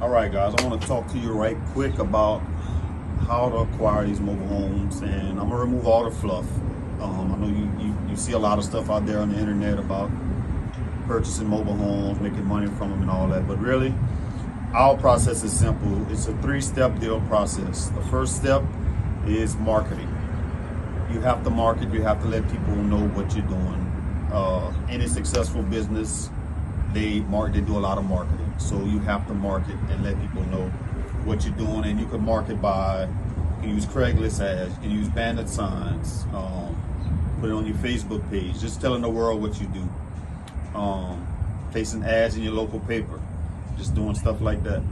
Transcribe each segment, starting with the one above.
All right, guys, I want to talk to you right quick about how to acquire these mobile homes, and I'm gonna remove all the fluff. I know you see a lot of stuff out there on the internet about purchasing mobile homes, making money from them, and all that. But really, our process is simple. It's a three-step deal process. The first step is marketing. You have to market. You have to let people know what you're doing. Any successful business, they do a lot of marketing. So you have to market and let people know what you're doing. And you can market by, you can use Craigslist ads, you can use bandit signs, put it on your Facebook page, just telling the world what you do. Placing ads in your local paper, just doing stuff like that.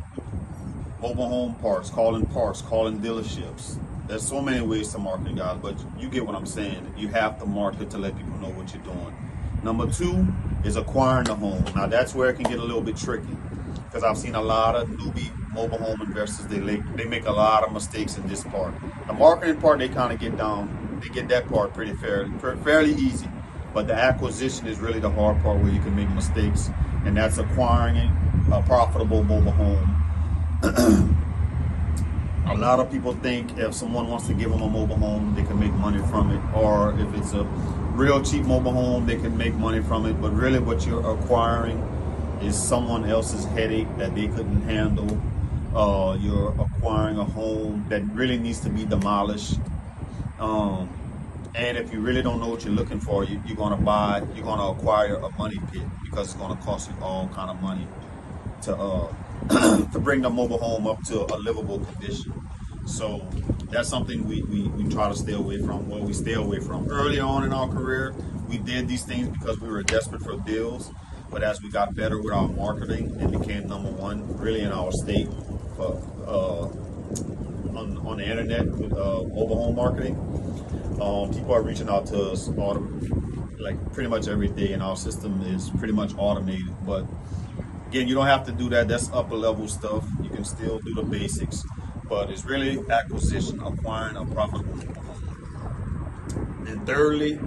Mobile home parks, calling dealerships. There's so many ways to market, guys, but you get what I'm saying. You have to market to let people know what you're doing. Number two is acquiring the home. Now that's where it can get a little bit tricky because I've seen a lot of newbie mobile home investors. They make a lot of mistakes in this part. The marketing part they kind of get down. They get that part pretty fairly easy. But the acquisition is really the hard part where you can make mistakes, and that's acquiring a profitable mobile home. A lot of people think if someone wants to give them a mobile home, they can make money from it, or if it's a real cheap mobile home, they can make money from it. But really what you're acquiring is someone else's headache that they couldn't handle. You're acquiring a home that really needs to be demolished. And if you really don't know what you're looking for, you're going to acquire a money pit because it's going to cost you all kind of money to to bring the mobile home up to a livable condition. So that's something we try to stay away from. Well, we stay away from. Early on in our career, we did these things because we were desperate for deals. But as we got better with our marketing and became number one, really in our state for on the internet with mobile home marketing, people are reaching out to us like pretty much every day, and our system is pretty much automated. But again, you don't have to do that. That's upper level stuff. You can still do the basics, but it's really acquisition, acquiring a profitable home. And thirdly,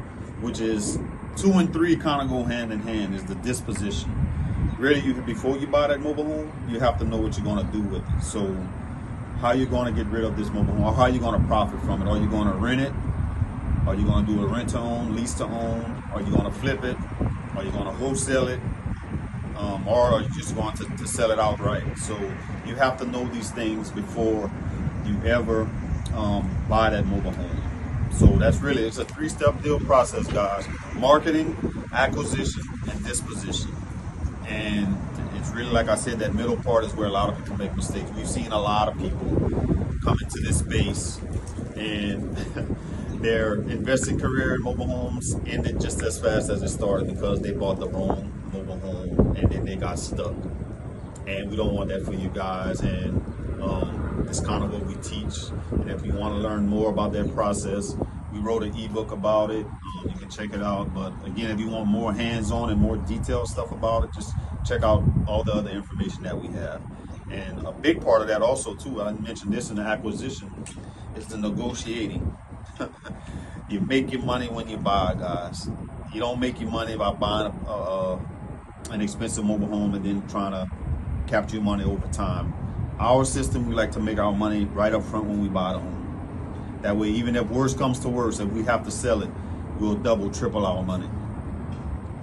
which is two and three kind of go hand in hand, is the disposition. Really, before you buy that mobile home, you have to know what you're going to do with it. So, how you're going to get rid of this mobile home, or how you're going to profit from it? Are you going to rent it? Are you going to do a rent to own, lease to own? Are you going to flip it? Are you going to wholesale it? Or are you just going to sell it outright? So you have to know these things before you ever buy that mobile home. So it's a three-step deal process, guys. Marketing, acquisition, and disposition. And it's really, like I said, that middle part is where a lot of people make mistakes. We've seen a lot of people come into this space and their investing career in mobile homes ended just as fast as it started because they bought the wrong mobile home and then they got stuck. And we don't want that for you guys. And it's kind of what we teach. And if you want to learn more about that process, we wrote an ebook about it. You can check it out. But again, if you want more hands-on and more detailed stuff about it, just check out all the other information that we have. And a big part of that also, too, I mentioned this in the acquisition, is the negotiating. You make your money when you buy, guys. You don't make your money by buying an expensive mobile home and then trying to capture your money over time. Our system, we like to make our money right up front when we buy the home. That way, even if worse comes to worse, if we have to sell it, we'll double, triple our money.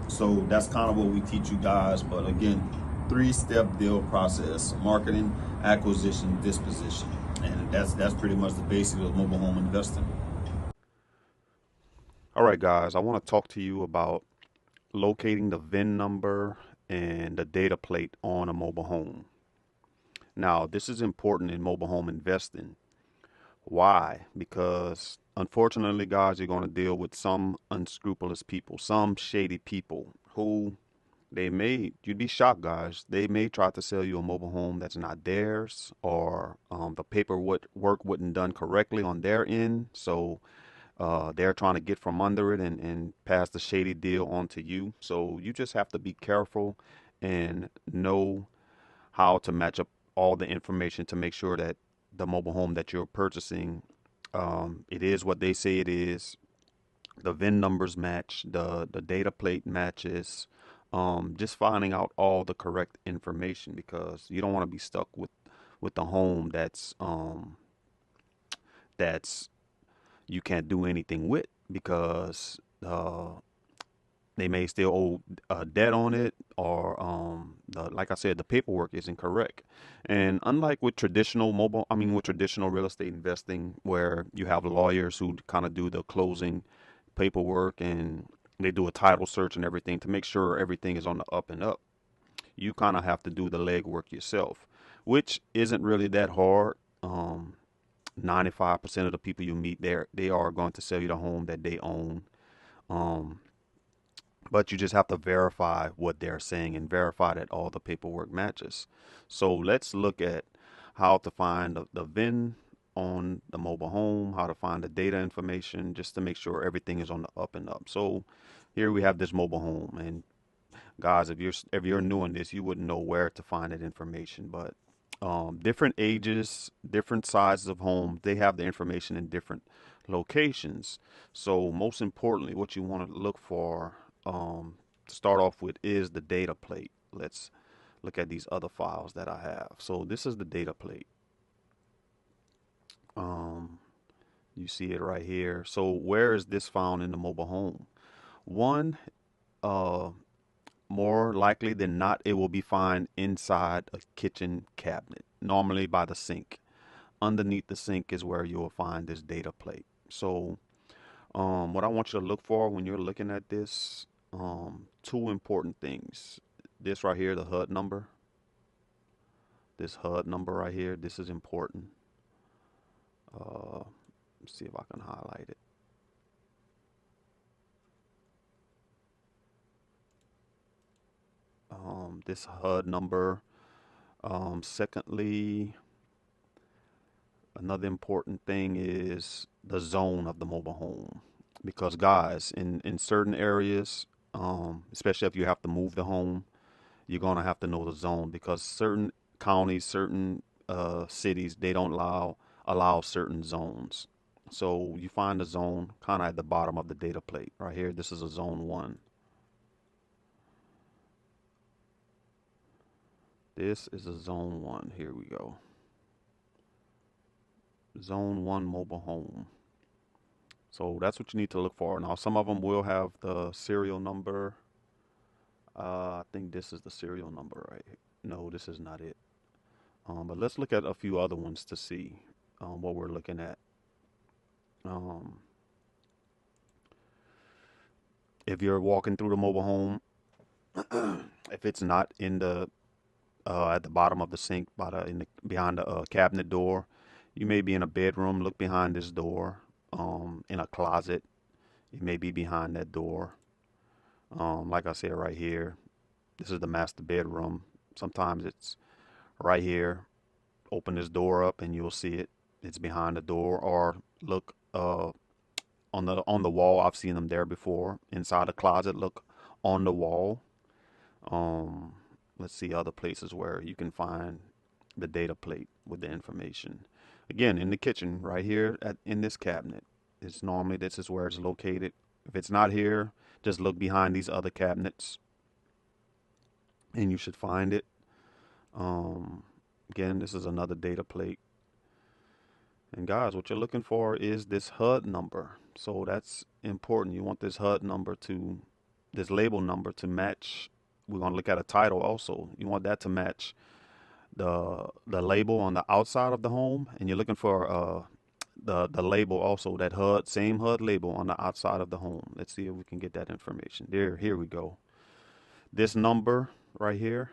So that's kind of what we teach you guys. But again, three-step deal process: marketing, acquisition, disposition. And that's pretty much the basics of mobile home investing. All right, guys, I want to talk to you about locating the VIN number and the data plate on a mobile home. Now, this is important in mobile home investing. Why? Because unfortunately, guys, you're going to deal with some unscrupulous people, some shady people who you'd be shocked, guys. They may try to sell you a mobile home that's not theirs, or the paperwork wasn't done correctly on their end. So they're trying to get from under it and pass the shady deal on to you. So you just have to be careful and know how to match up all the information to make sure that the mobile home that you're purchasing, it is what they say it is. The VIN numbers match, the data plate matches, just finding out all the correct information, because you don't want to be stuck with the home that's you can't do anything with, because they may still owe debt on it, or like I said, the paperwork isn't correct. And unlike with with traditional real estate investing, where you have lawyers who kind of do the closing paperwork, and they do a title search and everything to make sure everything is on the up and up, you kind of have to do the legwork yourself, which isn't really that hard. 95% of the people you meet there, they are going to sell you the home that they own. Um, but you just have to verify what they're saying and verify that all the paperwork matches. So let's look at how to find the VIN on the mobile home, how to find the data information, just to make sure everything is on the up and up. So here we have this mobile home, and guys, if you're new in this, you wouldn't know where to find that information. But different ages, different sizes of homes, they have the information in different locations. So most importantly, what you want to look for to start off with is the data plate. Let's look at these other files that I have. So this is the data plate. Um, you see it right here. So where is this found in the mobile home? One, uh, more likely than not, it will be found inside a kitchen cabinet, normally by the sink. Underneath the sink is where you will find this data plate. So, what I want you to look for when you're looking at this, two important things. This right here, the HUD number. This HUD number right here, this is important. Let's see if I can highlight it. This HUD number. Secondly, another important thing is the zone of the mobile home. Because, guys, in certain areas, especially if you have to move the home, you're going to have to know the zone, because certain counties, certain cities, they don't allow certain zones. So you find the zone kind of at the bottom of the data plate right here. This is a zone one. This is a zone one. Here we go. Zone one mobile home. So that's what you need to look for. Now, some of them will have the serial number. I think this is the serial number, right? No, this is not it. But let's look at a few other ones to see what we're looking at. Um, if you're walking through the mobile home, if it's not in the at the bottom of the sink, behind the cabinet door, you may be in a bedroom. Look behind this door. In a closet, you may be behind that door. Like I said, right here, this is the master bedroom. Sometimes it's right here. Open this door up and you'll see it. It's behind the door. Or look on the wall. I've seen them there before. Inside the closet, look on the wall. Um, let's see other places where you can find the data plate with the information. Again, in the kitchen, right here in this cabinet. This is where it's located. If it's not here, just look behind these other cabinets and you should find it. Um, Again, this is another data plate. And guys, what you're looking for is this HUD number. So that's important. You want this this label number to match. We're going to look at a title also. You want that to match the label on the outside of the home, and you're looking for the label also, that same HUD label on the outside of the home. Let's see if we can get that information. Here we go. This number right here,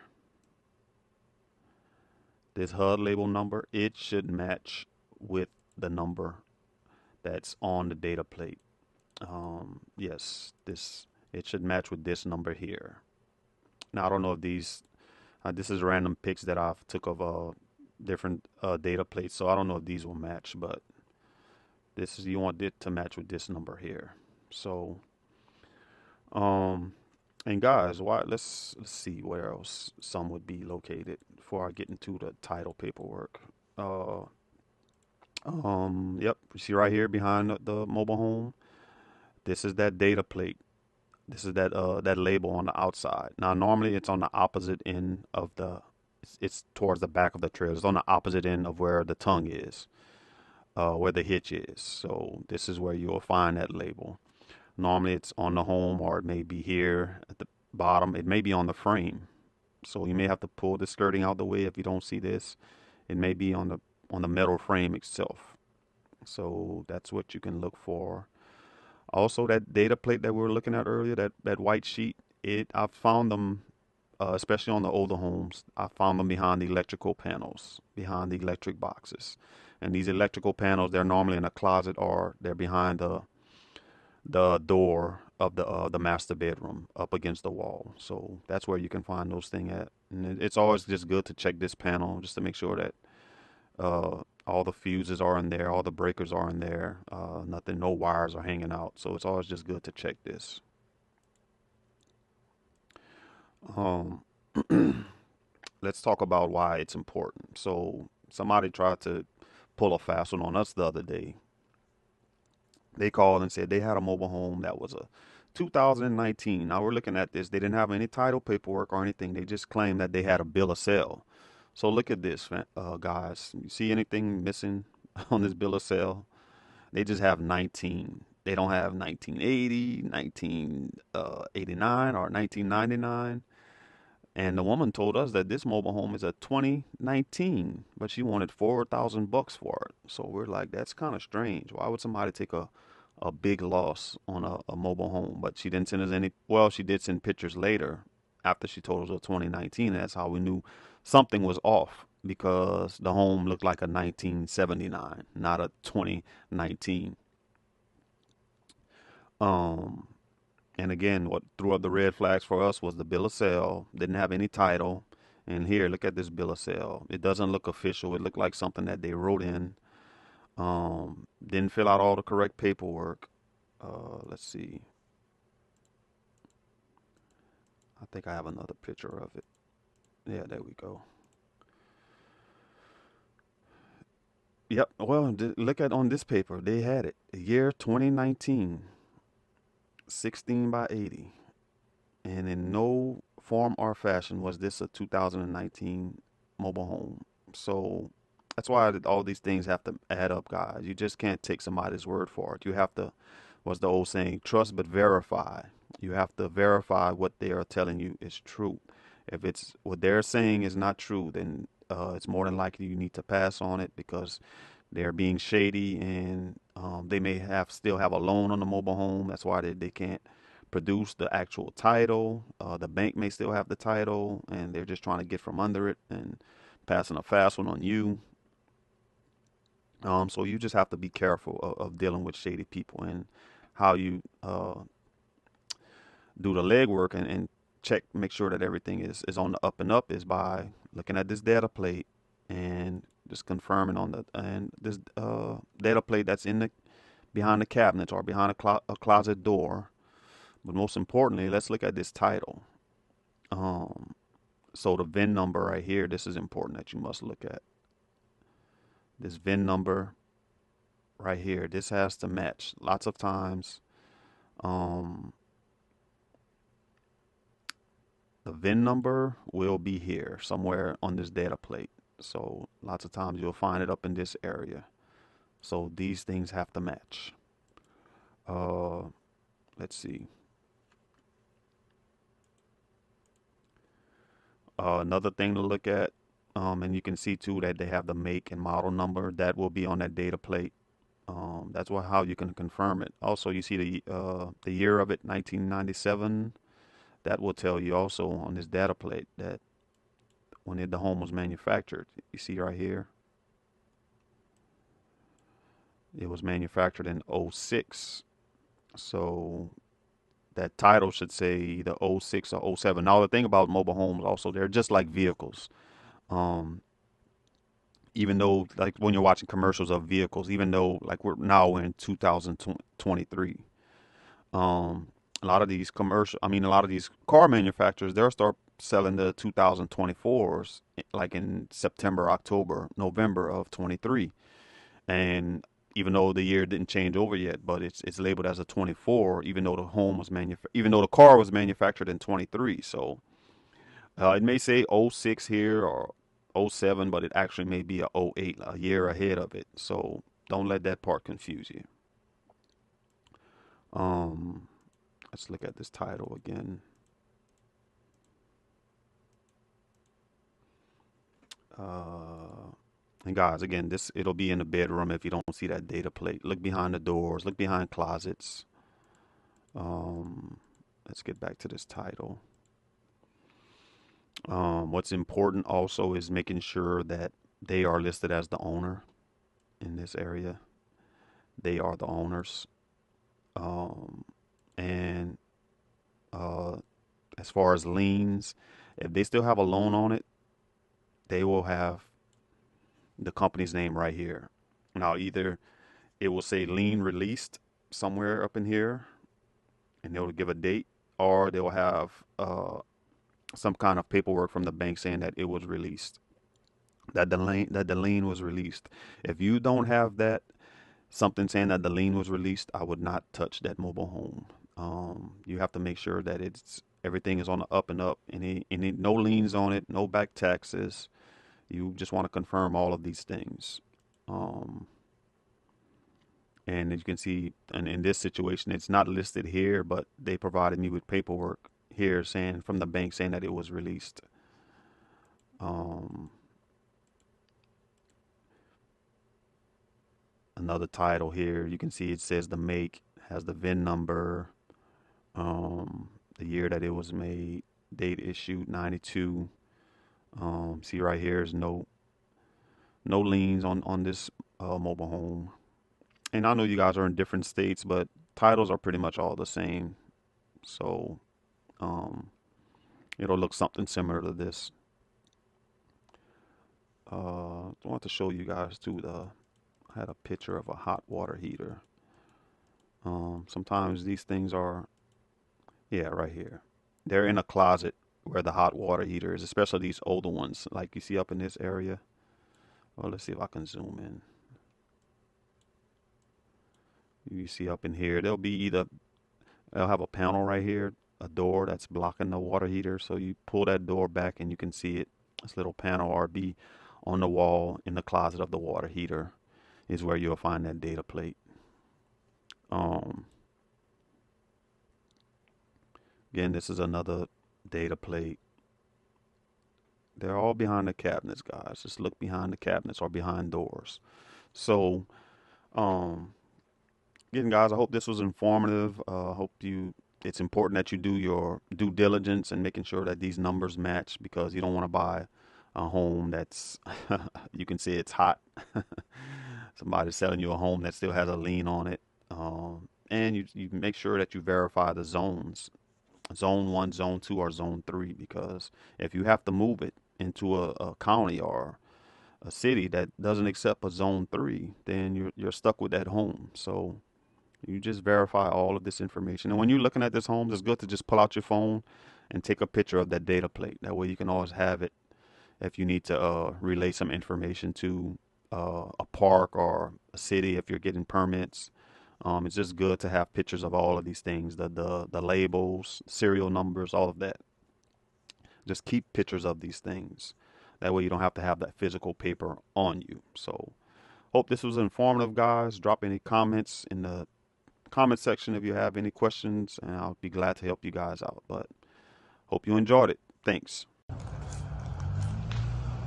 this HUD label number, it should match with the number that's on the data plate. Yes, this it should match with this number here. Now I don't know if this is random pics that I've took of different data plates, so I don't know if these will match, but you want it to match with this number here. So, um, and guys, let's see where else some would be located before I get into the title paperwork. Uh, yep, you see right here behind the mobile home. This is that data plate. This is that label on the outside. Now normally it's on the opposite end of the it's towards the back of the trailer. It's on the opposite end of where the tongue is, where the hitch is. So this is where you'll find that label. Normally it's on the home, or it may be here at the bottom. It may be on the frame. So you may have to pull the skirting out the way if you don't see this. It may be on the metal frame itself. So that's what you can look for. Also, that data plate that we were looking at earlier, that white sheet, I found them, especially on the older homes, I found them behind the electrical panels, behind the electric boxes. And these electrical panels, they're normally in a closet, or they're behind the door of the master bedroom up against the wall. So that's where you can find those things at. And it's always just good to check this panel just to make sure that all the fuses are in there, all the breakers are in there, nothing, no wires are hanging out. So it's always just good to check this. Um, let's talk about why it's important. So somebody tried to pull a fast one on us the other day. They called and said they had a mobile home that was a 2019. Now we're looking at this. They didn't have any title paperwork or anything. They just claimed that they had a bill of sale. So look at this, guys. You see anything missing on this bill of sale? They just have 19. They don't have 1980, 1989, or 1999. And the woman told us that this mobile home is a 2019, but she wanted 4,000 bucks for it. So we're like, that's kind of strange. Why would somebody take a big loss on a mobile home? But she didn't send us any. Well, she did send pictures later after she told us it was 2019. That's how we knew something was off, because the home looked like a 1979, not a 2019. Um, and again, what threw up the red flags for us was the bill of sale. Didn't have any title. And here, look at this bill of sale. It doesn't look official. It looked like something that they wrote in. Didn't fill out all the correct paperwork. Let's see. I think I have another picture of it. Yeah, there we go. Yep. Well, look at on this paper. They had it. Year 2019, 16 by 80. And in no form or fashion was this a 2019 mobile home. So that's why all these things have to add up, guys. You just can't take somebody's word for it. You have to, what's the old saying, trust but verify. You have to verify what they are telling you is true. If it's what they're saying is not true, then it's more than likely you need to pass on it, because they're being shady, and they may have still have a loan on the mobile home. That's why they can't produce the actual title. The bank may still have the title, and they're just trying to get from under it and passing a fast one on you. So you just have to be careful of dealing with shady people, and how you do the legwork, and check, make sure that everything is on the up and up, is by looking at this data plate and just confirming on the and this data plate that's in the behind the cabinets, or behind a closet door. But most importantly, let's look at this title. Um, so the VIN number right here, this is important that you must look at. This VIN number right here, this has to match. Lots of times, um, the VIN number will be here somewhere on this data plate. So lots of times you'll find it up in this area. So these things have to match. Uh, let's see. Another thing to look at, and you can see too that they have the make and model number that will be on that data plate. That's how you can confirm it. Also, you see the year of it, 1997. That will tell you also on this data plate that when the home was manufactured. You see right here, it was manufactured in '06. So that title should say either '06 or '07. Now the thing about mobile homes also, they're just like vehicles. Um, even though, like when you're watching commercials of vehicles, even though like we're in 2023, um, a lot of these a lot of these car manufacturers, they'll start selling the 2024s like in September, October, November of 23. And even though the year didn't change over yet, but it's labeled as a 24, even though the home was even though the car was manufactured in 23. So it may say '06 here or '07, but it actually may be a '08, a year ahead of it. So don't let that part confuse you. Um, let's look at this title again. And guys, again, it'll be in the bedroom if you don't see that data plate. Look behind the doors, look behind closets. Um, let's get back to this title. What's important also is making sure that they are listed as the owner in this area. They are the owners. And uh, as far as liens, if they still have a loan on it, they will have the company's name right here. Now, either it will say lien released somewhere up in here, and they'll give a date, or they'll have some kind of paperwork from the bank saying that it was released, that the lien was released. If you don't have that, something saying that the lien was released, I would not touch that mobile home. You have to make sure that everything is on the up and up, and no liens on it, no back taxes. You just want to confirm all of these things. And as you can see, and in this situation, it's not listed here, but they provided me with paperwork here saying from the bank saying that it was released. Another title here, you can see it says the make, has the VIN number, the year that it was made, date issued 92. See right here is no liens on this mobile home. And I know you guys are in different states, but titles are pretty much all the same. So it'll look something similar to this. I want to show you guys too. I had a picture of a hot water heater. Sometimes these things are, yeah, right here. They're in a closet where the hot water heater is, especially these older ones, like you see up in this area. Well, let's see if I can zoom in. You see up in here, they'll have a panel right here, a door that's blocking the water heater. So you pull that door back and you can see it. This little panel or be on the wall in the closet of the water heater is where you'll find that data plate. Again, this is another data plate. They're all behind the cabinets, guys. Just look behind the cabinets or behind doors. So, again, guys, I hope this was informative. It's important that you do your due diligence and making sure that these numbers match, because you don't want to buy a home that's, you can see it's hot. Somebody's selling you a home that still has a lien on it. And you make sure that you verify the zones, zone 1, zone 2, or zone 3, because if you have to move it into a county or a city that doesn't accept a zone 3, then you're stuck with that home. So you just verify all of this information. And when you're looking at this home, it's good to just pull out your phone and take a picture of that data plate. That way you can always have it if you need to relay some information to a park or a city if you're getting permits. It's just good to have pictures of all of these things, the labels, serial numbers, all of that. Just keep pictures of these things. That way you don't have to have that physical paper on you. So hope this was informative, guys. Drop any comments in the comment section if you have any questions, and I'll be glad to help you guys out. But hope you enjoyed it. Thanks.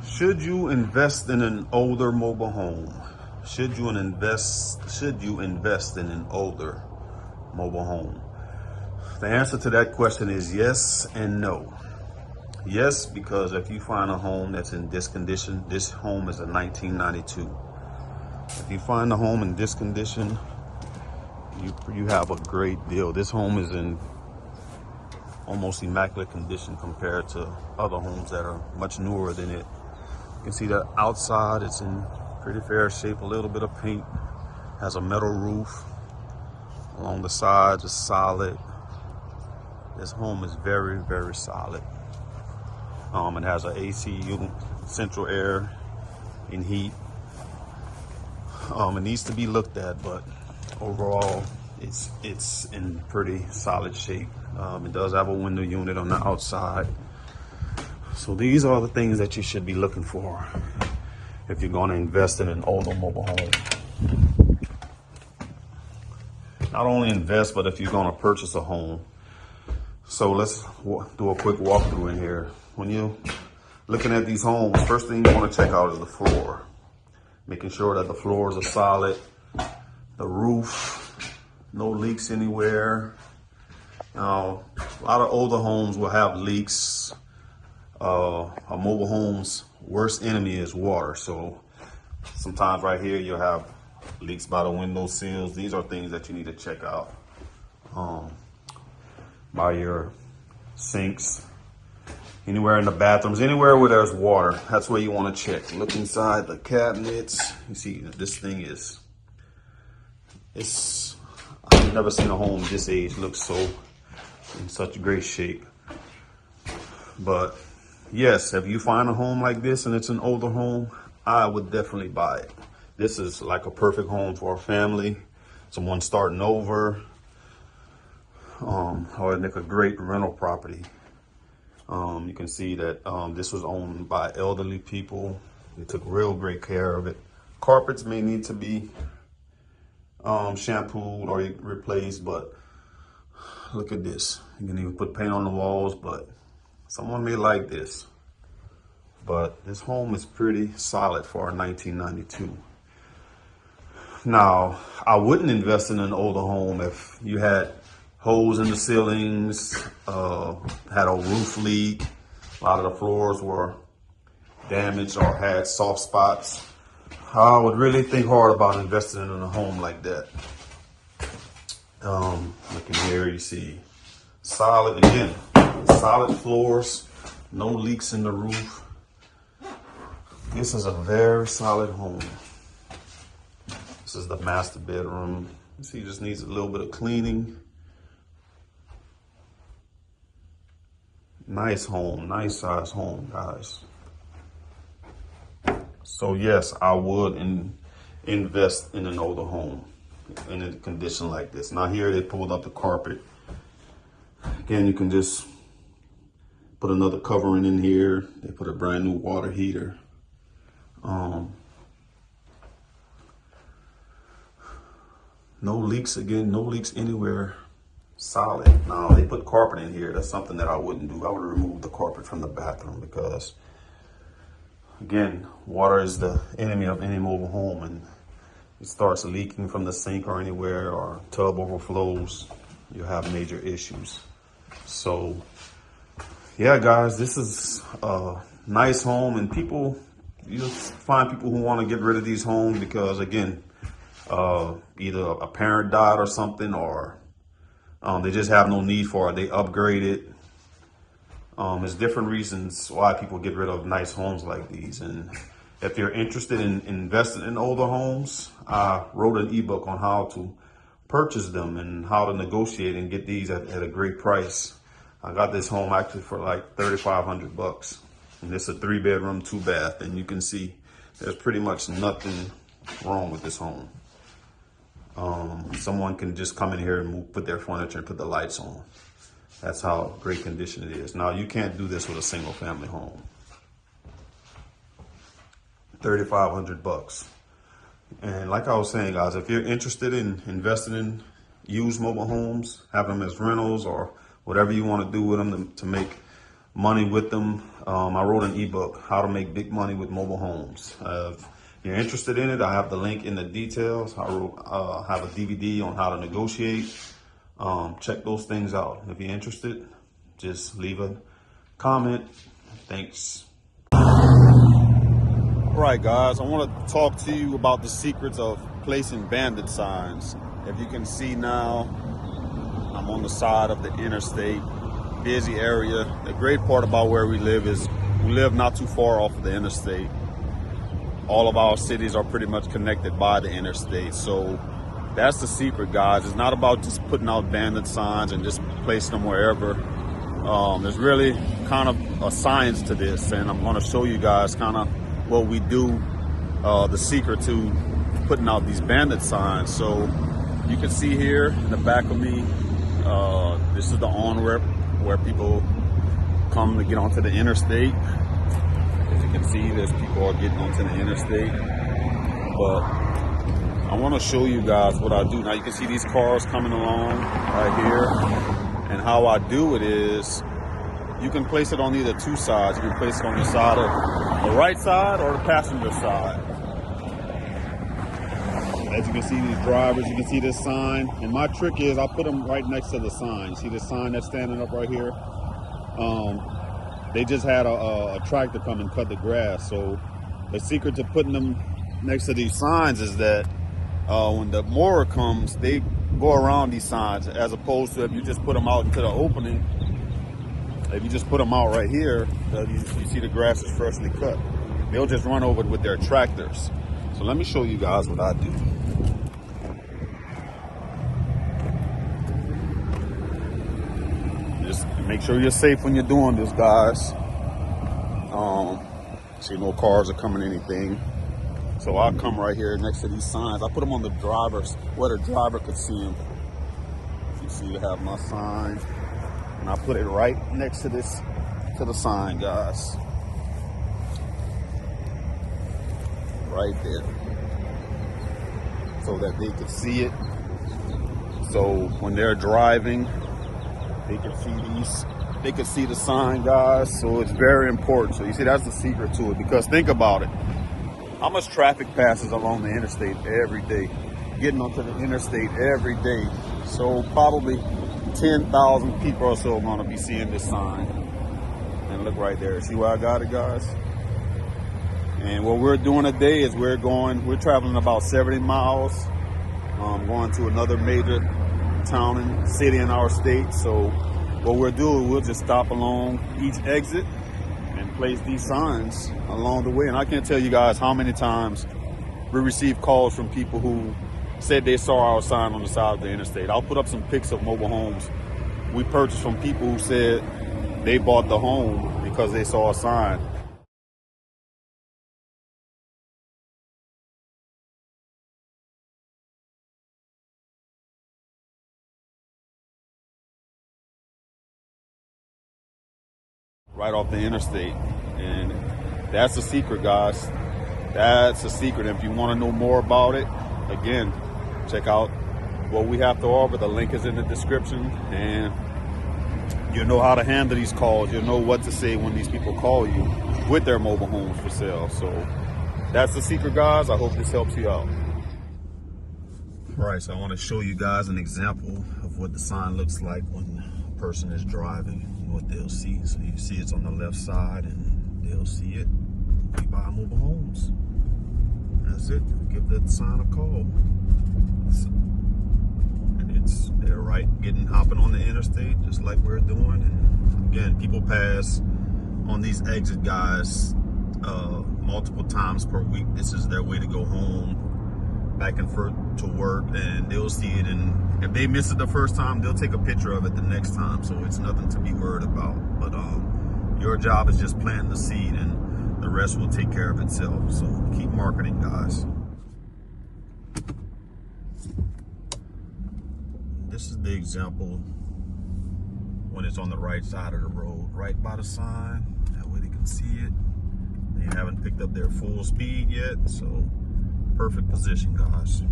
Should you invest in an older mobile home? Should you invest in an older mobile home? The answer to that question is yes and no. Yes, because if you find a home that's in this condition, this home is a 1992. If you find a home in this condition, you have a great deal. This home is in almost immaculate condition compared to other homes that are much newer than it. You can see the outside, it's in pretty fair shape, a little bit of paint, has a metal roof. Along the sides is solid. This home is very, very solid. It has an AC unit, central air and heat. It needs to be looked at, but overall, it's in pretty solid shape. It does have a window unit on the outside. So these are the things that you should be looking for if you're going to invest in an older mobile home. Not only invest, but if you're going to purchase a home. So let's do a quick walkthrough in here. When you're looking at these homes, first thing you want to check out is the floor. Making sure that the floors are solid, the roof, no leaks anywhere. Now, a lot of older homes will have leaks. A mobile home's worst enemy is water. So sometimes right here you'll have leaks by the window sills. These are things that you need to check out. By your sinks, anywhere in the bathrooms, anywhere where there's water, that's where you want to check. Look inside the cabinets. You see, this thing I've never seen a home this age look so in such great shape. But yes, if you find a home like this and it's an older home, I would definitely buy it. This is like a perfect home for a family, someone starting over, or like a great rental property. You can see that this was owned by elderly people. They took real great care of it. Carpets may need to be shampooed or replaced, but look at this. You can even put paint on the walls, but someone may like this. But this home is pretty solid for a 1992. Now, I wouldn't invest in an older home if you had holes in the ceilings, had a roof leak, a lot of the floors were damaged or had soft spots. I would really think hard about investing in a home like that. Looking here, you see solid, again, solid floors, no leaks in the roof. This is a very solid home. This is the master bedroom. You see, it just needs a little bit of cleaning. Nice home, nice size home, guys. So yes, I would invest in an older home in a condition like this. Now here they pulled up the carpet. Again, you can just put another covering in here. They put a brand new water heater. No leaks again, no leaks anywhere. Solid. Now they put carpet in here. That's something that I wouldn't do. I would remove the carpet from the bathroom because, again, water is the enemy of any mobile home, and it starts leaking from the sink or anywhere, or tub overflows, you have major issues. So yeah, guys, this is a nice home, and you'll find people who want to get rid of these homes because, again, either a parent died or something, or they just have no need for it. They upgrade it. There's different reasons why people get rid of nice homes like these. And if you're interested in investing in older homes, I wrote an ebook on how to purchase them and how to negotiate and get these at a great price. I got this home actually for like $3,500. And it's a 3-bedroom, 2-bath. And you can see there's pretty much nothing wrong with this home. Someone can just come in here and put their furniture and put the lights on. That's how great condition it is. Now, you can't do this with a single family home. $3,500. And like I was saying, guys, if you're interested in investing in used mobile homes, having them as rentals or whatever you want to do with them to make money with them, I wrote an ebook, How to Make Big Money with Mobile Homes. If you're interested in it, I have the link in the details. I have a DVD on how to negotiate. Check those things out. If you're interested, just leave a comment. Thanks. All right, guys, I want to talk to you about the secrets of placing bandit signs. If you can see now, I'm on the side of the interstate, busy area. The great part about where we live is we live not too far off of the interstate. All of our cities are pretty much connected by the interstate. So that's the secret, guys. It's not about just putting out bandit signs and just placing them wherever. There's really kind of a science to this, and I'm going to show you guys kind of what we do, the secret to putting putting out these bandit signs. So you can see here in the back of me, this is the on-ramp where people come to get onto the interstate. As you can see, there's people are getting onto the interstate. But I want to show you guys what I do. Now you can see these cars coming along right here. And how I do it is, you can place it on either two sides. You can place it on the side of the right side or the passenger side. As you can see, these drivers, you can see this sign. And my trick is I put them right next to the sign. You see this sign that's standing up right here? They just had a tractor come and cut the grass. So the secret to putting them next to these signs is that when the mower comes, they go around these signs, as opposed to if you just put them out into the opening. If you just put them out right here, you see the grass is freshly cut. They'll just run over it with their tractors. So let me show you guys what I do. Just make sure you're safe when you're doing this, guys. See, no cars are coming, anything. So I'll come right here next to these signs. I put them on the drivers, where the driver could see them. You see, you have my sign. And I put it right next to this, to the sign, guys. Right there. So that they could see it. So when they're driving, they can see these, they can see the sign, guys. So it's very important. So you see, that's the secret to it, because think about it. How much traffic passes along the interstate every day? Getting onto the interstate every day. So probably 10,000 people or so are going to be seeing this sign. And look right there. See where I got it, guys? And what we're doing today is we're traveling about 70 miles, going to another major town and city in our state. So what we'll do, we'll just stop along each exit and place these signs along the way. And I can't tell you guys how many times we receive calls from people who said they saw our sign on the side of the interstate. I'll put up some pics of mobile homes we purchased from people who said they bought the home because they saw a sign. Right off the interstate. And that's the secret, guys. That's the secret. If you want to know more about it, again, check out what we have to offer. The link is in the description, and you'll know how to handle these calls. You'll know what to say when these people call you with their mobile homes for sale. So that's the secret, guys. I hope this helps you out. All right, so I want to show you guys an example of what the sign looks like when a person is driving, what they'll see. So you see it's on the left side, and they'll see it. We buy mobile homes. That's it. Give that sign a call. And they're right hopping on the interstate just like we're doing. And again, people pass on these exit, guys, multiple times per week. This is their way to go home, back and forth to work, and they'll see it. And if they miss it the first time, they'll take a picture of it the next time. So it's nothing to be worried about. But your job is just planting the seed, and the rest will take care of itself. So keep marketing, guys. This is the example when it's on the right side of the road, right by the sign. That way they can see it. They haven't picked up their full speed yet, so perfect position, guys.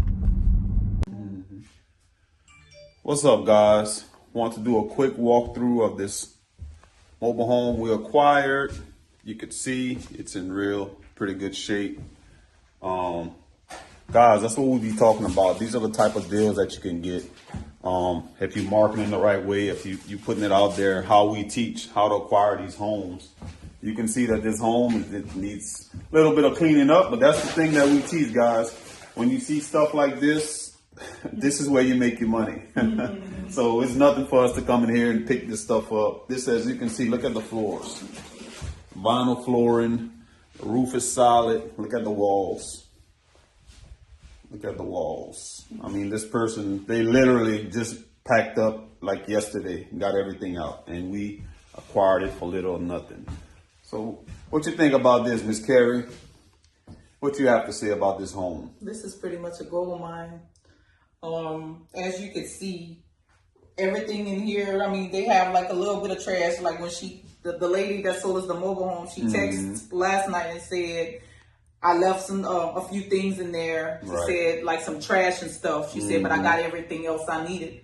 What's up, guys? Want to do a quick walkthrough of this mobile home we acquired. You can see it's in pretty good shape. Guys, that's what we'll be talking about. These are the type of deals that you can get if you're marketing the right way, if you putting it out there, how we teach how to acquire these homes. You can see that this home, it needs a little bit of cleaning up, but that's the thing that we teach, guys. When you see stuff like this, this is where you make your money. So it's nothing for us to come in here and pick this stuff up. This, as you can see, look at the floors. Vinyl flooring, the roof is solid. Look at the walls. Look at the walls. I mean, this person, they literally just packed up like yesterday and got everything out, and we acquired it for little or nothing. So what you think about this, Miss Kerry? What you have to say about this home? This is pretty much a gold mine. As you can see, everything in here, I mean, they have like a little bit of trash. Like when the lady that sold us the mobile home, she texted last night and said, I left a few things in there. She said like some trash and stuff. She said, but I got everything else I needed.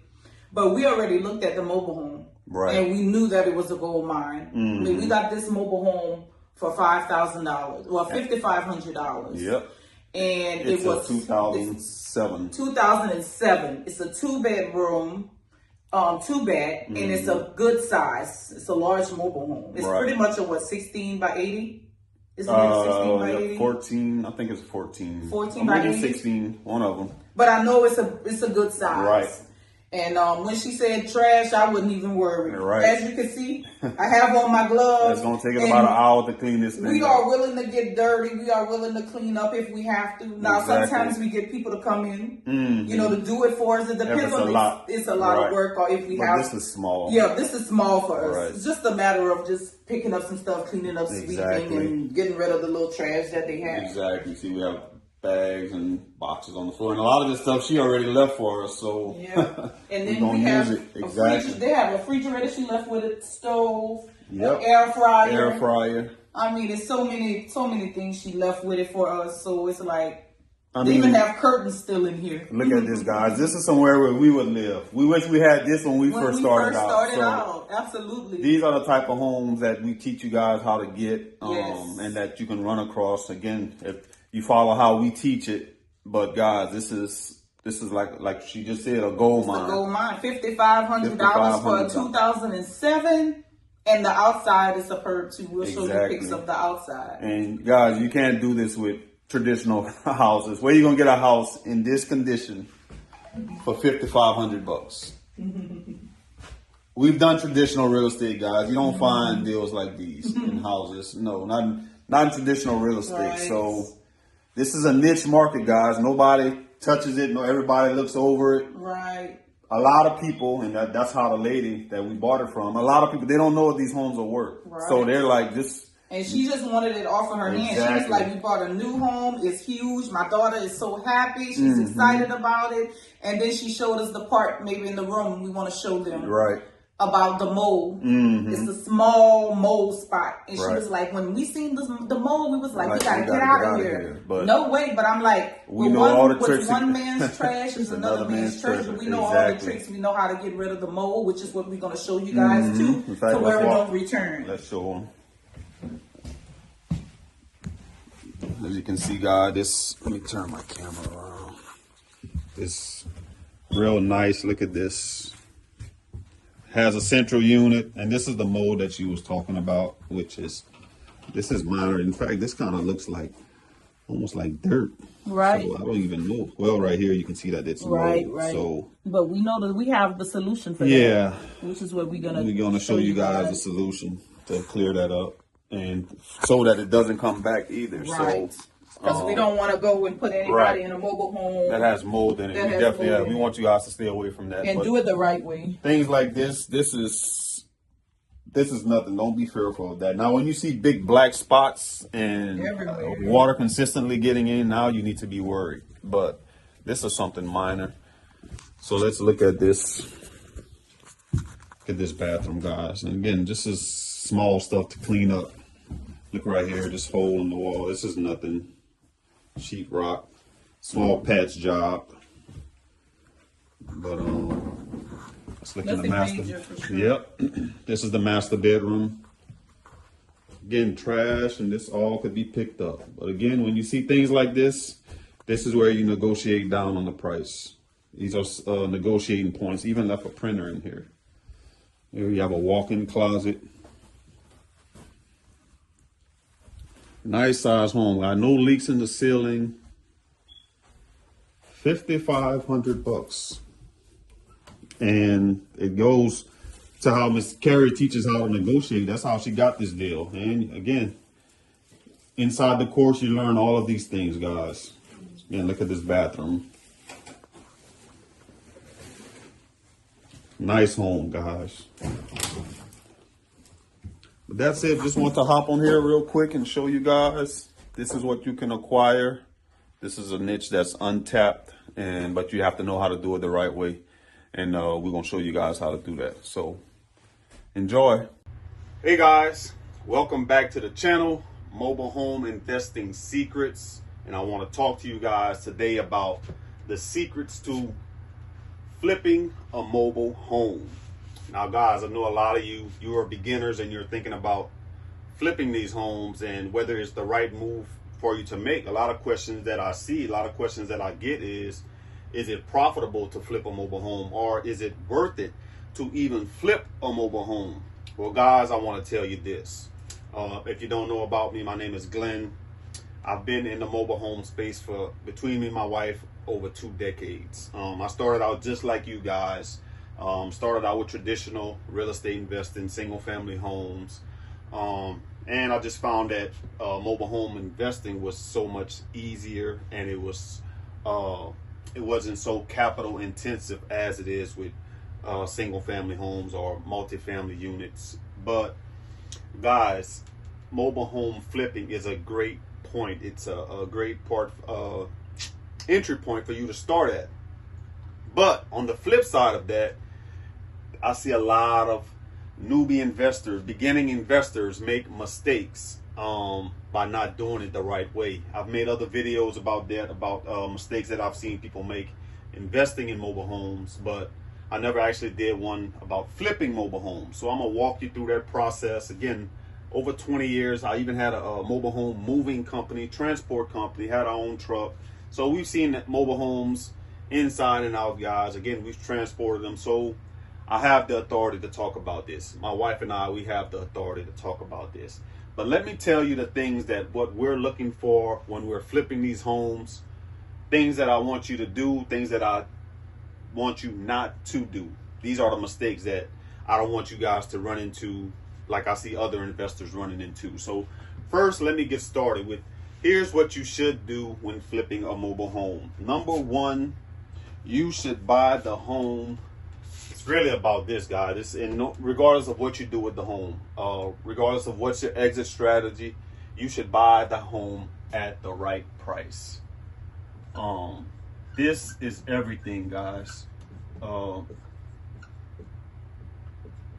But we already looked at the mobile home. And we knew that it was a gold mine. I mean, we got this mobile home for $5,000. Well, $5,500. Yep. And it was 2007. 2007. It's a 2-bedroom, 2-bed, and it's a good size. It's a large mobile home. It's pretty much a 16 by 80. Isn't it 16 by 80? 14. I think it's 14. 14 by 80. 16. One of them. But I know it's a good size. Right. And when she said trash, I wouldn't even worry. Right. As you can see, I have on my gloves. It's going to take us about an hour to clean this thing We are willing to get dirty. We are willing to clean up if we have to. Now, sometimes we get people to come in, you know, to do it for us. It depends on it's a lot of work, or if we have. This is small. Yeah, this is small for us. It's just a matter of just picking up some stuff, cleaning up, sweeping, and getting rid of the little trash that they have. Exactly. See, we have bags and boxes on the floor, and a lot of this stuff she already left for us. So yeah, and then we have they have a refrigerator she left with it, stove, air fryer. Air fryer. I mean, there's so many things she left with it for us. So it's like they even have curtains still in here. Look at this, guys. This is somewhere where we would live. We wish we had this when we first started out. Absolutely. These are the type of homes that we teach you guys how to get, and that you can run across. Again, if you follow how we teach it, but guys, this is like she just said, a gold mine. A gold mine, $5,500 for a 2007, and the outside is superb too. We'll show you pics of the outside. And guys, you can't do this with traditional houses. Where you gonna get a house in this condition for $5,500? We've done traditional real estate, guys. You don't find deals like these in houses. No, not in traditional real estate. So this is a niche market, guys. Nobody touches it. No, everybody looks over it. Right. A lot of people, and that's how the lady that we bought it from, a lot of people, they don't know what these homes will work. Right. So they're like, this. And she just wanted it off of her hand. She was like, we bought a new home. It's huge. My daughter is so happy. She's excited about it. And then she showed us the part maybe in the room we want to show them. Right. About the mole. It's a small mole spot. And she was like, when we seen the mole, we was like, we gotta get out of here. But no way. But I'm like, we know all the tricks. One man's trash is another man's treasure. We know all the tricks. We know how to get rid of the mole, which is what we're going to show you guys too, to where it don't return. Let's show them. As you can see, guys, let me turn my camera around. It's real nice. Look at this. Has a central unit, and this is the mold that you was talking about, which is, this is minor. In fact, this kind of looks like almost like dirt. Right. So I don't even know. Well, right here you can see that it's mold. Right. So, but we know that we have the solution for that. Which is what we're gonna show you guys the solution to clear that up, and so that it doesn't come back either. Right. So. Because we don't want to go and put anybody in a mobile home that has mold in it. We definitely we want you guys to stay away from that. And do it the right way. Things like this is nothing. Don't be fearful of that. Now, when you see big black spots and water consistently getting in, now you need to be worried. But this is something minor. So let's look at this. Look at this bathroom, guys. And again, this is small stuff to clean up. Look right here, this hole in the wall. This is nothing. Sheet rock, small patch job, but let's look in the master. Yep, this is the master bedroom. Again, trash, and this all could be picked up. But again, when you see things like this is where you negotiate down on the price. These are negotiating points. Even left a printer in here. Here you have a walk-in closet. Nice size home. I no leaks in the ceiling. $5,500, and it goes to how Miss Kerry teaches how to negotiate. That's how she got this deal. And again, inside the course, you learn all of these things, guys. Again, look at this bathroom. Nice home, guys. But that's it. Just want to hop on here real quick and show you guys this is what you can acquire. This is a niche that's untapped, but you have to know how to do it the right way. And we're gonna show you guys how to do that. So enjoy. Hey guys, welcome back to the channel, Mobile Home Investing Secrets. And I want to talk to you guys today about the secrets to flipping a mobile home. Now guys, I know a lot of you are beginners and you're thinking about flipping these homes and whether it's the right move for you to make. A lot of questions that I see, a lot of questions that I get is it profitable to flip a mobile home, or is it worth it to even flip a mobile home? Well guys, I want to tell you this. If you don't know about me, my name is Glenn. I've been in the mobile home space for, between me and my wife, over 2 decades. I started out just like you guys. Started out with traditional real estate investing, single family homes. And I just found that mobile home investing was so much easier, and it wasn't so capital intensive as it is with single family homes or multifamily units. But guys, mobile home flipping is a great point. It's a great entry point for you to start at. But on the flip side of that, I see a lot of newbie investors, beginning investors, make mistakes by not doing it the right way. I've made other videos about that, about mistakes that I've seen people make investing in mobile homes, but I never actually did one about flipping mobile homes. So I'm gonna walk you through that process. Again, over 20 years, I even had a mobile home moving company, transport company, had our own truck. So we've seen mobile homes inside and out, guys. Again, we've transported them. So I have the authority to talk about this. My wife and I, we have the authority to talk about this. But let me tell you the things that what we're looking for when we're flipping these homes, things that I want you to do, things that I want you not to do. These are the mistakes that I don't want you guys to run into, like I see other investors running into. So first, let me get started with, here's what you should do when flipping a mobile home. Number one, you should buy the home. It's really about this, guys. It's regardless of what you do with the home, regardless of what's your exit strategy, you should buy the home at the right price. This is everything, guys,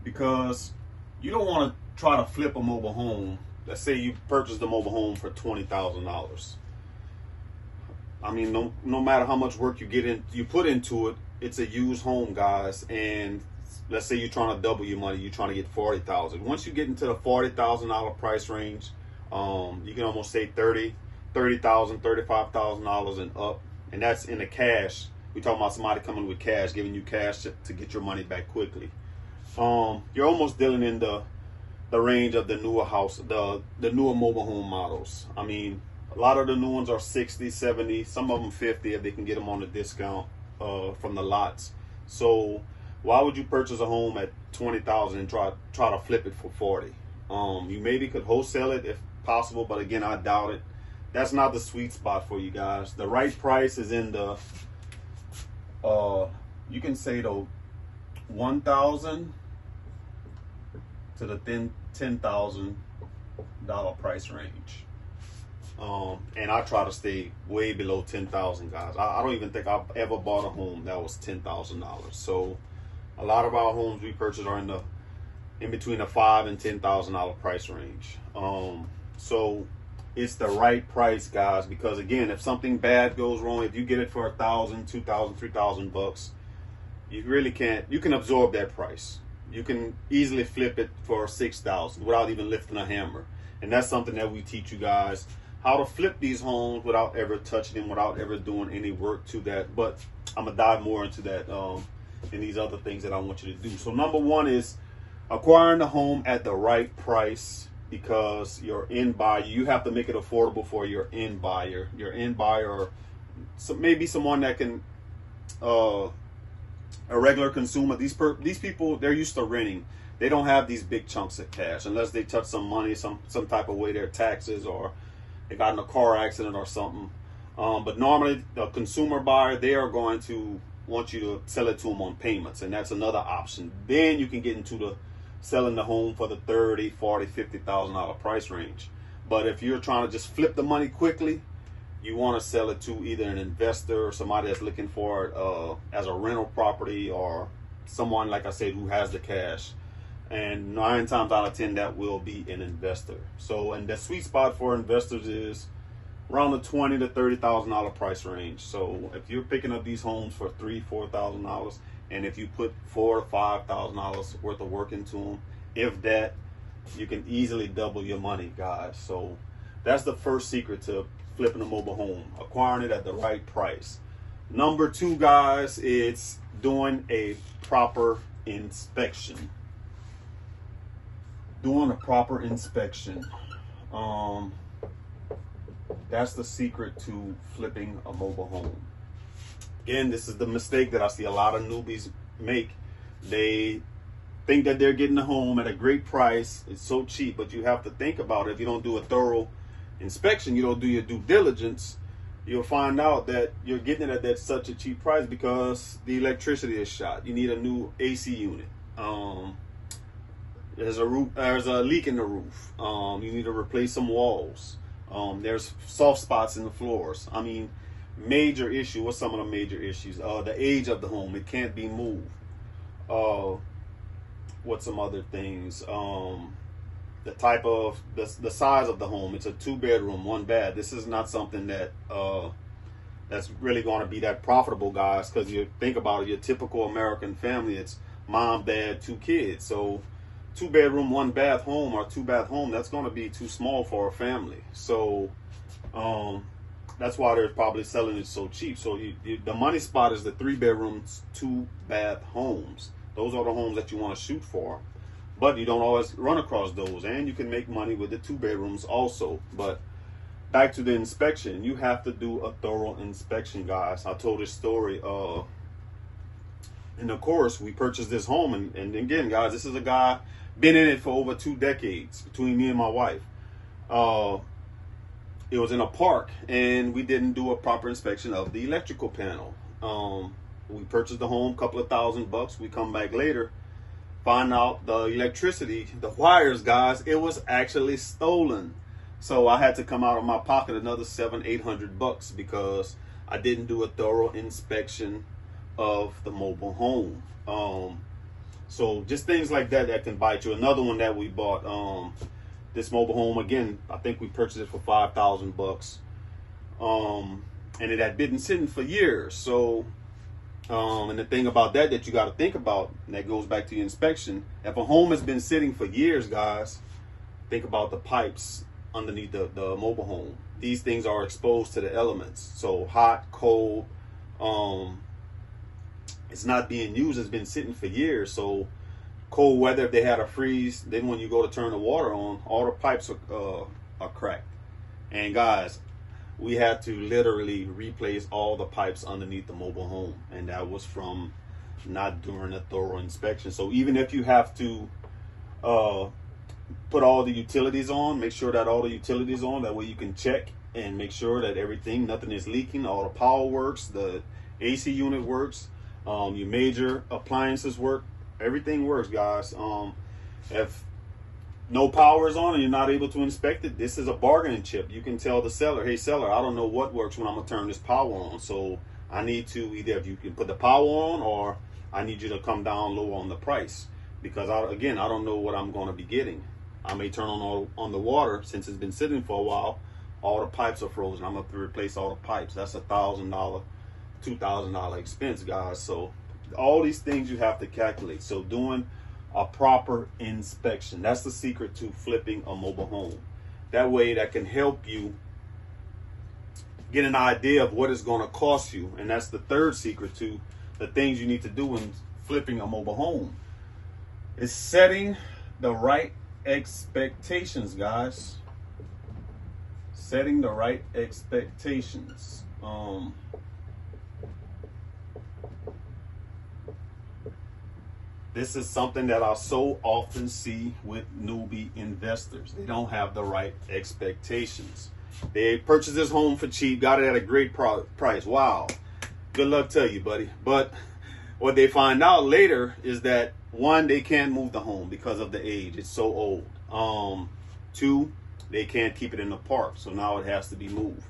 because you don't want to try to flip a mobile home. Let's say you purchased a mobile home for $20,000. I mean, no matter how much work you put into it, it's a used home, guys. And let's say you're trying to double your money, you're trying to get $40,000. Once you get into the $40,000 price range, you can almost say $30,000, $35,000 and up. And that's in the cash. We're talking about somebody coming with cash, giving you cash to get your money back quickly. You're almost dealing in the range of the newer the newer mobile home models. I mean, a lot of the new ones are 60, 70, some of them 50 if they can get them on a discount from the lots. So why would you purchase a home at $20,000 and try to flip it for 40? You maybe could wholesale it if possible, but again, I doubt it. That's not the sweet spot for you guys. The right price is in the you can say the $1,000 to the $10,000 price range. And I try to stay way below $10,000, guys. I don't even think I've ever bought a home that was $10,000. So a lot of our homes we purchase are in between the $5,000 and $10,000 price range. So it's the right price, guys, because again, if something bad goes wrong, if you get it for $1,000, $2,000, $3,000, you really can't. You can absorb that price. You can easily flip it for $6,000 without even lifting a hammer. And that's something that we teach you guys, how to flip these homes without ever touching them, without ever doing any work to that. But I'm gonna dive more into that and these other things that I want you to do. So number one is acquiring the home at the right price, because your end buyer, you have to make it affordable for your end buyer. Your end buyer, or maybe someone that can a regular consumer. These people, they're used to renting. They don't have these big chunks of cash unless they touch some money, some type of way, their taxes, or they got in a car accident or something. But normally the consumer buyer, they are going to want you to sell it to them on payments, and that's another option. Then you can get into the selling the home for the $30,000, $40,000, $50,000 price range. But if you're trying to just flip the money quickly, you want to sell it to either an investor or somebody that's looking for it as a rental property, or someone, like I said, who has the cash. And 9 times out of 10, that will be an investor. So, and the sweet spot for investors is around the $20,000 to $30,000 price range. So if you're picking up these homes for $3,000-$4,000, and if you put $4,000 to $5,000 worth of work into them, if that, you can easily double your money, guys. So that's the first secret to flipping a mobile home, acquiring it at the right price. Number 2, guys, it's doing a proper inspection. Doing a proper inspection. That's the secret to flipping a mobile home. Again, this is the mistake that I see a lot of newbies make. They think that they're getting a home at a great price. It's so cheap, but you have to think about it. If you don't do a thorough inspection, you don't do your due diligence, you'll find out that you're getting it at that such a cheap price because the electricity is shot. You need a new AC unit. There's a leak in the roof. You need to replace some walls. There's soft spots in the floors. I mean, major issue. What's some of the major issues? The age of the home. It can't be moved. What's some other things? The type of, the size of the home. It's a 2-bedroom, 1 bath. This is not something that that's really going to be that profitable, guys, because you think about it, your typical American family, it's mom, dad, 2 kids. So 2-bedroom, 1 bath home or 2-bath home, that's going to be too small for a family. So that's why they're probably selling it so cheap. So the money spot is the 3-bedroom, 2-bath homes. Those are the homes that you want to shoot for, but you don't always run across those, and you can make money with the 2 bedrooms also. But back to the inspection, you have to do a thorough inspection, guys. I told this story in the course. We purchased this home, and again, guys, this is a guy been in it for over 2 decades between me and my wife. It was in a park, and we didn't do a proper inspection of the electrical panel. We purchased the home, couple of $1,000. We come back later, find out the electricity, the wires, guys, it was actually stolen. So I had to come out of my pocket another $700-800 because I didn't do a thorough inspection of the mobile home. So just things like that that can bite you. Another one that we bought, this mobile home, again, I think we purchased it for $5,000. And it had been sitting for years. So and the thing about that you got to think about, and that goes back to the inspection, if a home has been sitting for years, guys, think about the pipes underneath the mobile home. These things are exposed to the elements. So hot, cold, it's not being used. It's been sitting for years. So cold weather, if they had a freeze, then when you go to turn the water on, all the pipes are cracked. And guys, we had to literally replace all the pipes underneath the mobile home, and that was from not doing a thorough inspection. So even if you have to put all the utilities on, make sure that all the utilities on, that way you can check and make sure that nothing is leaking, all the power works, the AC unit works, your major appliances work, everything works, guys. If no power is on and you're not able to inspect it, this is a bargaining chip. You can tell the seller, hey seller, I don't know what works when I'm gonna turn this power on. So I need to, either if you can put the power on, or I need you to come down low on the price, because I don't know what I'm gonna be getting. I may turn on the water, since it's been sitting for a while, all the pipes are frozen. I'm gonna have to replace all the pipes. That's $1,000, $2,000 expense, guys. So all these things you have to calculate. So doing a proper inspection, that's the secret to flipping a mobile home. That way that can help you get an idea of what it's going to cost you. And that's the third secret to the things you need to do when flipping a mobile home, is setting the right expectations, guys. Setting the right expectations. This is something that I so often see with newbie investors. They don't have the right expectations. They purchased this home for cheap, got it at a great price. Wow, good luck to you, buddy. But what they find out later is that, one, they can't move the home because of the age. It's so old. Two, They can't keep it in the park, so now it has to be moved.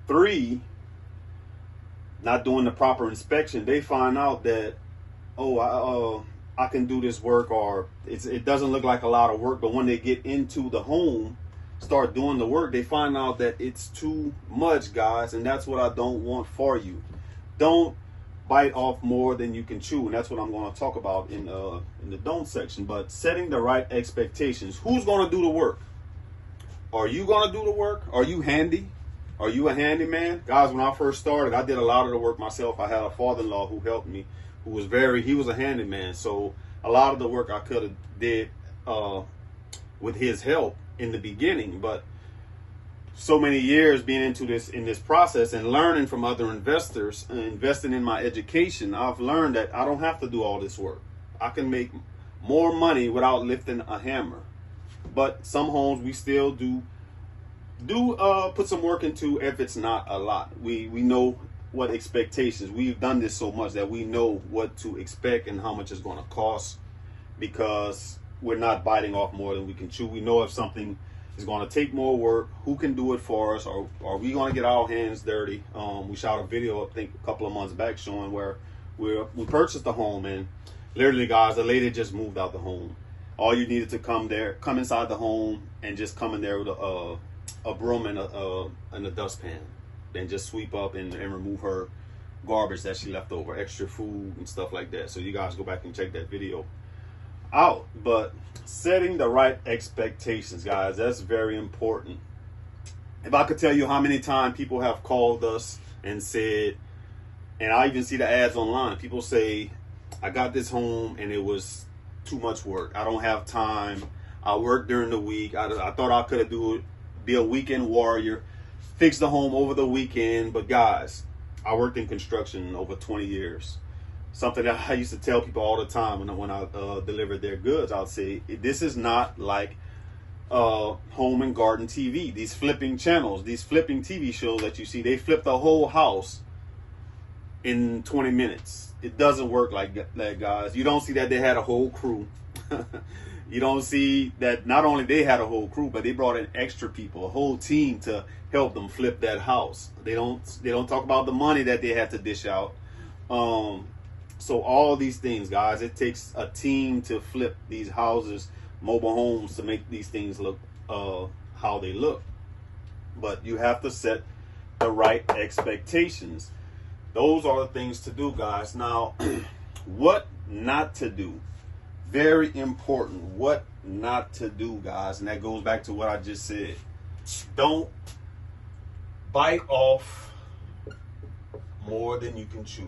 3, not doing the proper inspection. They find out that, oh, I can do this work, or it doesn't look like a lot of work, but when they get into the home, start doing the work, they find out that it's too much, guys, and that's what I don't want for you. Don't bite off more than you can chew, and that's what I'm going to talk about in the don't section. But setting the right expectations. Who's going to do the work? Are you going to do the work? Are you handy? Are you a handyman? Guys, when I first started, I did a lot of the work myself. I had a father-in-law who helped me, who was he was a handyman. So a lot of the work I could have did with his help in the beginning. But so many years being in this process and learning from other investors and investing in my education, I've learned that I don't have to do all this work. I can make more money without lifting a hammer. But some homes we still do put some work into if it's not a lot. We know what expectations. We've done this so much that we know what to expect and how much it's going to cost, because we're not biting off more than we can chew. We know if something is going to take more work, who can do it for us, or are we going to get our hands dirty? We shot a video, I think, a couple of months back showing where we purchased the home, and literally, guys, the lady just moved out the home. All you needed to come inside the home and just come in there with a broom and a dustpan, and just sweep up and remove her garbage that she left over, extra food and stuff like that. So you guys go back and check that video out. But setting the right expectations, guys, that's very important. If I could tell you how many times people have called us and said, and I even see the ads online, people say, I got this home and it was too much work. I don't have time. I work during the week. I thought I could be a weekend warrior, fix the home over the weekend. But guys, I worked in construction over 20 years. Something that I used to tell people all the time when I delivered their goods, I'd say, this is not like home and garden TV. These flipping channels, these flipping TV shows that you see, they flip the whole house in 20 minutes. It doesn't work like that, guys. You don't see that they had a whole crew. You don't see that not only they had a whole crew, but they brought in extra people, a whole team to help them flip that house. They don't talk about the money that they had to dish out. So all these things, guys, it takes a team to flip these houses, mobile homes, to make these things look how they look. But you have to set the right expectations. Those are the things to do, guys. Now, what not to do. Very important. What not to do, guys. And that goes back to what I just said. Don't bite off more than you can chew.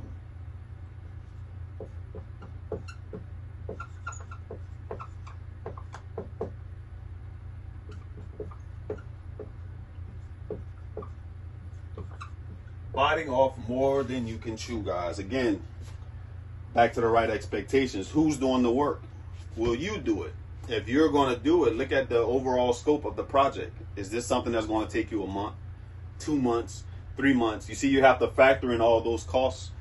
Biting off more than you can chew, guys. Again, back to the right expectations. Who's doing the work? Will you do it? If you're going to do it, look at the overall scope of the project. Is this something that's going to take you a month, 2 months, 3 months? You see, you have to factor in all those costs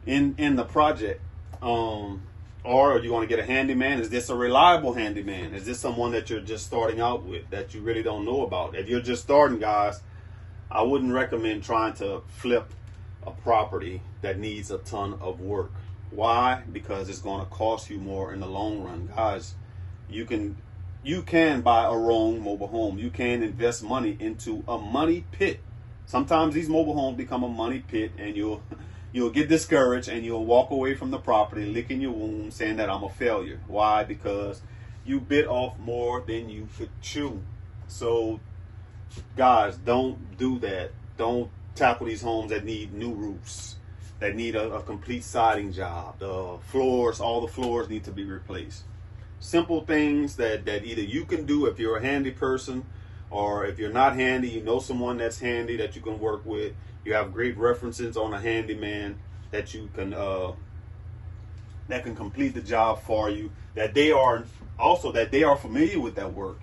in the project. Or are you going to get a handyman? Is this a reliable handyman? Is this someone that you're just starting out with that you really don't know about? If you're just starting, guys, I wouldn't recommend trying to flip a property that needs a ton of work. Why? Because it's going to cost you more in the long run. Guys, you can buy a wrong mobile home. You can invest money into a money pit. Sometimes these mobile homes become a money pit, and you'll get discouraged and you'll walk away from the property licking your wounds saying that I'm a failure. Why? Because you bit off more than you could chew. So guys, don't do that. Don't tackle these homes that need new roofs, that need a complete siding job. The floors, all the floors need to be replaced. Simple things that either you can do if you're a handy person, or if you're not handy, you know someone that's handy that you can work with. You have great references on a handyman that you can that can complete the job for you. That they are familiar with that work.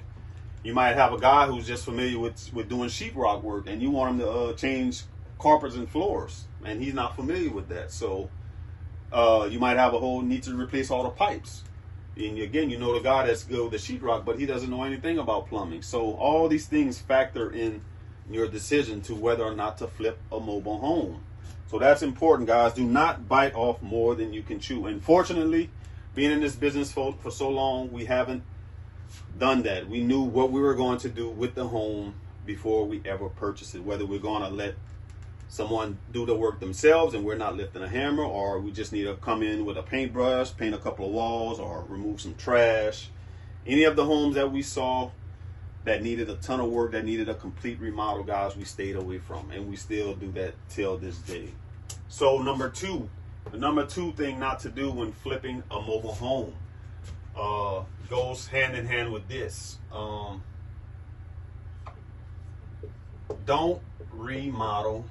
You might have a guy who's just familiar with doing sheetrock work, and you want him to change carpets and floors, and he's not familiar with that. So you might have need to replace all the pipes. And again, you know the guy that's good with the sheetrock, but he doesn't know anything about plumbing. So all these things factor in your decision to whether or not to flip a mobile home. So that's important, guys. Do not bite off more than you can chew. And fortunately, being in this business for so long, we haven't done that. We knew what we were going to do with the home before we ever purchased it, whether we're going to let someone do the work themselves and we're not lifting a hammer, or we just need to come in with a paintbrush, paint a couple of walls, or remove some trash. Any of the homes that we saw that needed a ton of work, that needed a complete remodel, guys, we stayed away from, and we still do that till this day. So number two, the number two thing not to do when flipping a mobile home goes hand in hand with this. Don't remodel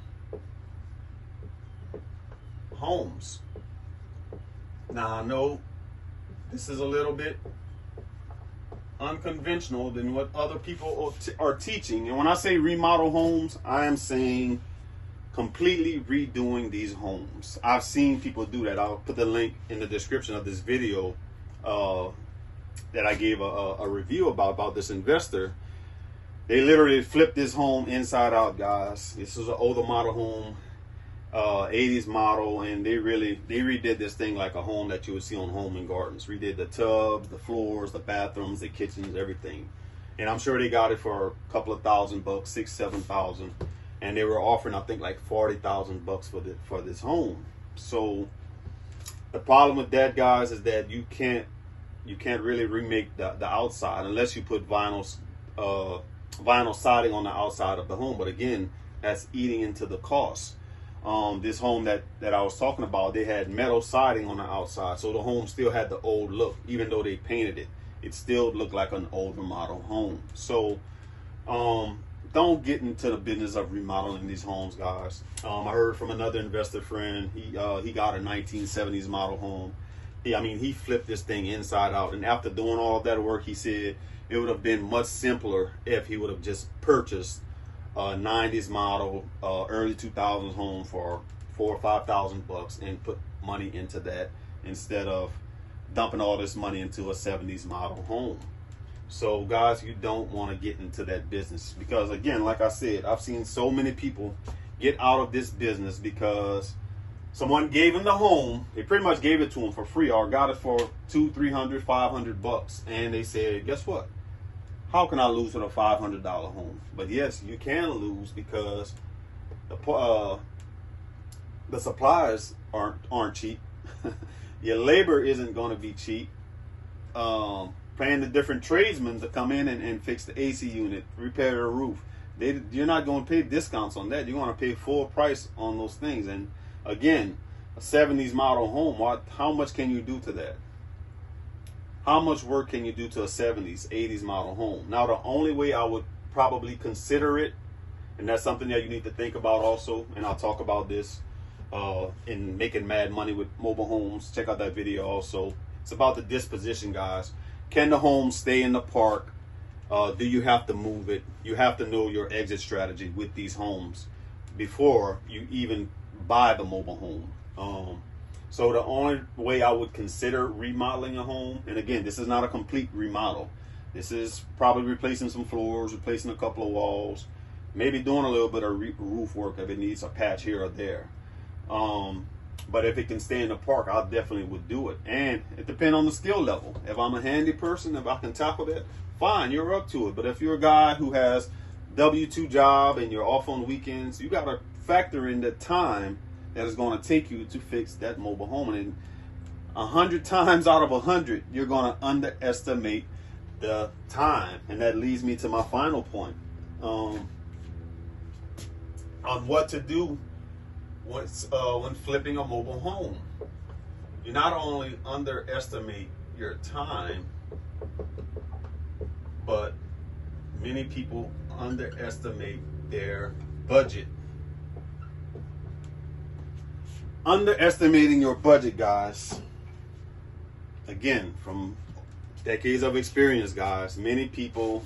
homes. Now, I know this is a little bit unconventional than what other people are teaching. And when I say remodel homes, I am saying completely redoing these homes. I've seen people do that. I'll put the link in the description of this video that I gave a review about this investor. They literally flipped this home inside out, guys. This is an older model home, 80s model, and they redid this thing like a home that you would see on Home and Gardens. Redid the tubs, the floors, the bathrooms, the kitchens, everything. And I'm sure they got it for a couple of $1,000, $6,000-7,000, and they were offering, I think, like $40,000 for this home. So the problem with that, guys, is that you can't really remake the outside unless you put vinyl siding on the outside of the home. But again, that's eating into the cost. This home that I was talking about, they had metal siding on the outside, so the home still had the old look. Even though they painted it, it still looked like an older model home. So don't get into the business of remodeling these homes, guys. I heard from another investor friend, he got a 1970s model home. He flipped this thing inside out, and after doing all of that work, he said it would have been much simpler if he would have just purchased a 90s model, early 2000s home for $4,000 or $5,000 and put money into that instead of dumping all this money into a 70s model home. So guys, you don't want to get into that business, because again, like I said, I've seen so many people get out of this business because someone gave him the home. They pretty much gave it to him for free, or got it for $200, $300, $500, and they said, guess what? How can I lose with a $500 home? But yes, you can lose, because the supplies aren't cheap. Your labor isn't going to be cheap. Paying the different tradesmen to come in and fix the AC unit, repair the roof. You're not going to pay discounts on that. You're going to pay full price on those things. And again, a 70s model home, how much can you do to that? How much work can you do to a 70s, 80s model home? Now, the only way I would probably consider it, and that's something that you need to think about also, and I'll talk about this in Making Mad Money with Mobile Homes. Check out that video also. It's about the disposition, guys. Can the home stay in the park? Do you have to move it? You have to know your exit strategy with these homes before you even buy the mobile home. So the only way I would consider remodeling a home, and again, this is not a complete remodel. This is probably replacing some floors, replacing a couple of walls, maybe doing a little bit of roof work if it needs a patch here or there. But if it can stay in the park, I definitely would do it. And it depends on the skill level. If I'm a handy person, if I can tackle that, fine, you're up to it. But if you're a guy who has W-2 job and you're off on weekends, you got to factor in the time that is going to take you to fix that mobile home. And 100 times out of 100, you're going to underestimate the time. And that leads me to my final point on what to do when flipping a mobile home. You not only underestimate your time, but many people underestimate their budget. Underestimating your budget, guys. Again, from decades of experience, guys, many people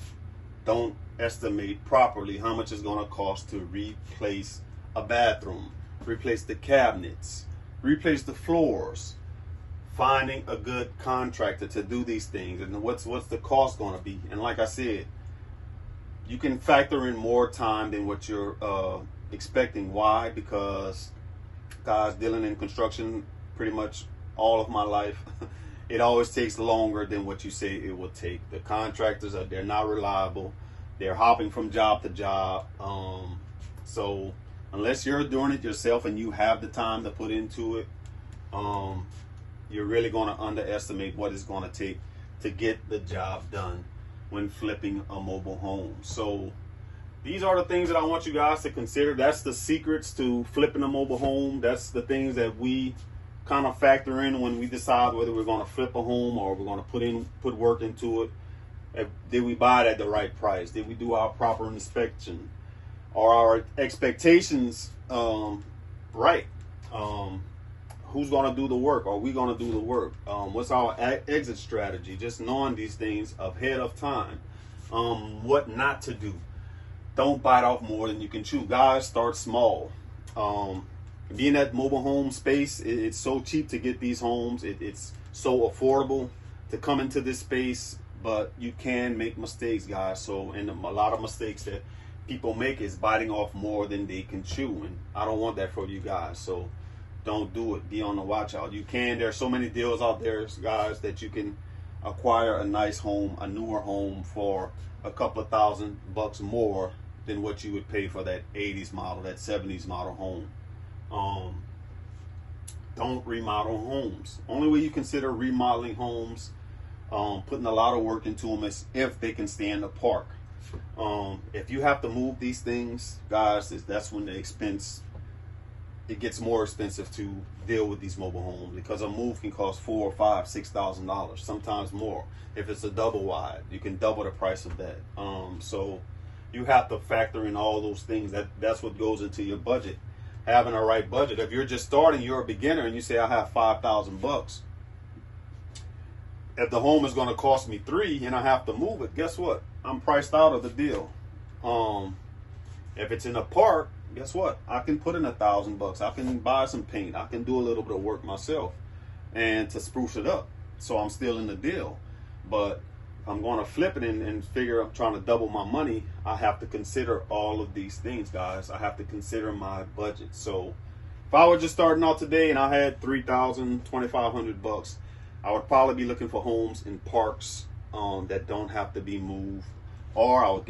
don't estimate properly how much it's going to cost to replace a bathroom, replace the cabinets, replace the floors, finding a good contractor to do these things, and what's the cost going to be. And like I said, you can factor in more time than what you're expecting. Why? Because guys, dealing in construction pretty much all of my life, it always takes longer than what you say it will take. The contractors they're not reliable. They're hopping from job to job. So unless you're doing it yourself and you have the time to put into it, you're really going to underestimate what it's going to take to get the job done when flipping a mobile home. So these are the things that I want you guys to consider. That's the secrets to flipping a mobile home. That's the things that we kind of factor in when we decide whether we're going to flip a home or we're going to put work into it. Did we buy it at the right price? Did we do our proper inspection? Are our expectations right? Who's going to do the work? Are we going to do the work? What's our exit strategy? Just knowing these things ahead of time. What not to do. Don't bite off more than you can chew. Guys, start small. Being that mobile home space, it's so cheap to get these homes. It's so affordable to come into this space, but you can make mistakes, guys. So, and a lot of mistakes that people make is biting off more than they can chew, and I don't want that for you guys. So don't do it. Be on the watch out. You can. There's so many deals out there, guys, that you can acquire a nice home, a newer home, for a couple of $1,000 more than what you would pay for that 80s model, that 70s model home. Don't remodel homes. Only way you consider remodeling homes, putting a lot of work into them, is if they can stand the park. If you have to move these things, guys, that's when the expense, it gets more expensive to deal with these mobile homes, because a move can cost $4,000, $5,000, $6,000, sometimes more. If it's a double wide, you can double the price of that. So you have to factor in all those things. That's what goes into your budget. Having a right budget. If you're just starting, you're a beginner, and you say, I have $5,000. If the home is going to cost me $3,000 and I have to move it, guess what? I'm priced out of the deal. If it's in a park, guess what? I can put in $1,000. I can buy some paint. I can do a little bit of work myself and to spruce it up. So I'm still in the deal. But if I'm going to flip it and figure I'm trying to double my money, I have to consider all of these things, guys. I have to consider my budget. So if I were just starting out today and I had $3,000, $2,500, I would probably be looking for homes in parks that don't have to be moved. Or I would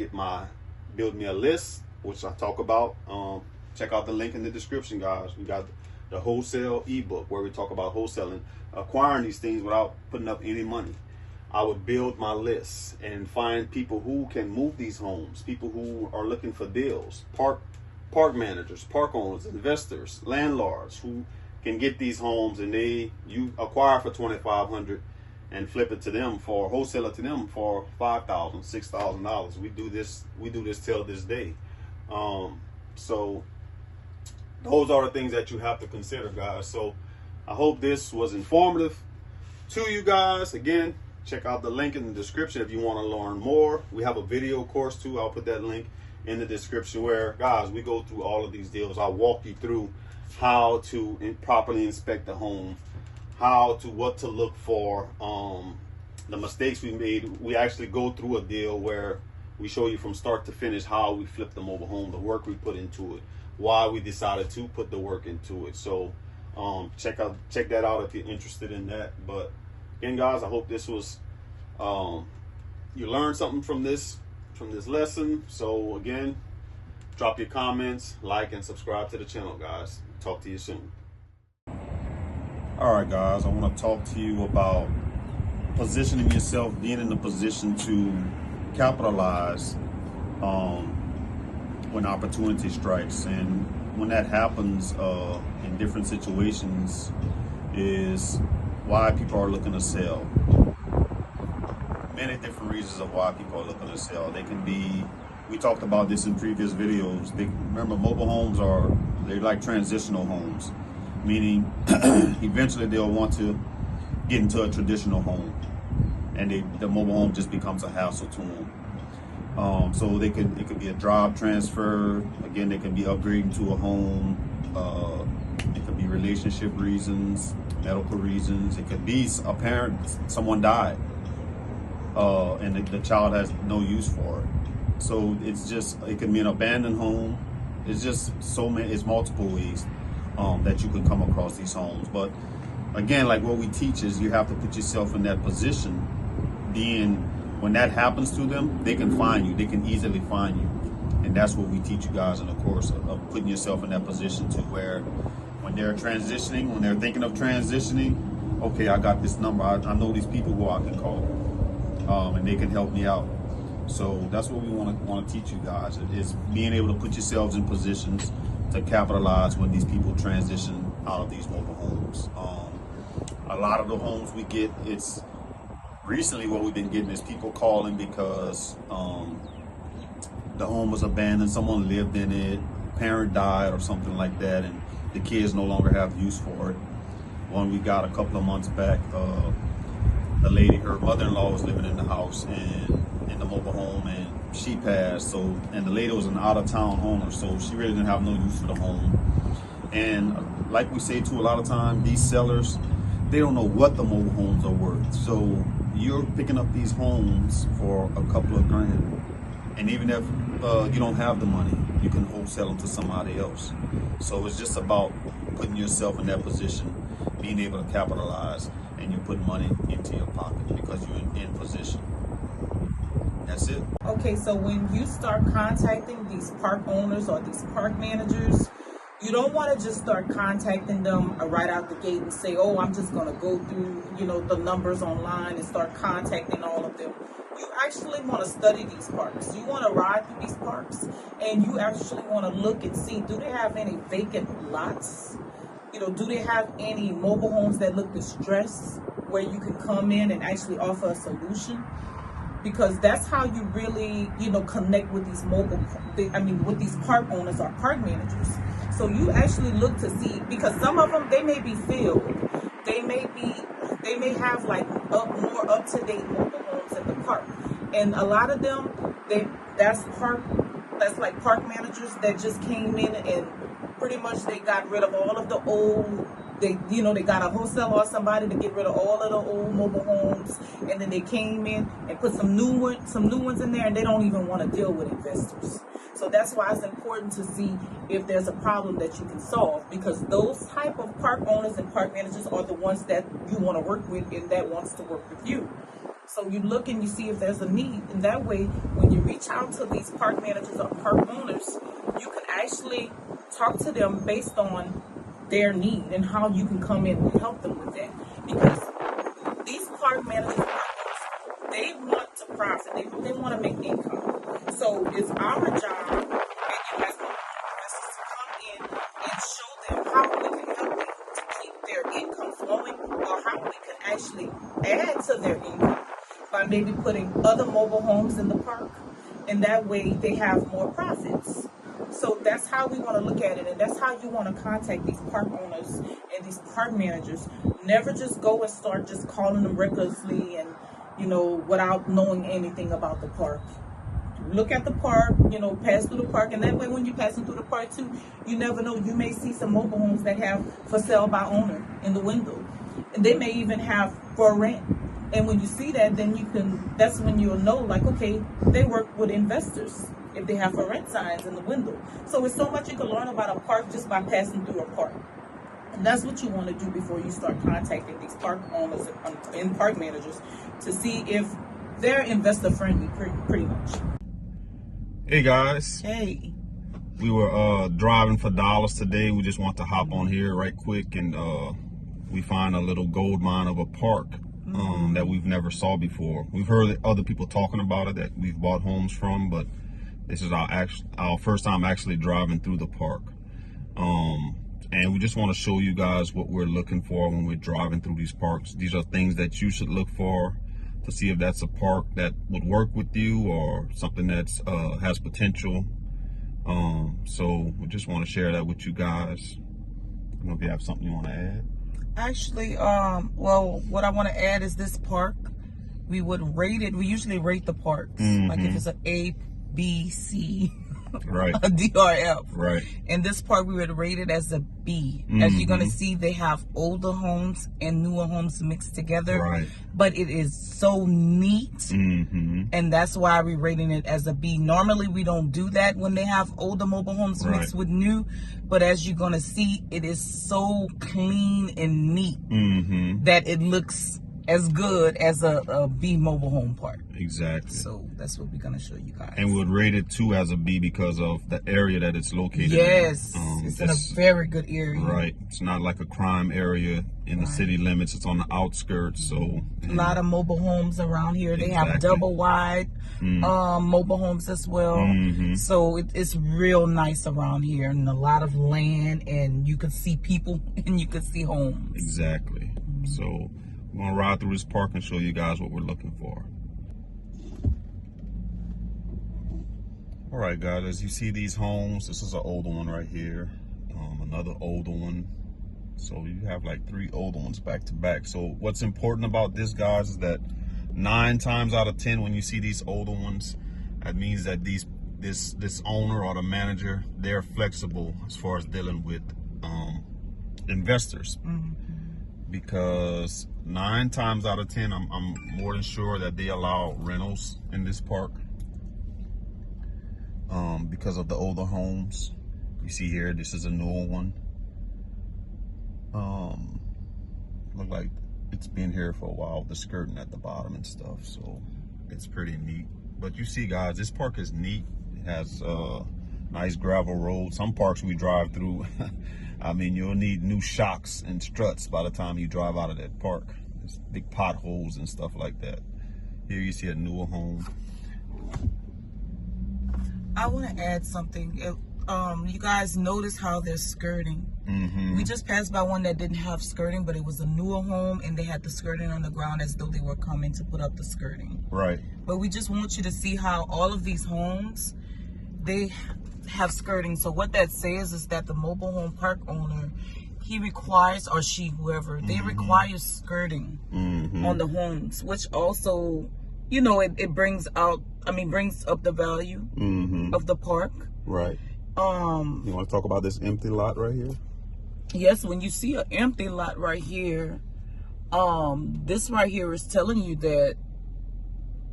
build me a list, which I talk about. Check out the link in the description, guys. We got the wholesale ebook where we talk about wholesaling, acquiring these things without putting up any money. I would build my list and find people who can move these homes, people who are looking for deals, park managers, park owners, investors, landlords who can get these homes, and you acquire for $2,500 and flip it to them for, wholesale it to them for $5,000, $6,000. We do this till this day. So those are the things that you have to consider, guys. So I hope this was informative to you guys. Again, check out the link in the description if you want to learn more. We have a video course too. I'll put that link in the description where, guys, we go through all of these deals. I'll walk you through how to properly inspect the home, what to look for, the mistakes we made. We actually go through a deal where we show you from start to finish how we flipped the mobile home, the work we put into it, why we decided to put the work into it. So check that out if you're interested in that. But again, guys, I hope this was you learned something from this lesson. So again, drop your comments, like, and subscribe to the channel, guys. Talk to you soon. All right, guys, I want to talk to you about positioning yourself, being in a position to capitalize when opportunity strikes. And when that happens in different situations is why people are looking to sell. Many different reasons of why people are looking to sell. They can be, we talked about this in previous videos. Remember, mobile homes they're like transitional homes, meaning eventually they'll want to get into a traditional home, and the mobile home just becomes a hassle to them. So it could be a job transfer. Again, they can be upgrading to a home. It could be relationship reasons, medical reasons. It could be a parent, someone died, and the child has no use for it. So it's just, it could be an abandoned home. It's just so many, it's multiple ways that you can come across these homes. But again, like what we teach is you have to put yourself in that position, being, when that happens to them, they can find you, they can easily find you. And that's what we teach you guys in the course of putting yourself in that position to where when they're transitioning, when they're thinking of transitioning, okay, I got this number, I know these people who I can call, and they can help me out. So that's what we want to teach you guys, is being able to put yourselves in positions to capitalize when these people transition out of these mobile homes. A lot of the homes we get, it's recently what we've been getting is people calling because the home was abandoned, someone lived in it, parent died or something like that, and the kids no longer have use for it. One we got a couple of months back, a lady, her mother-in-law was living in the house and in the mobile home, and she passed. So, and the lady was an out-of-town owner, so she really didn't have no use for the home. And like we say too, a lot of time, these sellers, they don't know what the mobile homes are worth. So you're picking up these homes for a couple of grand. And even if you don't have the money, you can wholesale them to somebody else. So it's just about putting yourself in that position, being able to capitalize, and you put money into your pocket because you're in position. That's it. Okay, so when you start contacting these park owners or these park managers, you don't want to just start contacting them right out the gate and say, oh, I'm just going to go through, the numbers online and start contacting all of them. You actually want to study these parks. You want to ride through these parks, and you actually want to look and see, do they have any vacant lots? Do they have any mobile homes that look distressed where you can come in and actually offer a solution? Because that's how you really, connect with these with these park owners or park managers. So you actually look to see, because some of them, they may be filled. They may have like more up-to-date mobile homes at the park. And a lot of them, that's like park managers that just came in and pretty much they got rid of all of the old, they got a wholesaler or somebody to get rid of all of the old mobile homes, and then they came in and put some new ones in there, and they don't even want to deal with investors. So that's why it's important to see if there's a problem that you can solve, because those type of park owners and park managers are the ones that you want to work with and that wants to work with you. So you look and you see if there's a need, and that way when you reach out to these park managers or park owners, you can actually talk to them based on their need and how you can come in and help them with that. Because these park managers, they want to profit, they want to make income. So it's our job as investors to come in and show them how we can help them to keep their income flowing, or how we can actually add to their income by maybe putting other mobile homes in the park, and that way they have more profits. So that's how we want to look at it, and that's how you want to contact these park owners and these park managers. Never just go and start just calling them recklessly and, without knowing anything about the park. Look at the park, pass through the park, and that way when you're passing through the park too, you never know, you may see some mobile homes that have for sale by owner in the window. And they may even have for rent. And when you see that, then that's when you'll know, like, okay, they work with investors if they have for rent signs in the window. So it's so much you can learn about a park just by passing through a park. And that's what you want to do before you start contacting these park owners and park managers to see if they're investor friendly, pretty much. Hey guys. Hey. We were driving for dollars today. We just want to hop on here right quick, and we find a little gold mine of a park that we've never saw before. We've heard other people talking about it that we've bought homes from, but this is our first time actually driving through the park. And we just want to show you guys what we're looking for when we're driving through these parks. These are things that you should look for to see if that's a park that would work with you or something that's has potential. So we just want to share that with you guys. I don't know if you have something you want to add. Actually, well, what I want to add is this park, we would rate it. We usually rate the parks. Like if it's an A, B, C, Right. a DRF. Right. In this part, we would rate it as a B. As you're going to see, they have older homes and newer homes mixed together. Right. But it is so neat. And that's why we're rating it as a B. Normally, we don't do that when they have older mobile homes mixed with new. But as you're going to see, it is so clean and neat that it looks as good as a B mobile home park. Exactly. So that's what we're going to show you guys. And we'll rate it too as a B because of the area that it's located yes, in. it's in a very good area. Right. It's not like a crime area in the city limits. It's on the outskirts. So a lot of mobile homes around here. They have double wide mobile homes as well. So it's real nice around here, and a lot of land, and you can see people and you can see homes. Exactly. So we're gonna ride through this park and show you guys what we're looking for. All right, guys, as you see these homes, this is an older one right here, another older one. So you have like 3 older ones back to back. So what's important about this, guys, is that 9 times out of 10 when you see these older ones, that means that this owner or the manager, they're flexible as far as dealing with investors. Because 9 times out of 10, I'm more than sure that they allow rentals in this park. Because of the older homes. You see here, this is a newer one. Look like it's been here for a while, the skirting at the bottom and stuff, so it's pretty neat. But you see, guys, this park is neat. It has nice gravel roads. Some parks we drive through, I mean, you'll need new shocks and struts by the time you drive out of that park. There's big potholes and stuff like that. Here you see a newer home. I want to add something. You guys notice how they're skirting. We just passed by one that didn't have skirting, but it was a newer home, and they had the skirting on the ground as though they were coming to put up the skirting. Right. But we just want you to see how all of these homes, they have skirting. So what that says is that the mobile home park owner, he requires, or she, whoever, they require skirting on the homes, which also, you know, it brings out, brings up the value of the park. Right. You want to talk about this empty lot right here? Yes, when you see an empty lot right here, this right here is telling you that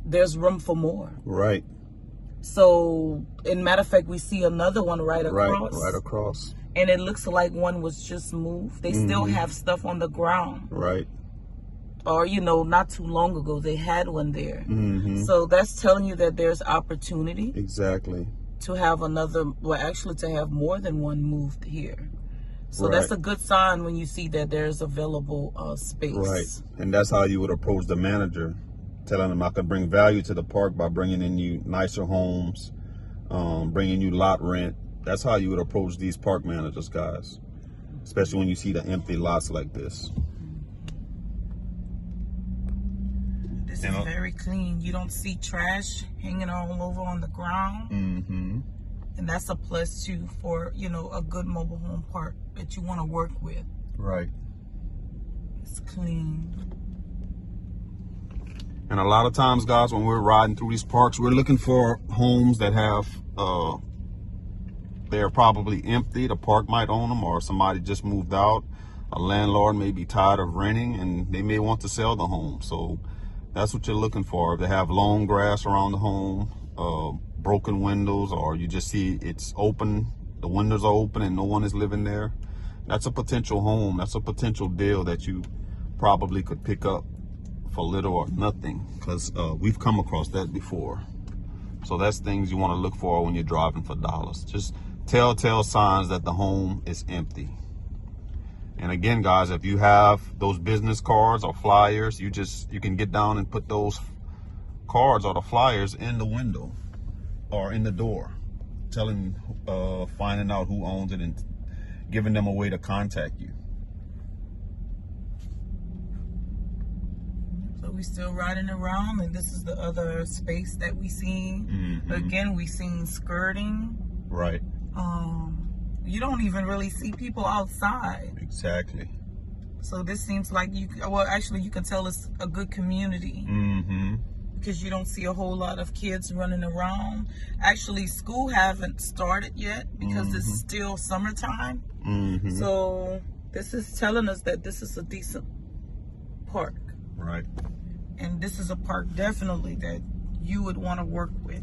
there's room for more. Right. So, in matter of fact, we see another one right across. Right across. And it looks like one was just moved. They still have stuff on the ground. Right. Or, you know, not too long ago, they had one there. So that's telling you that there's opportunity. Exactly. To have another, well, actually to have more than one moved here. So that's a good sign when you see that there's available space. Right. And that's how you would approach the manager, telling them I could bring value to the park by bringing in you nicer homes, bringing you lot rent. That's how you would approach these park managers, guys, especially when you see the empty lots like this. This is very clean. You don't see trash hanging all over on the ground. And that's a plus too for, you know, a good mobile home park that you want to work with. Right. It's clean. And a lot of times, guys, when we're riding through these parks, we're looking for homes that have, they're probably empty. The park might own them, or somebody just moved out. A landlord may be tired of renting and they may want to sell the home. So that's what you're looking for. If they have long grass around the home, broken windows, or you just see it's open, the windows are open and no one is living there, that's a potential home. That's a potential deal that you probably could pick up for little or nothing, because we've come across that before. So that's things you want to look for when you're driving for dollars. Just telltale signs that the home is empty. And again, guys, if you have those business cards or flyers, you can get down and put those cards or the flyers in the window or in the door, finding out who owns it and giving them a way to contact you. So we still riding around, and this is the other space that we seen. Again, we seen skirting. Right. You don't even really see people outside. Exactly. So this seems like you can tell it's a good community. because you don't see a whole lot of kids running around. Actually, school haven't started yet because it's still summertime. So this is telling us that this is a decent park. Right. And this is a park definitely that you would want to work with.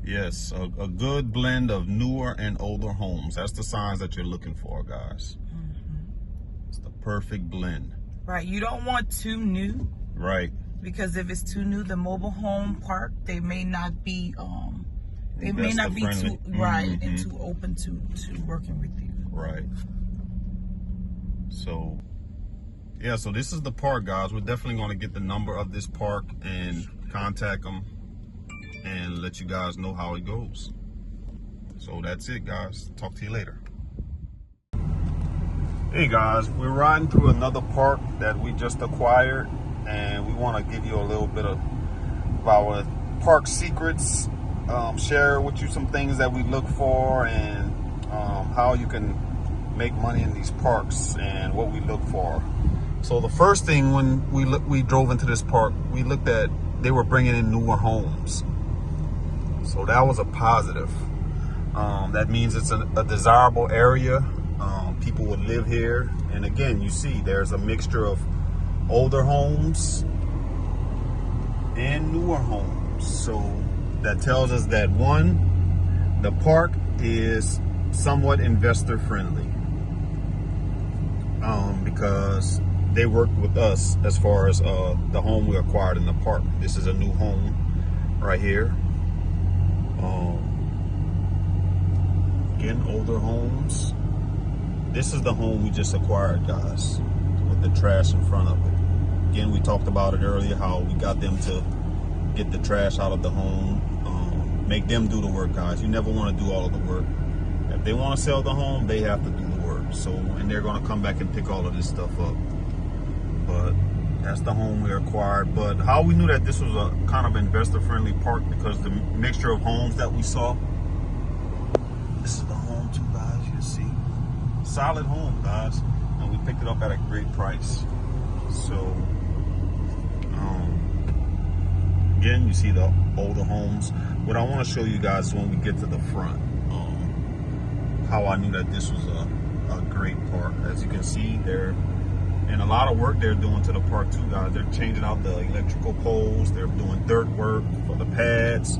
Yes, a good blend of newer and older homes. That's the signs that you're looking for, guys. It's the perfect blend. Right. You don't want too new. Right. Because if it's too new, the mobile home park, they may not be too right and too open to working with you. Right. So yeah, so this is the park, guys. We're definitely going to get the number of this park and contact them and let you guys know how it goes. So that's it, guys. Talk to you later. Hey guys, we're riding through another park that we just acquired, and we want to give you a little bit of our park secrets, share with you some things that we look for, and how you can make money in these parks and what we look for. So the first thing when we drove into this park, we looked at, they were bringing in newer homes. So that was a positive. That means it's a desirable area. People would live here. And again, you see there's a mixture of older homes and newer homes. So that tells us that one, the park is somewhat investor friendly, because they worked with us as far as the home we acquired in the park. This is a new home right here. Again, older homes. This is the home we just acquired, guys, with the trash in front of it. Again, we talked about it earlier, how we got them to get the trash out of the home, make them do the work, guys. You never want to do all of the work. If they want to sell the home, they have to do the work. So, and they're going to come back and pick all of this stuff up. But that's the home we acquired. But how we knew that this was a kind of investor-friendly park, because the mixture of homes that we saw. This is the home too, guys. You see, solid home, guys, and we picked it up at a great price. So, again, you see the older homes. What I want to show you guys is when we get to the front, how I knew that this was a great park. As you can see, and a lot of work they're doing to the park too, guys. They're changing out the electrical poles. They're doing dirt work for the pads.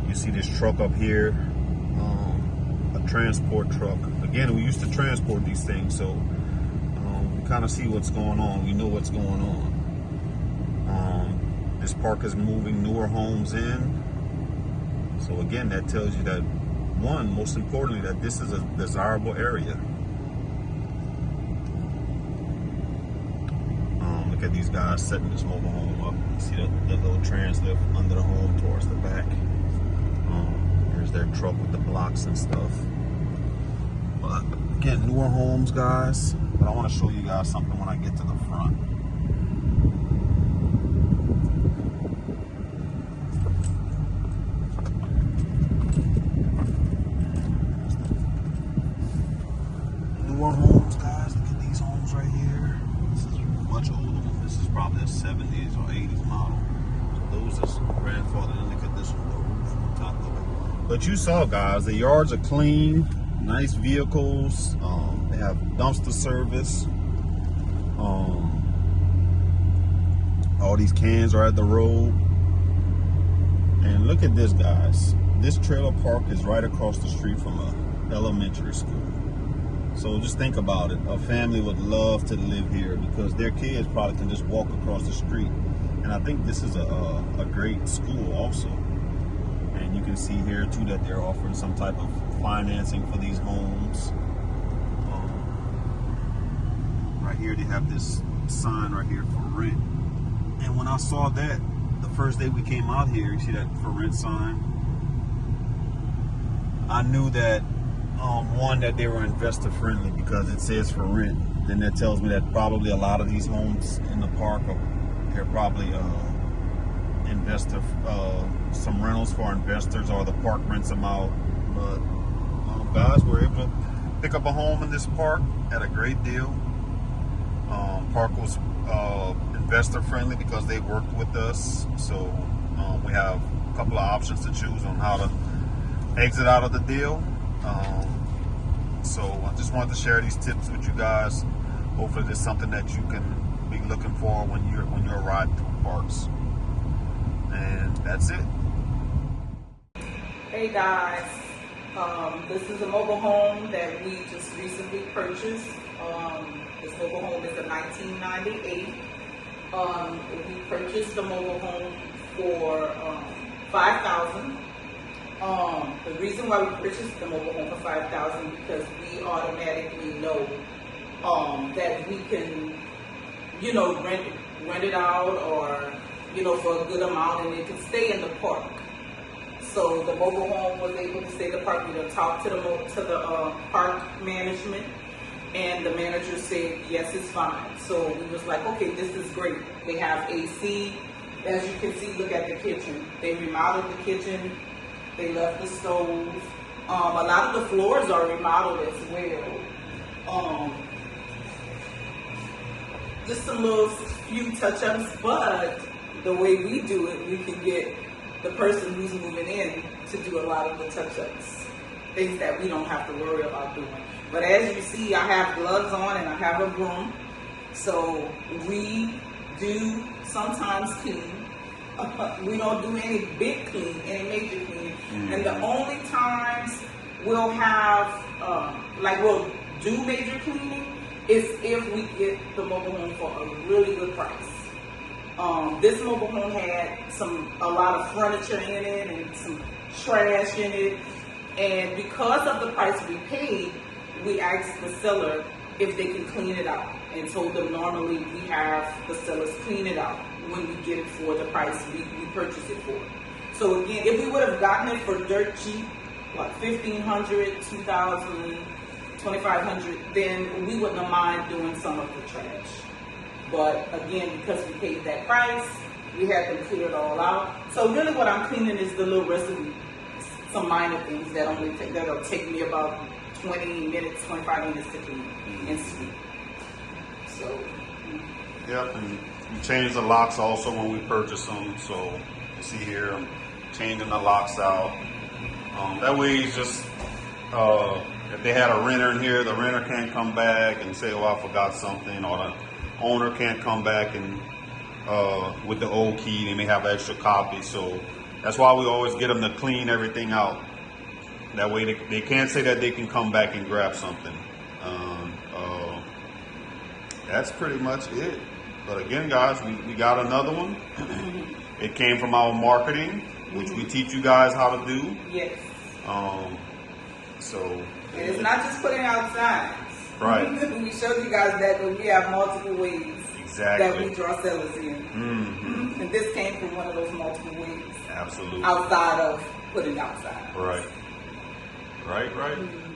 You see this truck up here, a transport truck. Again, we used to transport these things, so we kind of see what's going on. We know what's going on. This park is moving newer homes in. So again, that tells you that, one, most importantly, that this is a desirable area. Look at these guys setting this mobile home up. You see the little trans lift under the home towards the back. Here's their truck with the blocks and stuff. But again, newer homes, guys. But I want to show you guys something when I get to the front. Newer homes, guys. Look at these homes right here. This is much older one. This is probably a 70s or 80s model. So those are grandfathered in. Look at this one, the roof on top of it. But you saw, guys, the yards are clean, nice vehicles. They have dumpster service. All these cans are at the road. And look at this, guys. This trailer park is right across the street from an elementary school. So just think about it. A family would love to live here because their kids probably can just walk across the street. And I think this is a great school also. And you can see here too that they're offering some type of financing for these homes. Right here they have this sign right here for rent. And when I saw that the first day we came out here, you see that for rent sign, I knew that one, that they were investor friendly because it says for rent. Then that tells me that probably a lot of these homes in the park they're probably investor, some rentals for investors, or the park rents them out. But guys, we're able to pick up a home in this park at a great deal. Park was investor friendly because they worked with us. So we have a couple of options to choose on how to exit out of the deal. So I just wanted to share these tips with you guys. Hopefully, there's something that you can be looking for when you're riding through parks. And that's it. Hey guys, this is a mobile home that we just recently purchased. This mobile home is a 1998. We purchased the mobile home for $5,000. The reason why we purchased the mobile home for $5,000 because we automatically know that we can, rent it out or for a good amount, and it can stay in the park. So the mobile home was able to stay in the park. We done talked to the park management, and the manager said yes, it's fine. So we was like, okay, this is great. They have AC. As you can see, look at the kitchen. They remodeled the kitchen. They left the stove. A lot of the floors are remodeled as well. Just a little few touch-ups, but the way we do it, we can get the person who's moving in to do a lot of the touch-ups, things that we don't have to worry about doing. But as you see, I have gloves on and I have a broom, so we do sometimes clean. We don't do any big clean, any major clean. And the only times we'll have, we'll do major cleaning is if we get the mobile home for a really good price. This mobile home had a lot of furniture in it and some trash in it. And because of the price we paid, we asked the seller if they can clean it out and told them normally we have the sellers clean it out when we get it for the price we purchase it for. So again, if we would have gotten it for dirt cheap, like $1,500, $2,000, $2,500, then we wouldn't have mind doing some of the trash. But again, because we paid that price, we had them clear it all out. So really what I'm cleaning is the little residue, some minor things that'll take me about 20 minutes, 25 minutes to clean and sweep. So. Yep, and we changed the locks also when we purchased them. So you see here, I'm changing the locks out. That way it's just, if they had a renter in here, the renter can't come back and say, oh, I forgot something, or the owner can't come back and with the old key, they may have extra copies. So that's why we always get them to clean everything out. That way they can't say that they can come back and grab something. That's pretty much it. But again, guys, we got another one. It came from our marketing, which we teach you guys how to do. Yes. So. And it's not just putting out signs. Right. We showed you guys that we have multiple ways exactly that we draw sellers in. Mm-hmm. And this came from one of those multiple ways. Absolutely. Outside of putting out signs. Right. Right. Mm-hmm.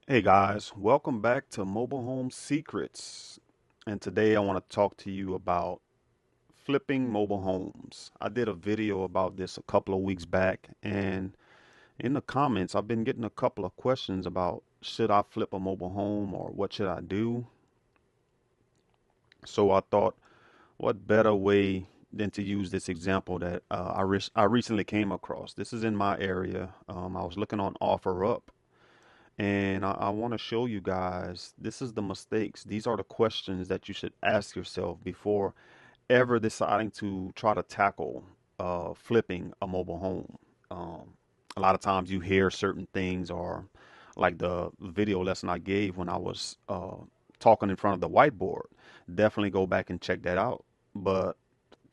Hey guys, welcome back to Mobile Home Secrets. And today I want to talk to you about flipping mobile homes. I did a video about this a couple of weeks back, and in the comments I've been getting a couple of questions about should I flip a mobile home or what should I do? So I thought, what better way than to use this example that I recently came across. This is in my area. I was looking on OfferUp. And I want to show you guys, this is the mistakes. These are the questions that you should ask yourself before ever deciding to try to tackle flipping a mobile home. A lot of times you hear certain things, or like the video lesson I gave when I was talking in front of the whiteboard. Definitely go back and check that out. But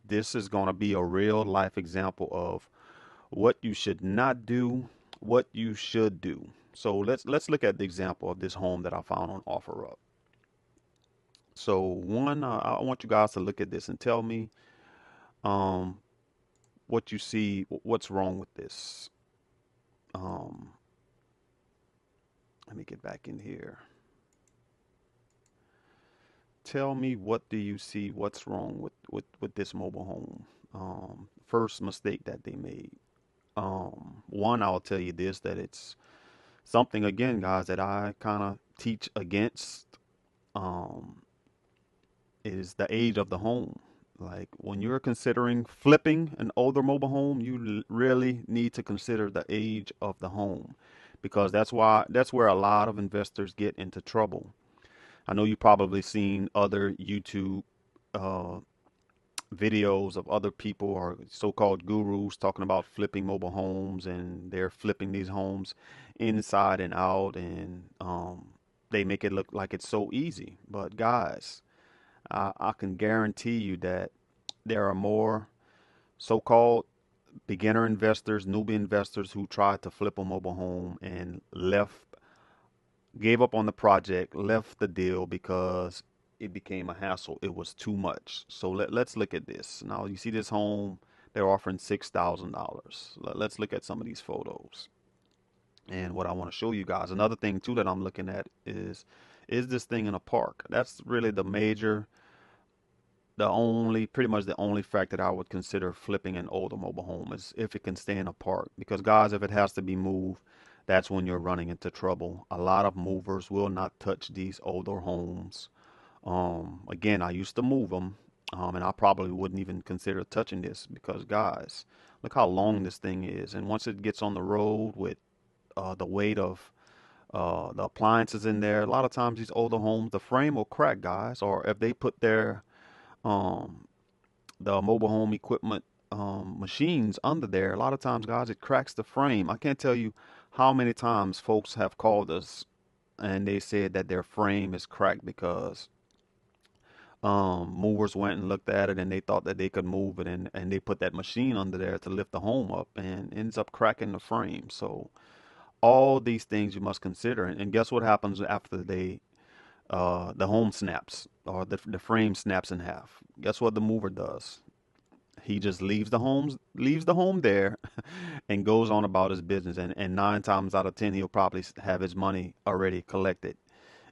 this is going to be a real life example of what you should not do, what you should do. So let's look at the example of this home that I found on OfferUp. So one, I want you guys to look at this and tell me what you see, what's wrong with this. Let me get back in here. Tell me, what do you see, what's wrong with this mobile home? First mistake that they made. One, I'll tell you this, that it's something, again, guys, that I kind of teach against, um, is the age of the home. Like when you're considering flipping an older mobile home, you really need to consider the age of the home, because that's where a lot of investors get into trouble. I know you've probably seen other YouTube uh, videos of other people or so-called gurus talking about flipping mobile homes, and they're flipping these homes inside and out, and they make it look like it's so easy. But guys, I can guarantee you that there are more so-called beginner investors, newbie investors who tried to flip a mobile home and gave up on the project, left the deal because it became a hassle. It was too much. So let's look at this. Now, you see this home, they're offering $6,000. Let's look at some of these photos. And what I want to show you guys, another thing too that I'm looking at is this thing in a park? That's really pretty much the only fact that I would consider flipping an older mobile home is if it can stay in a park. Because guys, if it has to be moved, that's when you're running into trouble. A lot of movers will not touch these older homes. Again, I used to move them, and I probably wouldn't even consider touching this because, guys, look how long this thing is. And once it gets on the road with the weight of the appliances in there, a lot of times these older homes, the frame will crack, guys. Or if they put um, the mobile home equipment machines under there, a lot of times, guys, it cracks the frame. I can't tell you how many times folks have called us and they said that their frame is cracked because movers went and looked at it and they thought that they could move it, and they put that machine under there to lift the home up and ends up cracking the frame. So all these things you must consider. And guess what happens after the home snaps or the frame snaps in half? Guess what the mover does? He just leaves the home there and goes on about his business. And 9 times out of 10, he'll probably have his money already collected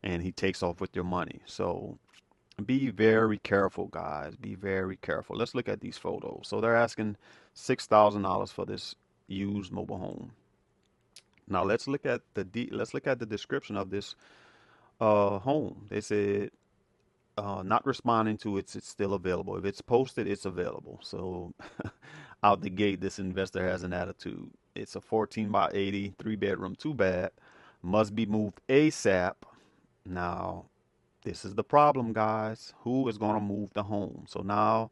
and he takes off with your money. So be very careful, guys. Be very careful. Let's look at these photos. So they're asking $6,000 for this used mobile home. Now let's look at the description of this home. They said not responding to it's still available. If it's posted, it's available. So out the gate, this investor has an attitude. It's a 14 by 80, 3 bedroom, 2 bath, must be moved ASAP. Now, this is the problem, guys. Who is going to move the home? So now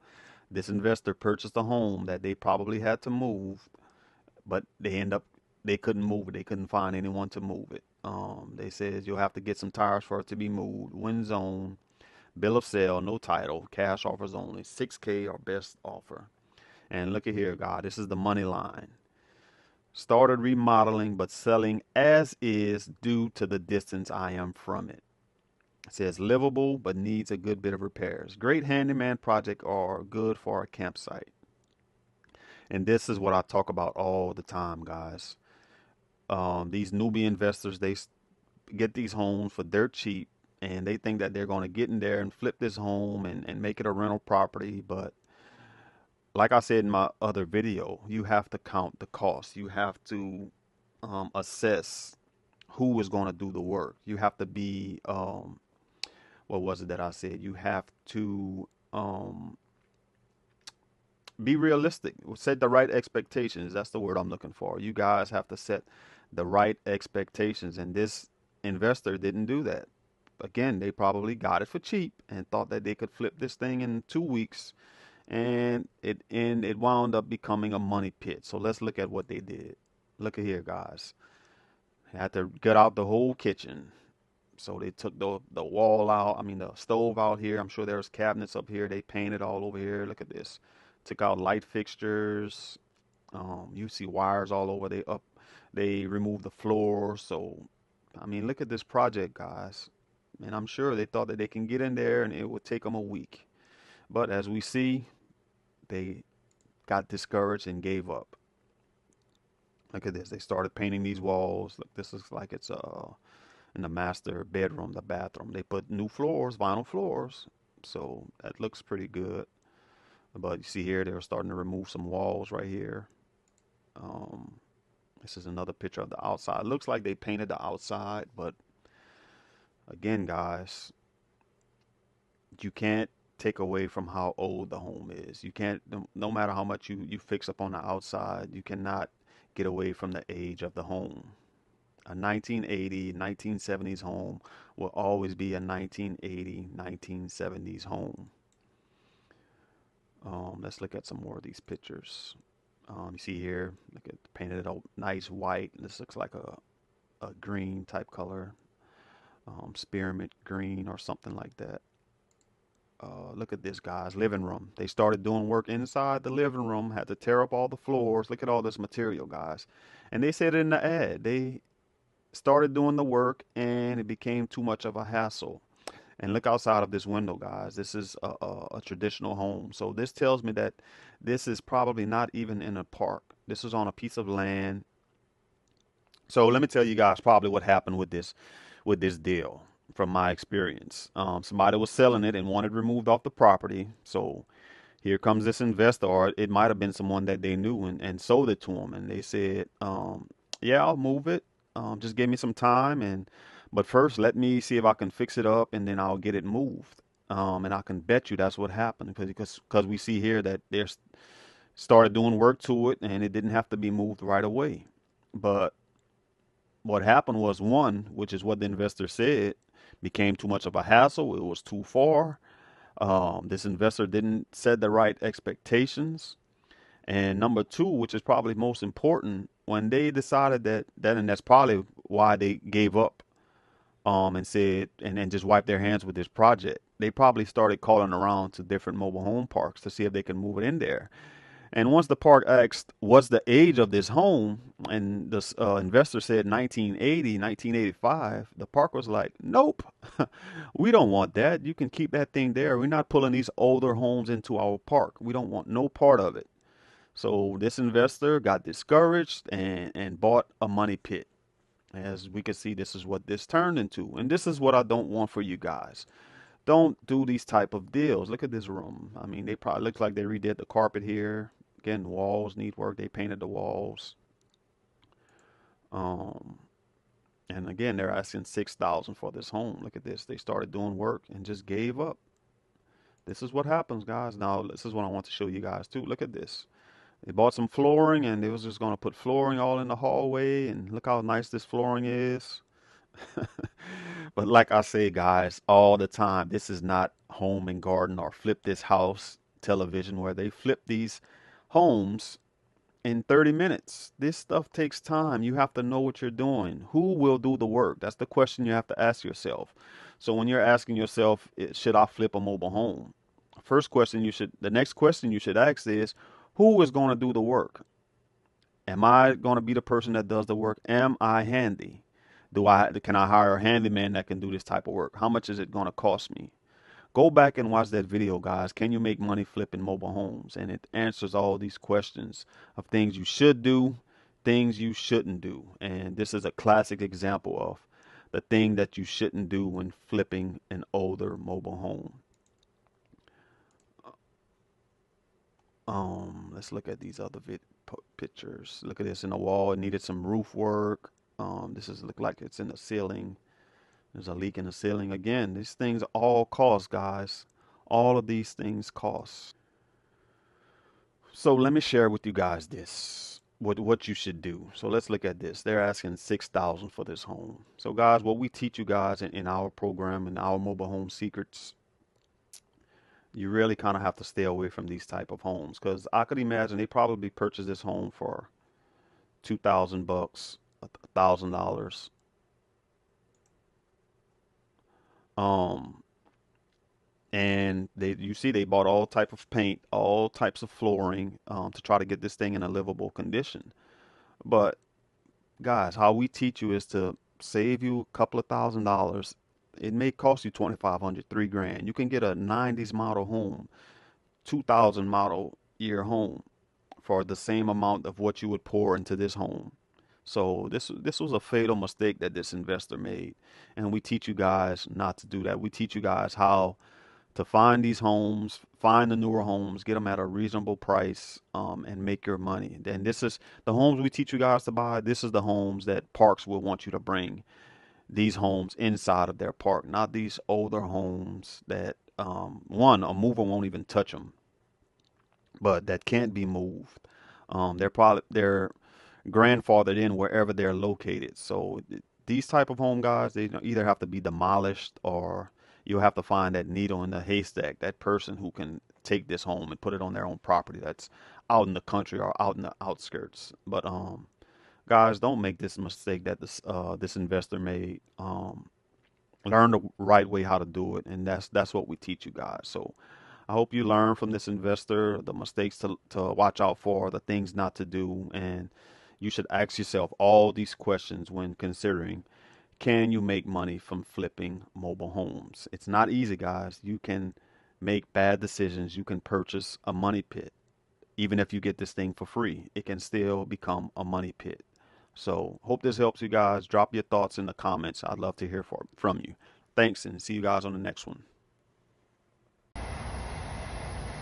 this investor purchased a home that they probably had to move, but they couldn't move it. They couldn't find anyone to move it. They said you'll have to get some tires for it to be moved. Win zone, bill of sale, no title, cash offers only, 6K or best offer. And look at here, God. This is the money line. Started remodeling, but selling as is due to the distance I am from it. It says livable, but needs a good bit of repairs. Great handyman project or good for a campsite. And this is what I talk about all the time, guys. These newbie investors, they get these homes for dirt cheap, and they think that they're going to get in there and flip this home and make it a rental property. But like I said in my other video, you have to count the cost. You have to assess who is going to do the work. You have to be, what was it that I said? You have to be realistic. Set the right expectations. That's the word I'm looking for. You guys have to set the right expectations. And this investor didn't do that. Again, they probably got it for cheap and thought that they could flip this thing in 2 weeks, and it wound up becoming a money pit. So let's look at what they did. Look at here, guys. They had to get out the whole kitchen. So they took the wall out, I mean the stove out here. I'm sure there's cabinets up here. They painted all over here. Look at this. Took out light fixtures. You see wires all over. They removed the floor. So I mean, look at this project, guys. And I'm sure they thought that they can get in there and it would take them a week. But as we see, they got discouraged and gave up. Look at this. They started painting these walls. Look, this looks like it's in the master bedroom, the bathroom. They put new floors, vinyl floors. So that looks pretty good. But you see here, they were starting to remove some walls right here. Um, this is another picture of the outside. It looks like they painted the outside, but again, guys, you can't take away from how old the home is. You can't, no matter how much you fix up on the outside, you cannot get away from the age of the home. A 1980, 1970s home will always be a 1980, 1970s home. Let's look at some more of these pictures. You see here, look at painted a nice white. This looks like a green type color, spearmint green or something like that. Look at this, guys. Living room. They started doing work inside the living room, had to tear up all the floors. Look at all this material, guys. And they said in the ad, they started doing the work and it became too much of a hassle. And look outside of this window, guys. This is a traditional home. So this tells me that this is probably not even in a park. This is on a piece of land. So let me tell you guys probably what happened with this deal from my experience. Somebody was selling it and wanted removed off the property. So here comes this investor, or it might have been someone that they knew and sold it to them. And they said, yeah, I'll move it. Just give me some time. But first, let me see if I can fix it up and then I'll get it moved. And I can bet you that's what happened because we see here that they started doing work to it and it didn't have to be moved right away. But what happened was one, which is what the investor said, became too much of a hassle. It was too far. This investor didn't set the right expectations. And number two, which is probably most important, when they decided and that's probably why they gave up, and said, and just wiped their hands with this project. They probably started calling around to different mobile home parks to see if they can move it in there. And once the park asked, what's the age of this home? And the investor said 1980, 1985. The park was like, nope, we don't want that. You can keep that thing there. We're not pulling these older homes into our park. We don't want no part of it. So this investor got discouraged and bought a money pit. As we can see, this is what this turned into. And this is what I don't want for you guys. Don't do these type of deals. Look at this room. I mean, they probably looks like they redid the carpet here. Again, the walls need work. They painted the walls. Um, and again, they're asking 6,000 for this home. Look at this. They started doing work and just gave up. This is what happens, guys. Now, this is what I want to show you guys too. Look at this. They bought some flooring and they was just going to put flooring all in the hallway. And look how nice this flooring is. But like I say, guys, all the time, this is not Home and Garden or Flip This House television where they flip these homes in 30 minutes. This stuff takes time. You have to know what you're doing. Who will do the work? That's the question you have to ask yourself. So when you're asking yourself, should I flip a mobile home? The next question you should ask is, who is going to do the work? Am I going to be the person that does the work? Am I handy? Can I hire a handyman that can do this type of work? How much is it going to cost me? Go back and watch that video, guys. Can you make money flipping mobile homes? And it answers all these questions of things you should do, things you shouldn't do. And this is a classic example of the thing that you shouldn't do when flipping an older mobile home. Let's look at these other pictures. Look at this in the wall. It needed some roof work. This is look like it's in the ceiling. There's a leak in the ceiling. Again, these things all cost, guys. All of these things cost. So let me share with you guys this, what you should do. So let's look at this. They're asking 6,000 for this home. So guys, what we teach you guys in our program, in our mobile home secrets, you really kind of have to stay away from these type of homes, because I could imagine they probably purchased this home for 2,000 bucks, $1,000. Um, and you see they bought all type of paint, all types of flooring, to try to get this thing in a livable condition. But guys, how we teach you is to save you a couple of $1,000. It may cost you 2,500, 3 grand. You can get a 90s model home, 2000 model year home for the same amount of what you would pour into this home. So this was a fatal mistake that this investor made, and we teach you guys not to do that. We teach you guys how to find these homes, find the newer homes, get them at a reasonable price, and make your money. And this is the homes we teach you guys to buy. This is the homes that parks will want you to bring these homes inside of their park, not these older homes that one, a mover won't even touch them, but that can't be moved. They're grandfathered in wherever they're located. So these type of home guys, they either have to be demolished or you'll have to find that needle in the haystack, that person who can take this home and put it on their own property that's out in the country or out in the outskirts. But guys, don't make this mistake that this investor made. Learn the right way how to do it, and that's what we teach you guys. So I hope you learn from this investor the mistakes to watch out for, the things not to do, and you should ask yourself all these questions when considering, can you make money from flipping mobile homes? It's not easy, guys. You can make bad decisions. You can purchase a money pit. Even if you get this thing for free, it can still become a money pit. So hope this helps you guys. Drop your thoughts in the comments. I'd love to hear from you. Thanks, and see you guys on the next one.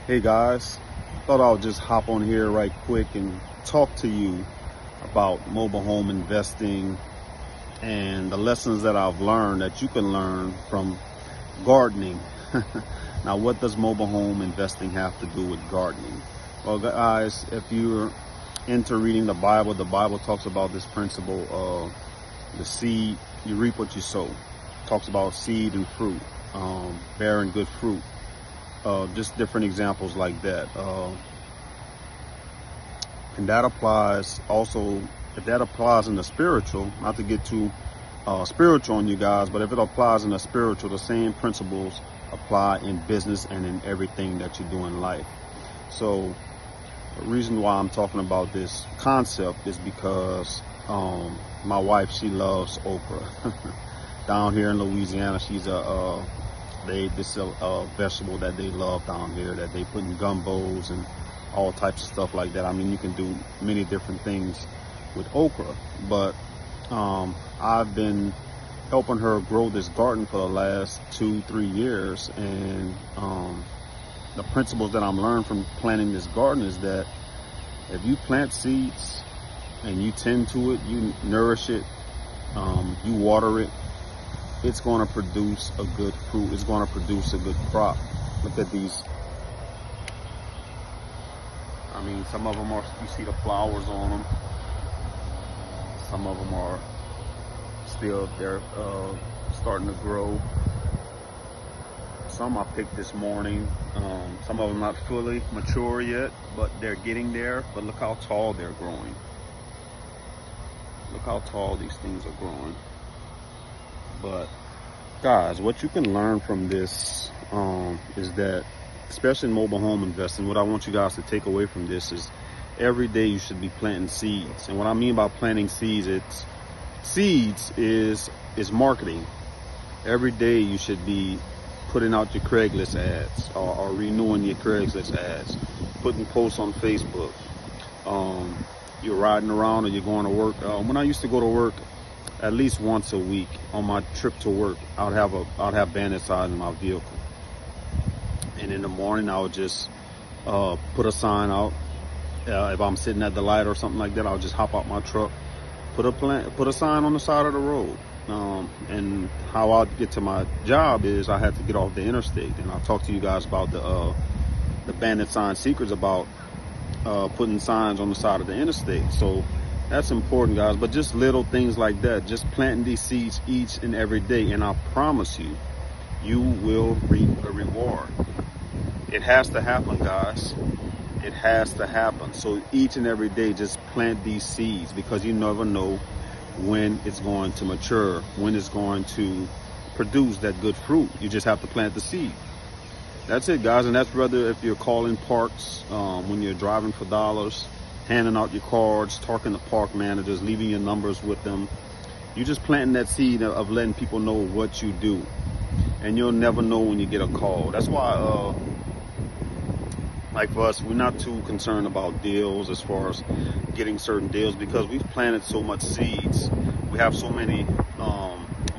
Hey guys, thought I'll just hop on here right quick and talk to you about mobile home investing and the lessons that I've learned that you can learn from gardening. Now, what does mobile home investing have to do with gardening? Well, guys, if you're into reading the Bible talks about this principle of the seed, you reap what you sow. It talks about seed and fruit, bearing good fruit. Just different examples like that. And that applies also, if that applies in the spiritual, not to get too spiritual on you guys, but if it applies in the spiritual, the same principles apply in business and in everything that you do in life. So the reason why I'm talking about this concept is because my wife, she loves okra. Down here in Louisiana, she's this is a vegetable that they love down here, that they put in gumbos and all types of stuff like that. I mean, you can do many different things with okra, but I've been helping her grow this garden for the last 2-3 years, and the principles that I'm learning from planting this garden is that if you plant seeds and you tend to it, you nourish it, you water it, it's going to produce a good fruit. It's going to produce a good crop. Look at these. I mean, some of them are, you see the flowers on them. Some of them are still, they're starting to grow. Some I picked this morning. Some of them not fully mature yet, but they're getting there. But look how tall they're growing. Look how tall these things are growing. But guys, what you can learn from this is that, especially in mobile home investing, what I want you guys to take away from this is every day you should be planting seeds. And what I mean by planting seeds, is marketing. Every day you should be putting out your Craigslist ads or renewing your Craigslist ads, putting posts on Facebook. You're riding around or you're going to work. When I used to go to work, at least once a week on my trip to work, I'd have bandit signs in my vehicle. And in the morning, I would just put a sign out. If I'm sitting at the light or something like that, I'll just hop out my truck, put a sign on the side of the road. And how I get to my job is I had to get off the interstate, and I'll talk to you guys about the bandit sign secrets about putting signs on the side of the interstate. So that's important, guys. But just little things like that, just planting these seeds each and every day, and I promise you, you will reap a reward. It has to happen, guys. It has to happen. So each and every day, just plant these seeds, because you never know when it's going to mature, when it's going to produce that good fruit. You just have to plant the seed. That's it, guys. And that's whether if you're calling parks, when you're driving for dollars, handing out your cards, talking to park managers, leaving your numbers with them. You're just planting that seed of letting people know what you do. And you'll never know when you get a call. That's why, like for us, we're not too concerned about deals as far as getting certain deals, because we've planted so much seeds. We have so many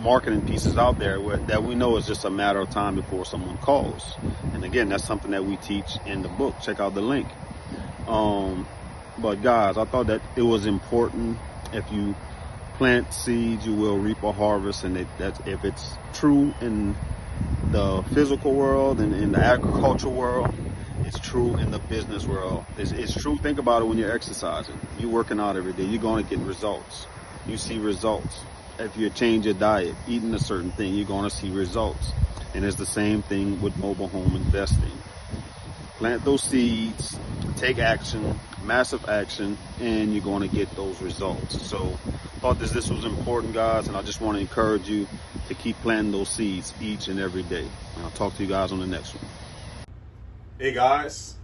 marketing pieces out there that we know is just a matter of time before someone calls. And again, that's something that we teach in the book. Check out the link. But guys, I thought that it was important. If you plant seeds, you will reap a harvest. And that's if it's true in the physical world and in the agricultural world, it's true in the business world. It's true. Think about it when you're exercising. You're working out every day. You're going to get results. You see results. If you change your diet, eating a certain thing, you're going to see results. And it's the same thing with mobile home investing. Plant those seeds, take action, massive action, and you're going to get those results. So I thought this was important, guys, and I just want to encourage you to keep planting those seeds each and every day. And I'll talk to you guys on the next one. Hey guys,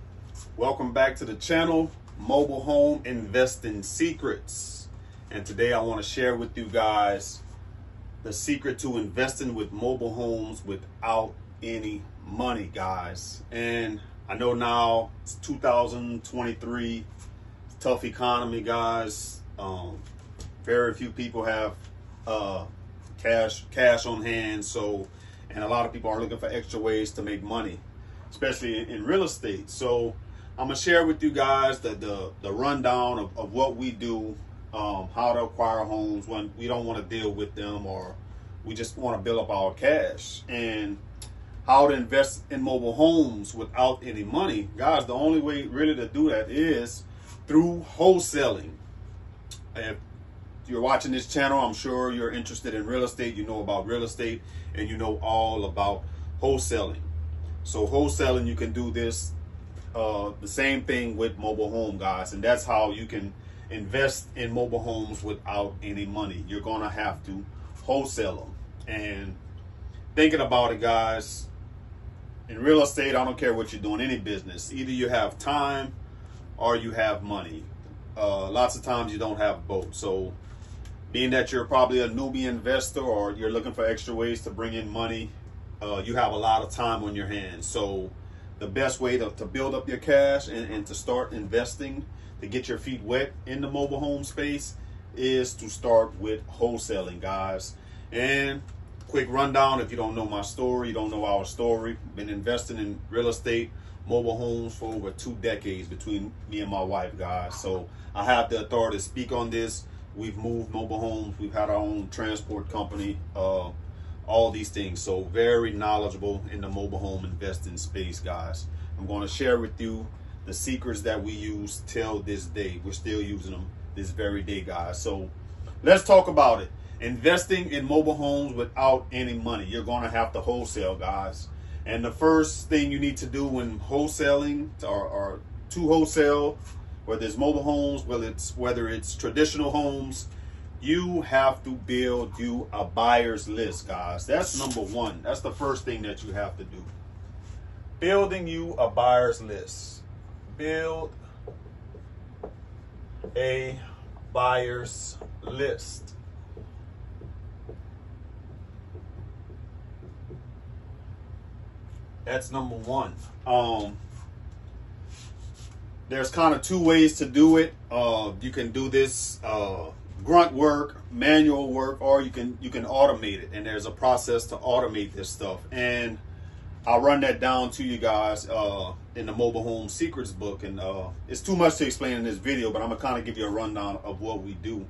welcome back to the channel, Mobile Home Investing Secrets. And today I want to share with you guys the secret to investing with mobile homes without any money, guys. And I know now it's 2023, tough economy, guys. Very few people have cash on hand, and a lot of people are looking for extra ways to make money, especially in real estate. So I'm gonna share with you guys the rundown of what we do, how to acquire homes when we don't want to deal with them, or we just want to build up our cash, and how to invest in mobile homes without any money. Guys, the only way really to do that is through wholesaling. If you're watching this channel, I'm sure you're interested in real estate. You know about real estate, and you know all about wholesaling. So wholesaling, you can do this, the same thing with mobile home, guys. And that's how you can invest in mobile homes without any money. You're gonna have to wholesale them. And thinking about it, guys, in real estate, I don't care what you're doing, any business, either you have time or you have money. Lots of times you don't have both. So being that you're probably a newbie investor or you're looking for extra ways to bring in money, you have a lot of time on your hands. So the best way to build up your cash and to start investing, to get your feet wet in the mobile home space, is to start with wholesaling, guys. And quick rundown, if you don't know my story, you don't know our story, been investing in real estate, mobile homes for over 2 decades between me and my wife, guys. So I have the authority to speak on this. We've moved mobile homes, we've had our own transport company, all these things. So very knowledgeable in the mobile home investing space, guys. I'm going to share with you the secrets that we use till this day. We're still using them this very day, guys. So let's talk about it. Investing in mobile homes without any money. You're going to have to wholesale, guys. And the first thing you need to do when wholesaling or to wholesale, whether it's mobile homes, whether it's traditional homes, you have to build you a buyer's list, guys. That's number one. That's the first thing that you have to do. Building you a buyer's list. Build a buyer's list. That's number one. There's kind of 2 ways to do it. You can do this grunt work, manual work, or you can automate it. And there's a process to automate this stuff. And I'll run that down to you guys in the Mobile Home Secrets book. And it's too much to explain in this video, but I'm gonna kind of give you a rundown of what we do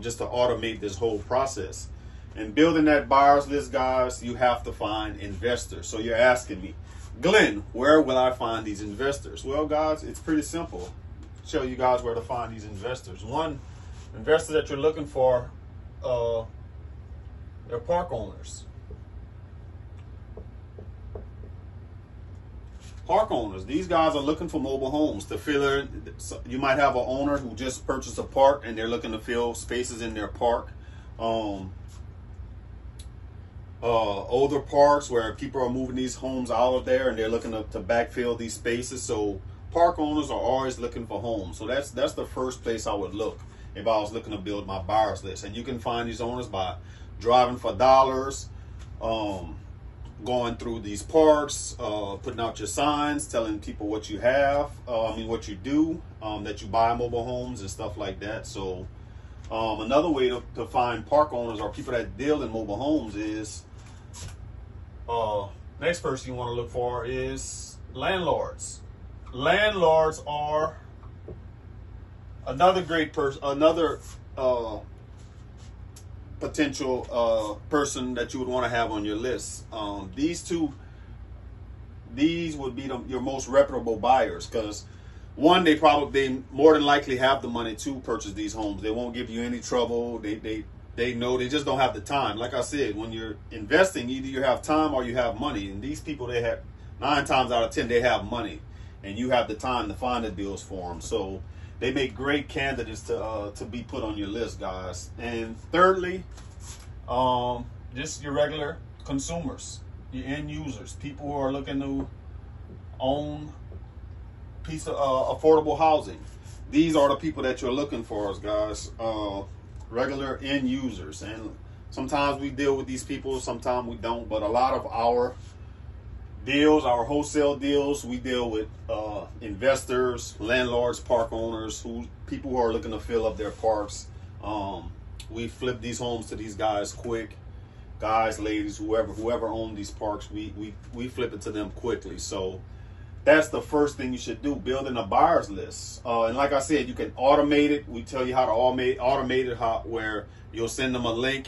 just to automate this whole process. And building that buyer's list, guys, you have to find investors. So you're asking me, Glenn, where will I find these investors? Well, guys, it's pretty simple. I'll show you guys where to find these investors. One investor that you're looking for, they're park owners. Park owners. These guys are looking for mobile homes to fill in. You might have an owner who just purchased a park and they're looking to fill spaces in their park. Older parks where people are moving these homes out of there and they're looking to backfill these spaces. So park owners are always looking for homes. So that's the first place I would look if I was looking to build my buyers list. And you can find these owners by driving for dollars, going through these parks, putting out your signs, telling people what you have, what you do, that you buy mobile homes and stuff like that. So Another way to find park owners or people that deal in mobile homes is, next person you want to look for is landlords. Landlords are another great person, another potential person that you would want to have on your list. These would be your most reputable buyers, because one, they more than likely have the money to purchase these homes. They won't give you any trouble. They know, they just don't have the time. Like I said, when you're investing, either you have time or you have money. And these people, they have 9 times out of 10, they have money, and you have the time to find the deals for them. So they make great candidates to be put on your list, guys. And thirdly, just your regular consumers, your end users, people who are looking to own piece of affordable housing. These are the people that you're looking for, guys. Regular end users. And sometimes we deal with these people, sometimes we don't, but a lot of our deals, our wholesale deals, we deal with investors, landlords, park owners, people who are looking to fill up their parks. We flip these homes to these guys quick. Guys, ladies, whoever own these parks, we flip it to them quickly. So that's the first thing you should do, building a buyer's list. And like I said, you can automate it. We tell you how to automate it, where you'll send them a link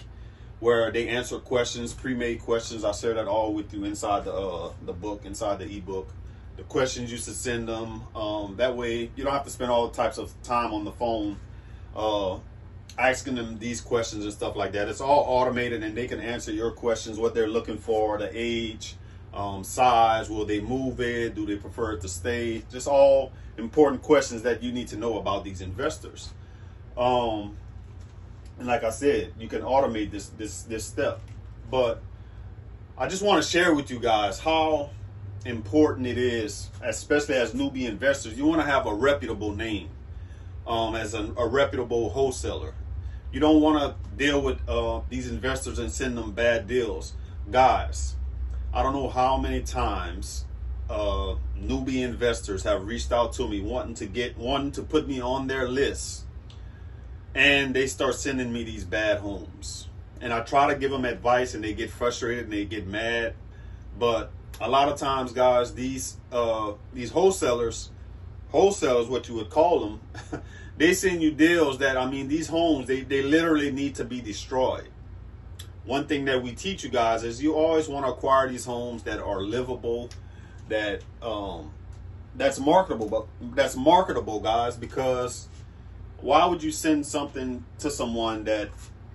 where they answer questions, pre-made questions. I share that all with you inside the book, inside the ebook. The questions you should send them. That way you don't have to spend all types of time on the phone asking them these questions and stuff like that. It's all automated, and they can answer your questions, what they're looking for, the age, size, will they move it, do they prefer it to stay, just all important questions that you need to know about these investors. And like I said, you can automate this step. But I just want to share with you guys how important it is, especially as newbie investors. You want to have a reputable name as a reputable wholesaler. You don't want to deal with these investors and send them bad deals. Guys, I don't know how many times newbie investors have reached out to me wanting to put me on their list, and they start sending me these bad homes. And I try to give them advice, and they get frustrated and they get mad. But a lot of times, guys, these wholesalers, what you would call them, they send you deals that, I mean, these homes, they literally need to be destroyed. One thing that we teach you guys is you always want to acquire these homes that are livable, that's marketable, guys, because why would you send something to someone that,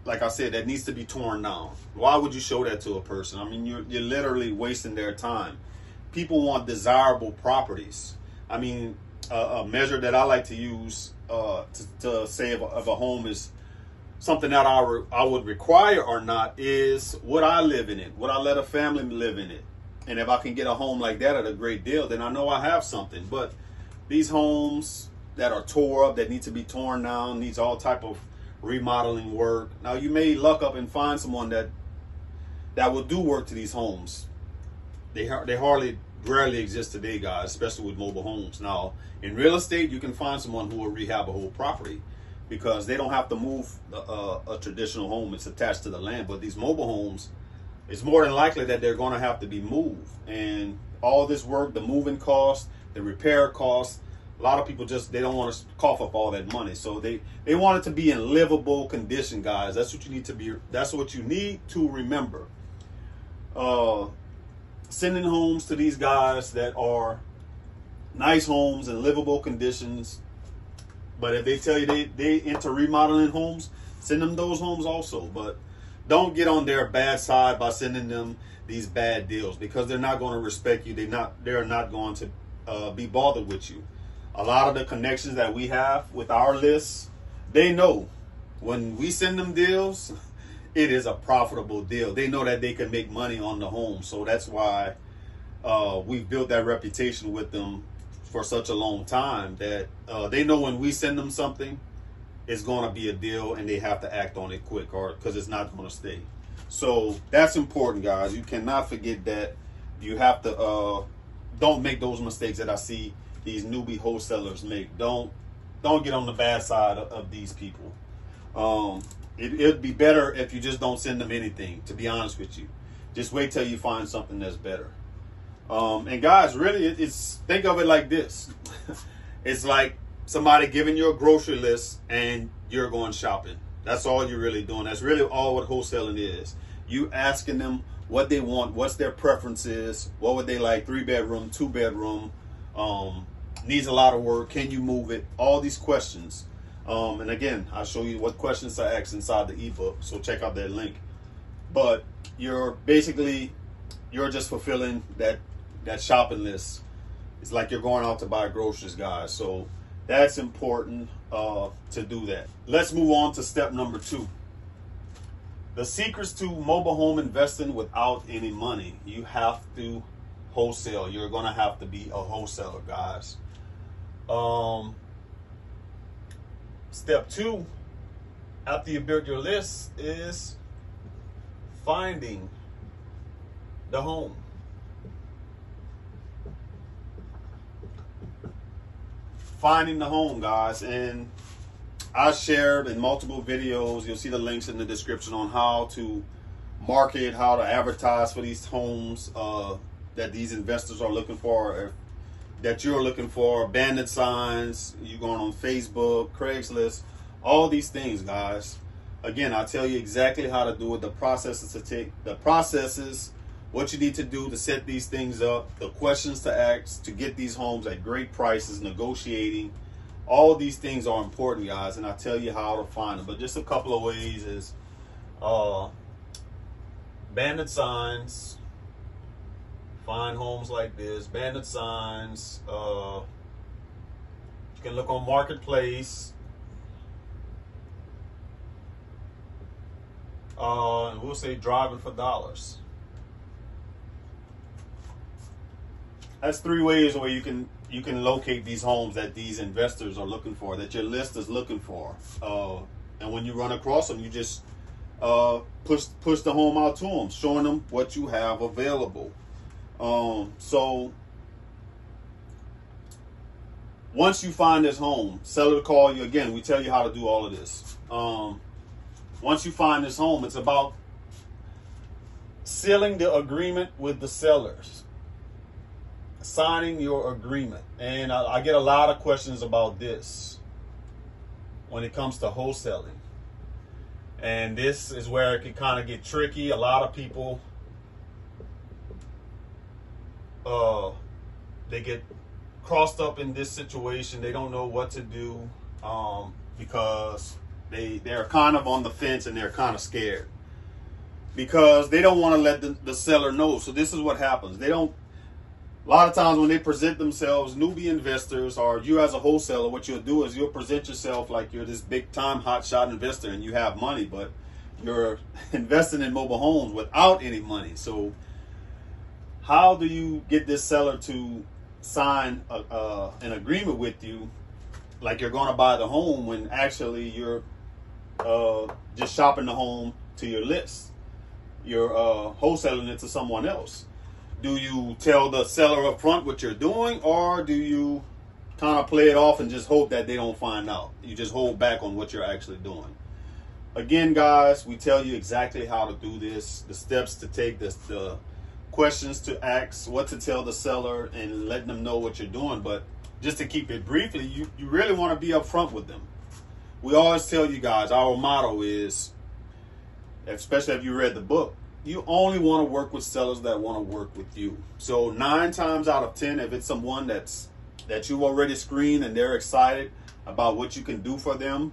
like I said, that needs to be torn down? Why would you show that to a person? I mean, you're literally wasting their time. People want desirable properties. I mean, a measure that I like to use to say if a home is something that I would require or not is, would I live in it? Would I let a family live in it? And if I can get a home like that at a great deal, then I know I have something. But these homes that are tore up, that need to be torn down, needs all type of remodeling work. Now, you may luck up and find someone that will do work to these homes. They rarely exist today, guys, especially with mobile homes. Now, in real estate, you can find someone who will rehab a whole property, because they don't have to move a traditional home. It's attached to the land. But these mobile homes, it's more than likely that they're going to have to be moved. And all this work, the moving cost, the repair cost, a lot of people they don't want to cough up all that money. So they want it to be in livable condition, guys. That's what you need to be. That's what you need to remember. Sending homes to these guys that are nice homes in livable conditions. But if they tell you they into remodeling homes, send them those homes also. But don't get on their bad side by sending them these bad deals, because they're not going to respect you. They're not going to be bothered with you. A lot of the connections that we have with our lists, they know when we send them deals, it is a profitable deal. They know that they can make money on the home. So that's why we've built that reputation with them for such a long time, that they know when we send them something, it's going to be a deal, and they have to act on it quick, or because it's not going to stay. So that's important, guys. You cannot forget that. You have to don't make those mistakes that I see these newbie wholesalers make. Don't get on the bad side of these people. It'd be better if you just don't send them anything, to be honest with you. Just wait till you find something that's better. And guys, really, it's think of it like this. It's like somebody giving you a grocery list and you're going shopping. That's all you're really doing. That's really all what wholesaling is. You asking them what they want, what's their preferences, what would they like, 3-bedroom, 2-bedroom, needs a lot of work, can you move it, all these questions. And again, I'll show you what questions to ask inside the ebook, so check out that link. But you're just fulfilling that shopping list. It's like you're going out to buy groceries, guys. So that's important to do that. Let's move on to step number 2. The secrets to mobile home investing without any money. You have to wholesale. You're going to have to be a wholesaler, guys. Step 2, after you build your list, is finding the home. Finding the home, guys. And I shared in multiple videos, you'll see the links in the description, on how to market, how to advertise for these homes that these investors are looking for, or that you're looking for. Bandit signs, you going on Facebook, Craigslist, all these things, guys. Again, I'll tell you exactly how to do it, the processes, what you need to do to set these things up, the questions to ask to get these homes at great prices, negotiating. All these things are important, guys, and I'll tell you how to find them. But just a couple of ways is bandit signs. Find homes like this, bandit signs. You can look on Marketplace. And we'll say driving for dollars. That's 3 ways where you can locate these homes that these investors are looking for, that your list is looking for. And when you run across them, you just push the home out to them, showing them what you have available. So once you find this home, seller to call you. Again, we tell you how to do all of this. Once you find this home, it's about sealing the agreement with the sellers, signing your agreement. And I get a lot of questions about this when it comes to wholesaling. And this is where it can kind of get tricky. A lot of people, they get crossed up in this situation. They don't know what to do because they're kind of on the fence, and they're kind of scared because they don't want to let the seller know. So this is what happens. A lot of times when they present themselves, newbie investors, or you as a wholesaler, what you'll do is you'll present yourself like you're this big time hotshot investor and you have money, but you're investing in mobile homes without any money. So how do you get this seller to sign an agreement with you like you're going to buy the home, when actually you're just shopping the home to your list? You're wholesaling it to someone else. Do you tell the seller up front what you're doing, or do you kind of play it off and just hope that they don't find out? You just hold back on what you're actually doing. Again, guys, we tell you exactly how to do this, the steps to take, the questions to ask, what to tell the seller, and letting them know what you're doing. But just to keep it briefly, you really want to be upfront with them. We always tell you guys, our motto is, especially if you read the book, you only want to work with sellers that want to work with you. So 9 times out of 10, if it's someone that you've already screened and they're excited about what you can do for them,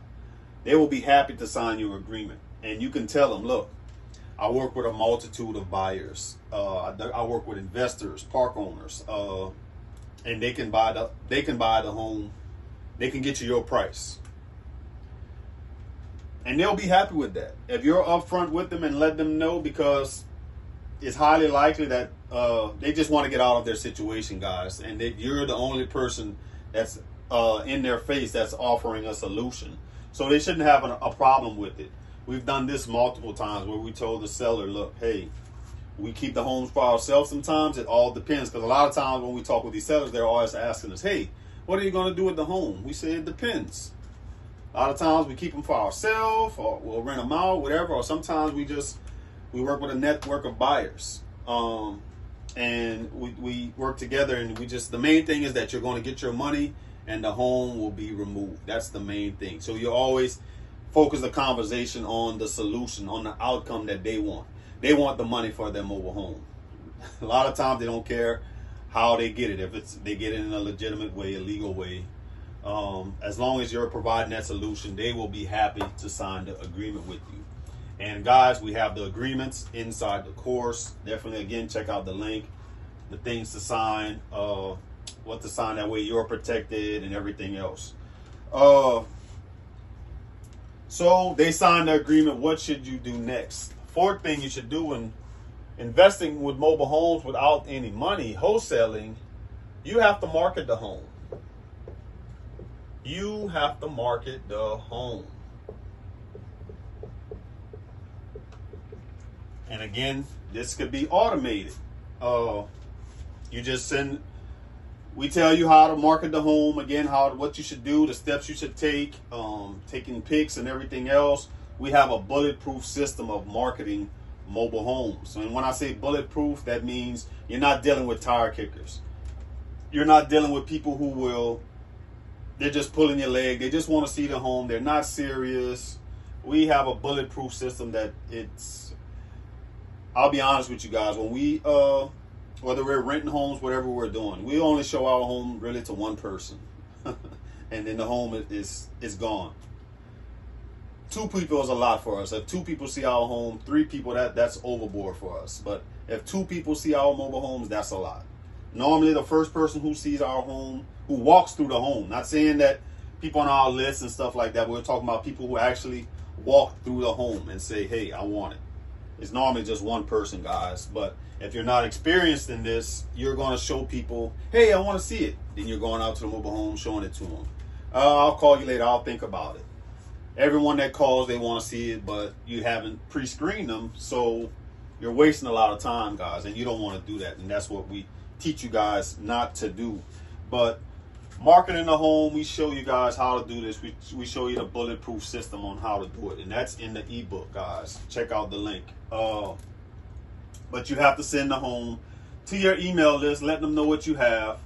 they will be happy to sign your agreement. And you can tell them, look, I work with a multitude of buyers. I work with investors, park owners, and they can buy the home. They can get you your price. And they'll be happy with that. If you're upfront with them and let them know, because it's highly likely that they just want to get out of their situation, guys. And you're the only person that's in their face that's offering a solution. So they shouldn't have a problem with it. We've done this multiple times where we told the seller, look, hey, we keep the homes for ourselves sometimes. It all depends. Because a lot of times when we talk with these sellers, they're always asking us, hey, what are you going to do with the home? We say it depends. A lot of times we keep them for ourselves, or we'll rent them out, whatever. Or sometimes we work with a network of buyers, and we work together. And the main thing is that you're going to get your money, and the home will be removed. That's the main thing. So you always focus the conversation on the solution, on the outcome that they want. They want the money for their mobile home. A lot of times they don't care how they get it. If they get it in a legitimate way, a legal way. As long as you're providing that solution, they will be happy to sign the agreement with you. And guys, we have the agreements inside the course. Definitely, again, check out the link, the things to sign, what to sign. That way you're protected and everything else. So they signed the agreement. What should you do next? Fourth thing you should do when investing with mobile homes without any money, wholesaling, you have to market the home. You have to market the home. And again, this could be automated. You just we tell you how to market the home, again, what you should do, the steps you should take, taking pics and everything else. We have a bulletproof system of marketing mobile homes. And when I say bulletproof, that means you're not dealing with tire kickers. You're not dealing with people they're just pulling your leg. They just want to see the home. They're not serious. We have a bulletproof system that I'll be honest with you guys, when we, whether we're renting homes, whatever we're doing, we only show our home really to one person. And then the home is gone. 2 people is a lot for us. If 2 people see our home, 3 people, that's overboard for us. But if 2 people see our mobile homes, that's a lot. Normally, the first person who sees our home, who walks through the home, not saying that people on our list and stuff like that, we're talking about people who actually walk through the home and say, hey, I want it. It's normally just one person, guys. But if you're not experienced in this, you're going to show people, hey, I want to see it. Then you're going out to the mobile home, showing it to them. I'll call you later. I'll think about it. Everyone that calls, they want to see it, but you haven't pre-screened them. So you're wasting a lot of time, guys, and you don't want to do that. And that's what we teach you guys not to do. But marketing the home, we show you guys how to do this. We show you the bulletproof system on how to do it. And that's in the ebook, guys. Check out the link. But you have to send the home to your email list, let them know what you have,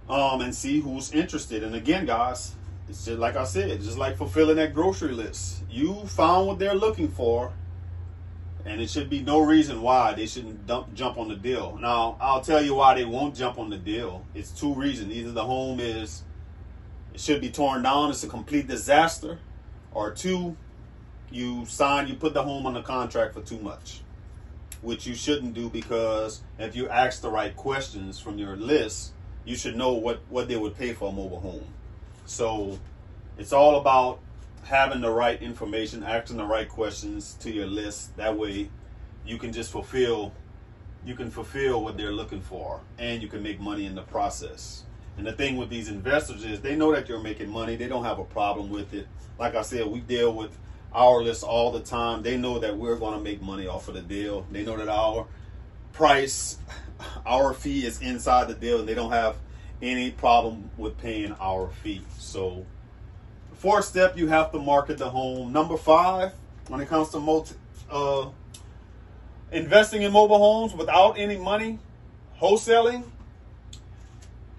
and see who's interested. And again, guys, it's just like I said, just like fulfilling that grocery list. You found what they're looking for, and it should be no reason why they shouldn't jump on the deal. Now, I'll tell you why they won't jump on the deal. It's 2 reasons. Either the home it should be torn down, it's a complete disaster, or 2, you put the home on the contract for too much, which you shouldn't do, because if you ask the right questions from your list, you should know what they would pay for a mobile home. So it's all about having the right information, asking the right questions to your list. That way you can just fulfill what they're looking for, and you can make money in the process. And the thing with these investors is they know that you're making money. They don't have a problem with it. Like I said, we deal with our list all the time. They know that we're going to make money off of the deal. They know that our price, our fee is inside the deal, and they don't have any problem with paying our fee. So the 4th step, you have to market the home. Number 5, when it comes to investing in mobile homes without any money, wholesaling,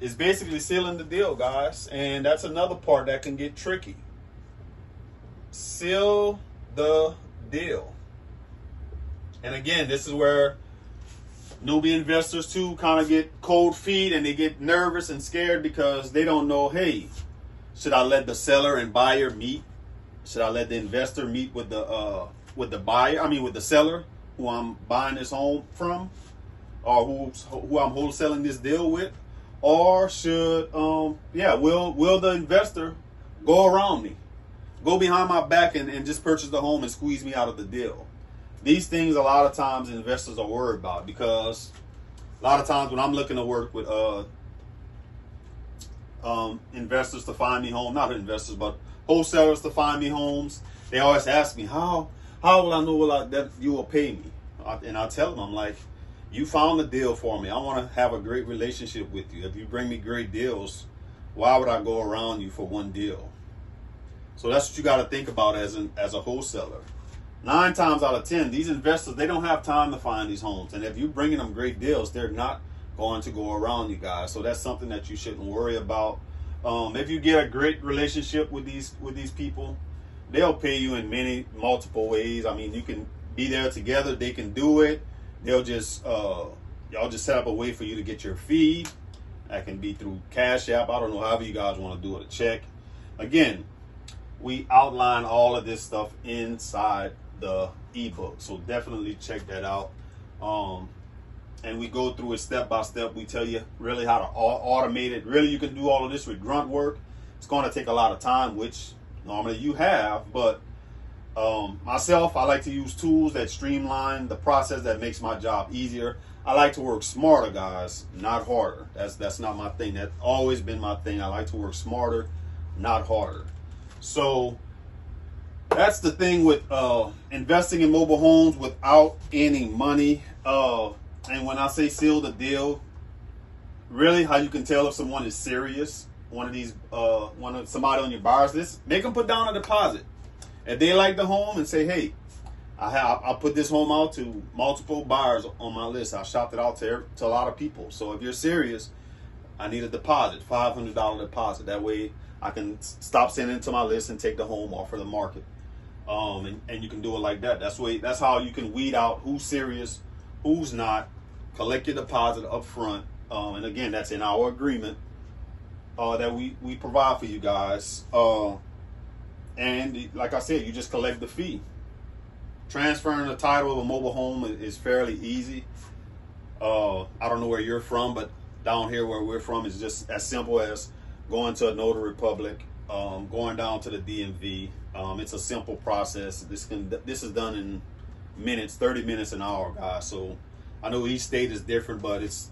is basically sealing the deal, guys. And that's another part that can get tricky. Seal the deal. And again, this is where newbie investors too kind of get cold feet, and they get nervous and scared because they don't know, hey, should I let the seller and buyer meet? Should I let the investor meet with the buyer? with the seller who I'm buying this home from, or who I'm wholesaling this deal with? Or should will the investor go around me, go behind my back and just purchase the home and squeeze me out of the deal? These things a lot of times investors are worried about, because a lot of times when I'm looking to work with investors to find me home, not investors, but wholesalers to find me homes, they always ask me, how will I know that you will pay me? And I tell them, I'm like, you found a deal for me. I want to have a great relationship with you. If you bring me great deals, why would I go around you for one deal? So that's what you got to think about as a wholesaler. 9 times out of 10, these investors, they don't have time to find these homes. And if you're bringing them great deals, they're not going to go around you guys. So that's something that you shouldn't worry about. If you get a great relationship with these people, they'll pay you in multiple ways. I mean, you can be there together. They can do it. They'll just, y'all just set up a way for you to get your fee. That can be through Cash App. I don't know, however you guys want to do it, a check. Again, we outline all of this stuff inside the ebook, so definitely check that out. And we go through it step by step. We tell you really how to automate it. Really, you can do all of this with grunt work. It's going to take a lot of time, which normally you have, but myself, I like to use tools that streamline the process, that makes my job easier. I like to work smarter, guys, not harder. That's not my thing. That's always been my thing. I like to work smarter, not harder. So that's the thing with investing in mobile homes without any money. And when I say seal the deal, really how you can tell if someone is serious, somebody on your buyers list, make them put down a deposit. If they like the home and say, hey, I'll put this home out to multiple buyers on my list. I shopped it out to a lot of people. So if you're serious, I need a deposit, $500 deposit. That way I can stop sending it to my list and take the home off of the market. And you can do it like that. That's how you can weed out who's serious, who's not. Collect your deposit up front. And again, that's in our agreement that we provide for you guys. And like I said, you just collect the fee. Transferring the title of a mobile home is fairly easy. I don't know where you're from, but down here where we're from is just as simple as going to a notary public, going down to the DMV. It's a simple process. This is done in minutes, 30 minutes an hour, guys. So I know each state is different, but it's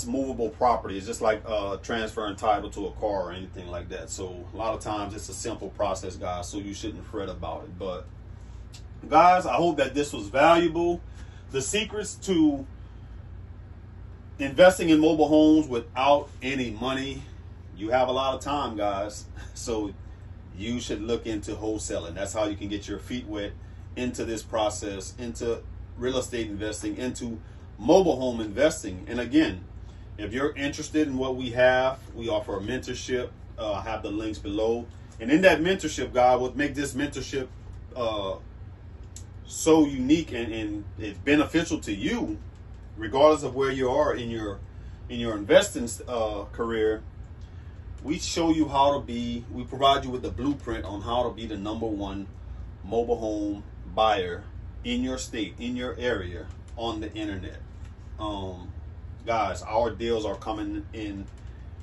movable property. It's just like transferring title to a car or anything like that. So a lot of times it's a simple process, guys. So you shouldn't fret about it. But guys, I hope that this was valuable. The secrets to investing in mobile homes without any money. You have a lot of time, guys. So you should look into wholesaling. That's how you can get your feet wet into this process, into real estate investing, into mobile home investing. And again, if you're interested in what we have, we offer a mentorship. I have the links below. And in that mentorship, guys, what make this mentorship so unique and it's beneficial to you, regardless of where you are in your investing career. We show you we provide you with the blueprint on how to be the #1 mobile home buyer in your state, in your area, on the internet. Guys, our deals are coming in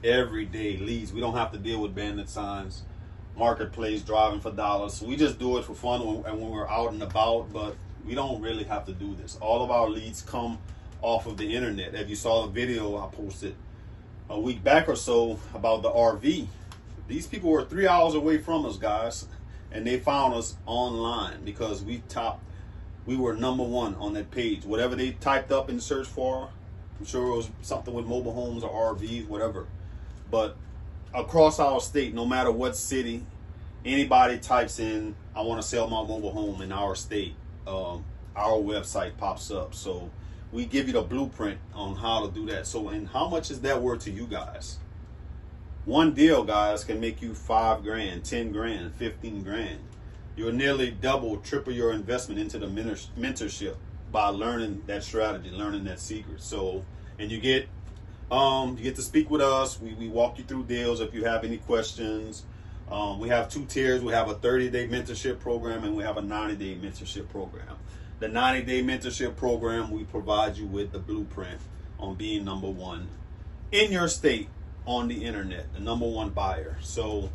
every day. Leads. We don't have to deal with bandit signs, marketplace, driving for dollars. We just do it for fun and when we're out and about, but we don't really have to do this. All of our leads come off of the internet. If you saw the video I posted a week back or so about the RV, these people were 3 hours away from us, guys, and they found us online because we were #1 on that page. Whatever they typed up in the search for, I'm sure it was something with mobile homes or RVs, whatever. But across our state, no matter what city, anybody types in, I want to sell my mobile home in our state, our website pops up. So we give you the blueprint on how to do that. So, and how much is that worth to you guys? One deal, guys, can make you $5 grand, 10 grand, 15 grand. You'll nearly double, triple your investment into the mentorship by learning that strategy, learning that secret. So, and you get to speak with us. We walk you through deals if you have any questions. We have 2 tiers. We have a 30-day mentorship program and we have a 90-day mentorship program. The 90-day mentorship program, we provide you with the blueprint on being #1 in your state on the internet, the #1 buyer. So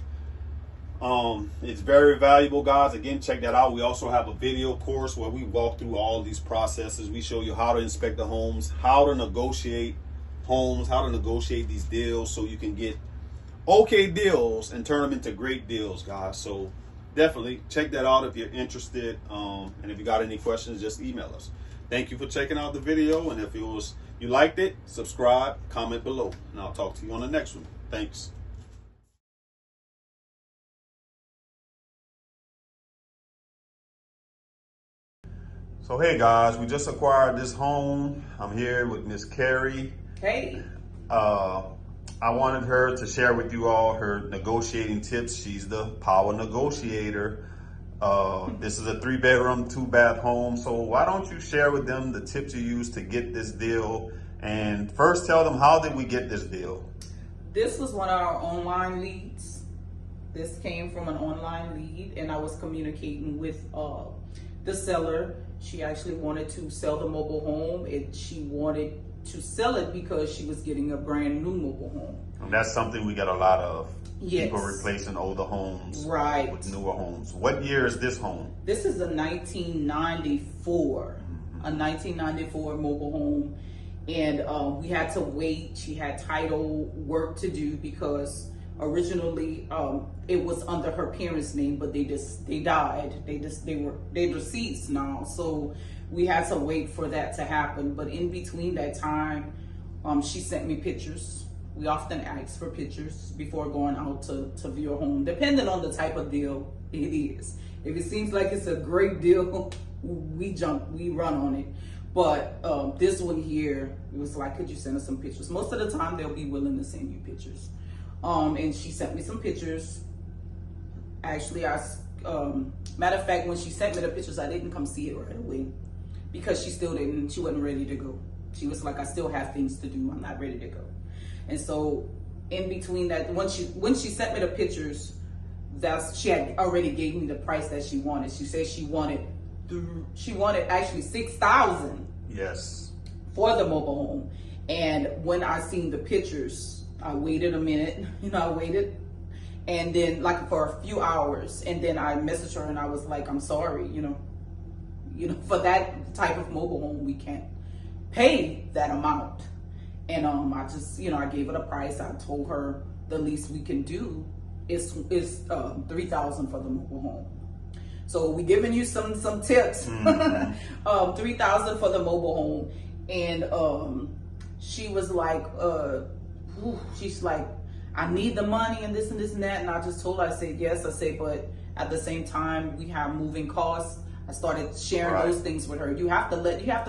it's very valuable, guys. Again, check that out. We also have a video course where we walk through all these processes. We show you how to inspect the homes, how to negotiate homes, how to negotiate these deals so you can get okay deals and turn them into great deals, guys. So definitely check that out if you're interested. And if you got any questions, just email us. Thank you for checking out the video. And if you liked it, subscribe, comment below, and I'll talk to you on the next one. Thanks. So hey guys, we just acquired this home. I'm here with Miss Kerry. Hey. I wanted her to share with you all her negotiating tips. She's the power negotiator. This is a 3-bedroom, 2-bath home. So why don't you share with them the tips you use to get this deal? And first tell them, how did we get this deal? This was one of our online leads. This came from an online lead, and I was communicating with the seller. She actually wanted to sell the mobile home, and she wanted to sell it because she was getting a brand new mobile home. And that's something we get a lot of. Yes. People replacing older homes Right. with newer homes. What year is this home? This is a 1994, a 1994 mobile home. And we had to wait. She had title work to do because originally it was under her parents' name, but they died. They're deceased now. So we had to wait for that to happen. But in between that time, she sent me pictures. We often ask for pictures before going out to view a home, depending on the type of deal it is. If it seems like it's a great deal, we run on it. But this one here, it was like, could you send us some pictures? Most of the time, they'll be willing to send you pictures. And she sent me some pictures. Actually, matter of fact, when she sent me the pictures, I didn't come see it right away because she wasn't ready to go. She was like, I still have things to do. I'm not ready to go. And so in between that, when she sent me the pictures, she had already gave me the price that she wanted. She said she wanted actually $6,000. Yes. For the mobile home. And when I seen the pictures, I waited a minute. I waited, and then like for a few hours, and then I messaged her and I was like, I'm sorry, for that type of mobile home, we can't pay that amount. And I just, I gave her the price. I told her the least we can do is $3,000 for the mobile home. So we giving you some tips. $3,000 for the mobile home, and she was like, she's like, I need the money and this and this and that. And I just told her, I said yes. I said, but at the same time, we have moving costs. I started sharing those things with her. You have to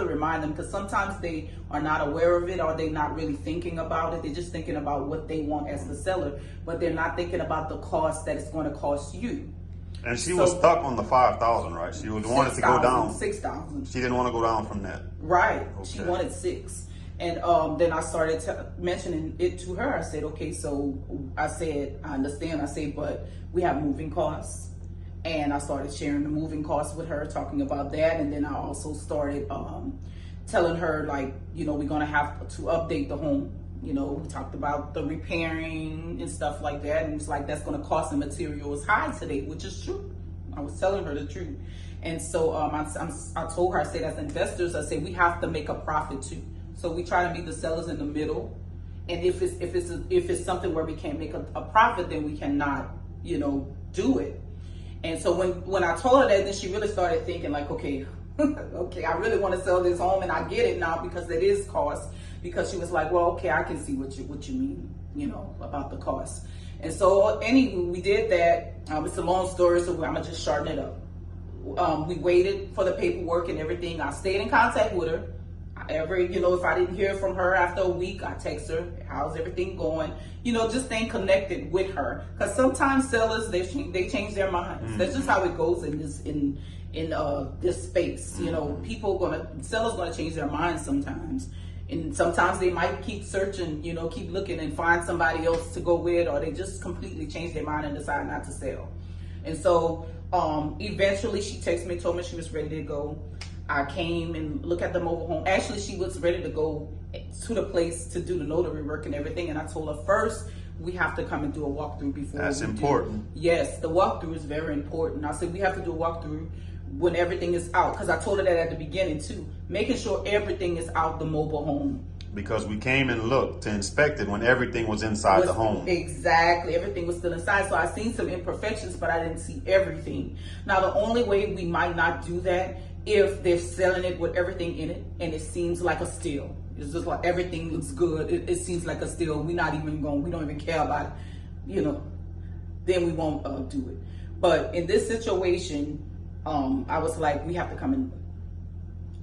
remind them, because sometimes they are not aware of it, or they're not really thinking about it. They're just thinking about what they want as the seller, but they're not thinking about the cost that it's going to cost you. And she was stuck on the 5,000, right? She wanted to go down. 6,000. She didn't want to go down from that. Right. Okay. She wanted 6. And then I started mentioning it to her. I said, okay, so I said, I understand. I said, but we have moving costs. And I started sharing the moving costs with her, talking about that. And then I also started telling her, like, we're going to have to update the home. We talked about the repairing and stuff like that. And it's like, that's going to cost, the material is high today, which is true. I was telling her the truth. And so I told her, I said, as investors, I said, we have to make a profit too. So we try to meet the sellers in the middle. And if it's something where we can't make a profit, then we cannot, do it. And so when I told her that, then she really started thinking like, okay, I really want to sell this home, and I get it now because it is cost. Because she was like, well, okay, I can see what you mean, about the cost. And so anyway, we did that. It's a long story, so I'm gonna just shorten it up. We waited for the paperwork and everything. I stayed in contact with her. If I didn't hear from her after a week, I text her, how's everything going? Just staying connected with her. Because sometimes sellers, they change their minds. Mm-hmm. That's just how it goes in this space. Sellers gonna change their minds sometimes. And sometimes they might keep searching, keep looking and find somebody else to go with, or they just completely change their mind and decide not to sell. And so eventually she texted me, told me she was ready to go. I came and looked at the mobile home. Actually, she was ready to go to the place to do the notary work and everything. And I told her, first, we have to come and do a walkthrough before. That's important. Yes, the walkthrough is very important. I said, we have to do a walkthrough when everything is out. Because I told her that at the beginning too. Making sure everything is out the mobile home. Because we came and looked to inspect it when everything was inside the home. Exactly. Everything was still inside. So I seen some imperfections, but I didn't see everything. Now, the only way we might not do that, if they're selling it with everything in it and it seems like a steal. It's just like everything looks good. It seems like a steal. We don't even care about it, then we won't do it. But in this situation, I was like, we have to come and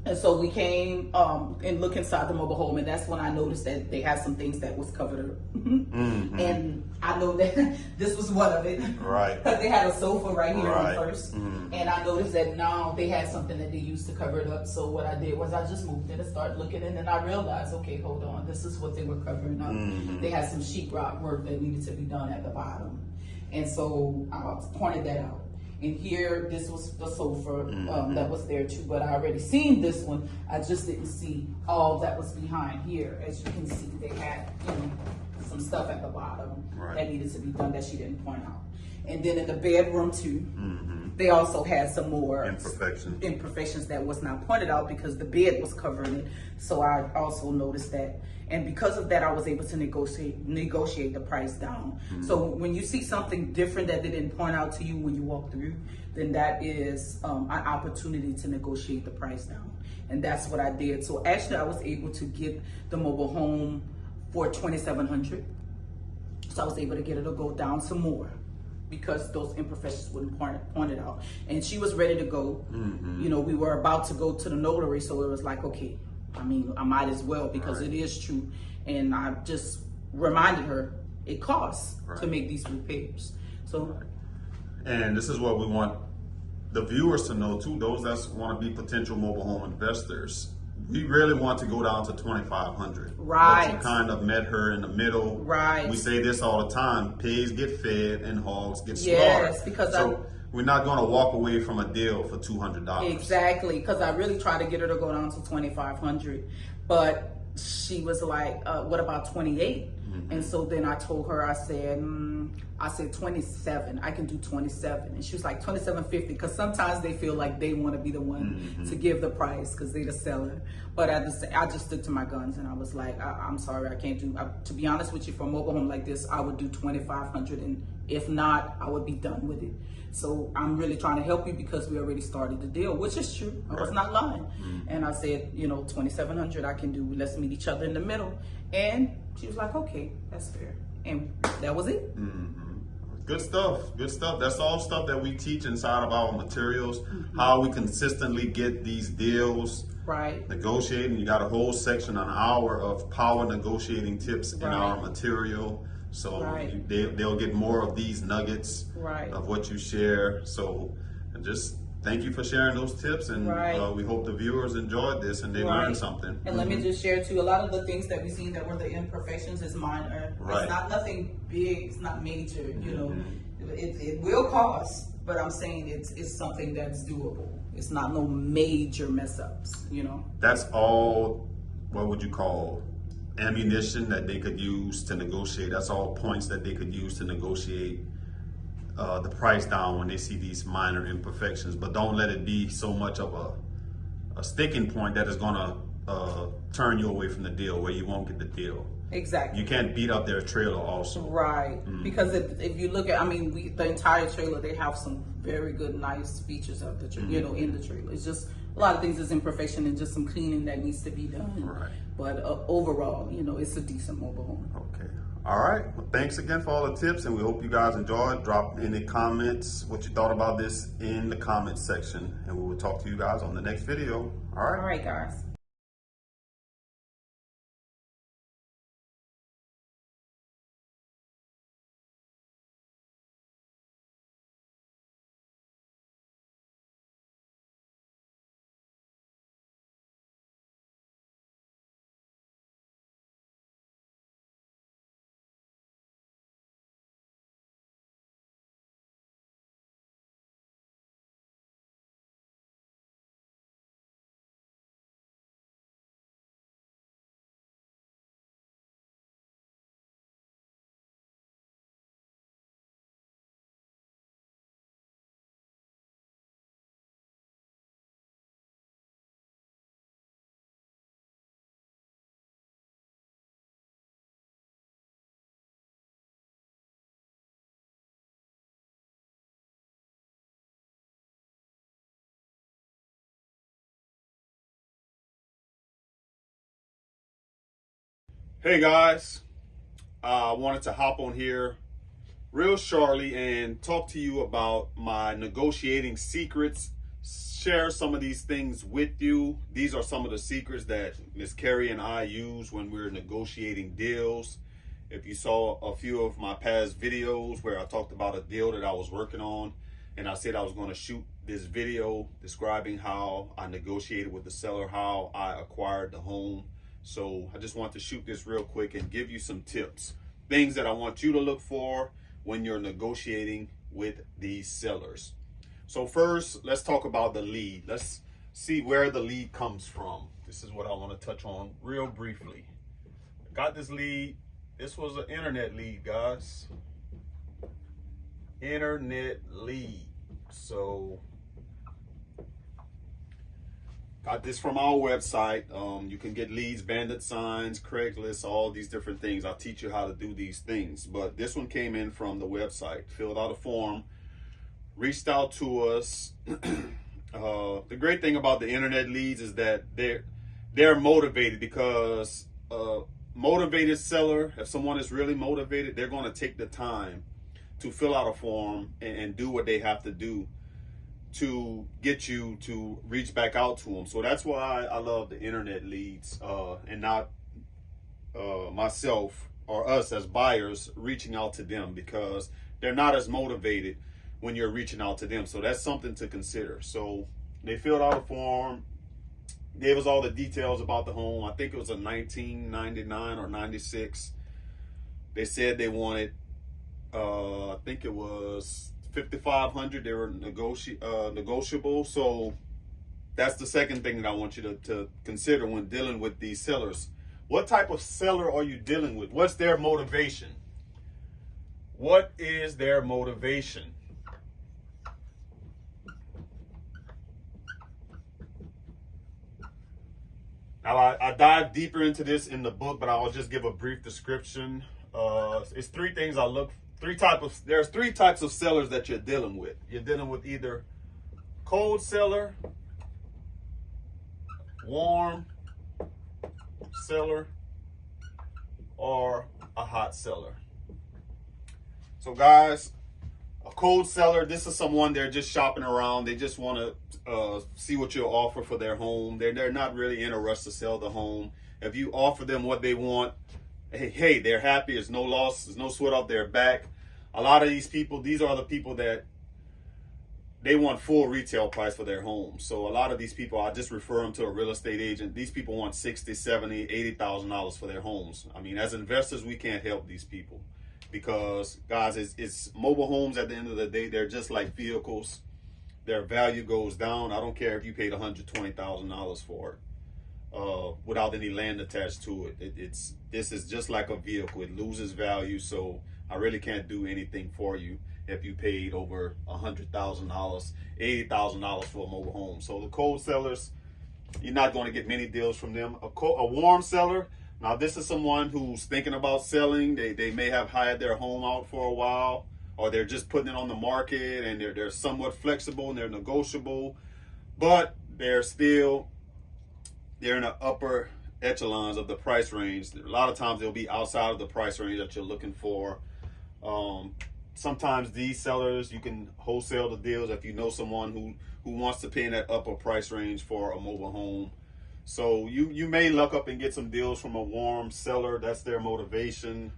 And so we came and look inside the mobile home, and that's when I noticed that they had some things that was covered up. And I know that this was one of it. Right. Because they had a sofa right here Right. on first. And I noticed that now they had something that they used to cover it up. So what I did was I just moved it and started looking, and then I realized, okay, hold on, this is what they were covering up. They had some sheetrock work that needed to be done at the bottom. And so I pointed that out. And here, this was the sofa that was there too, but I already seen this one. I just didn't see all that was behind here. As you can see, they had, you know, some stuff at the bottom that needed to be done that she didn't point out. And then in the bedroom too, they also had some more imperfections that was not pointed out because the bed was covering it. So I also noticed that. And because of that, I was able to negotiate the price down. So when you see something different that they didn't point out to you when you walk through, then that is an opportunity to negotiate the price down. And that's what I did. So actually, I was able to get the mobile home for $2,700. So I was able to get it to go down some more, because those imperfections wouldn't pointed out. And she was ready to go. You know, we were about to go to the notary, so it was like, okay, I mean, I might as well, because it is true. And I just reminded her it costs to make these repairs. So, and this is what we want the viewers to know too, those that want to be potential mobile home investors. We really want to go down to 2,500. Right. But you kind of met her in the middle. Right. We say this all the time: pigs get fed and hogs get slaughtered. Yes, because we're not going to walk away from a deal for $200. Exactly, because I really tried to get her to go down to 2,500, but she was like, "What about 28?" And so then I told her, I said 27. I can do 27, and she was like 27.50, because sometimes they feel like they want to be the one to give the price because they're the seller. But I just stuck to my guns, and I was like, I'm sorry, I can't do. To be honest with you, for a mobile home like this, I would do 2,500, and if not, I would be done with it. So I'm really trying to help you because we already started the deal, which is true. I was not lying. And I said, you know, 2,700 I can do. Let's meet each other in the middle. And she was like, okay, that's fair. And that was it. Good stuff. Good stuff. That's all stuff that we teach inside of our materials. How we consistently get these deals. Right. Negotiating. You got a whole section, an hour of power negotiating tips in our material. So they'll get more of these nuggets of what you share. So just thank you for sharing those tips, and we hope the viewers enjoyed this and they learned something. And let me just share too, a lot of the things that we've seen that were the imperfections is minor. It's not nothing big, it's not major, you know. It will cost, but I'm saying it's something that's doable. It's not no major mess ups, you know. That's all, what would you call, ammunition that they could use to negotiate. That's all points that they could use to negotiate the price down when they see these minor imperfections. But don't let it be so much of a sticking point that is gonna turn you away from the deal, where you won't get the deal. Exactly. You can't beat up their trailer also. Right. Because if you look at, I mean, the entire trailer, they have some very good, nice features of the you know, in the trailer. It's just a lot of things is imperfection and just some cleaning that needs to be done. Right. But overall, you know, it's a decent mobile home. Okay. All right. Well, thanks again for all the tips, and we hope you guys enjoyed. Drop in the comments what you thought about this in the comments section, and we will talk to you guys on the next video. All right. All right, guys. Hey guys, I wanted to hop on here real shortly and talk to you about my negotiating secrets, share some of these things with you. These are some of the secrets that Miss Kerry and I use when we're negotiating deals. If you saw a few of my past videos where I talked about a deal that I was working on, and I said I was going to shoot this video describing how I negotiated with the seller, how I acquired the home. So I just want to shoot this real quick and give you some tips, things that I want you to look for when you're negotiating with these sellers. So first, let's talk about the lead. Let's see where the lead comes from. This is what I want to touch on real briefly. I got this lead. This was an internet lead, guys. Internet lead. So got this from our website. You can get leads, bandit signs, Craigslist, all these different things. I'll teach you how to do these things. But this one came in from the website. Filled out a form, reached out to us. The great thing about the internet leads is that they're motivated, because motivated seller, if someone is really motivated, they're going to take the time to fill out a form and do what they have to do to get you to reach back out to them. So that's why I love the internet leads, and not myself or us as buyers reaching out to them, because they're not as motivated when you're reaching out to them. So that's something to consider. So they filled out a form, gave us all the details about the home. I think it was a 1999 or 96. They said they wanted, I think it was $5,500. They were negotiable. So that's the second thing that I want you to consider when dealing with these sellers. What type of seller are you dealing with? What's their motivation? What is their motivation? Now, I dive deeper into this in the book, but I'll just give a brief description. It's three things I look. There's three types of sellers that you're dealing with. You're dealing with either cold seller, warm seller, or a hot seller. So guys, a cold seller, this is someone, they're just shopping around. They just want to see what you'll offer for their home. They're not really in a rush to sell the home. If you offer them what they want, hey, they're happy. There's no loss. There's no sweat off their back. A lot of these people, these are the people that they want full retail price for their home. So a lot of these people, I just refer them to a real estate agent. These people want $60,000, $70,000, $80,000 for their homes. I mean, as investors, we can't help these people, because guys, it's mobile homes. At the end of the day, they're just like vehicles. Their value goes down. I don't care if you paid $120,000 for it, without any land attached to it. This is just like a vehicle. It loses value. So I really can't do anything for you if you paid over $100,000, $80,000 for a mobile home. So the cold sellers, you're not going to get many deals from them. A warm seller, now this is someone who's thinking about selling. They may have hired their home out for a while, or they're just putting it on the market, and they're somewhat flexible and they're negotiable, but they're in the upper echelons of the price range. A lot of times they'll be outside of the price range that you're looking for. Sometimes these sellers, you can wholesale the deals if you know someone who wants to pay in that upper price range for a mobile home. So you may luck up and get some deals from a warm seller. That's their motivation.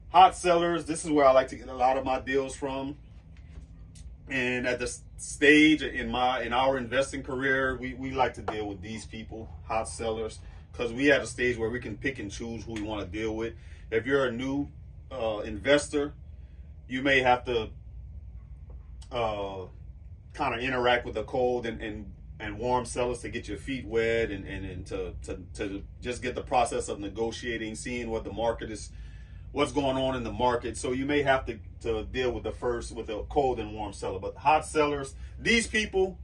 Hot sellers, this is where I like to get a lot of my deals from. And at this stage in our investing career, we like to deal with these people, hot sellers, because we at a stage where we can pick and choose who we want to deal with. If you're a new investor, you may have to kind of interact with the cold and warm sellers to get your feet wet and to just get the process of negotiating, seeing what the market is, what's going on in the market. So you may have to deal with the cold and warm seller. But hot sellers, these people,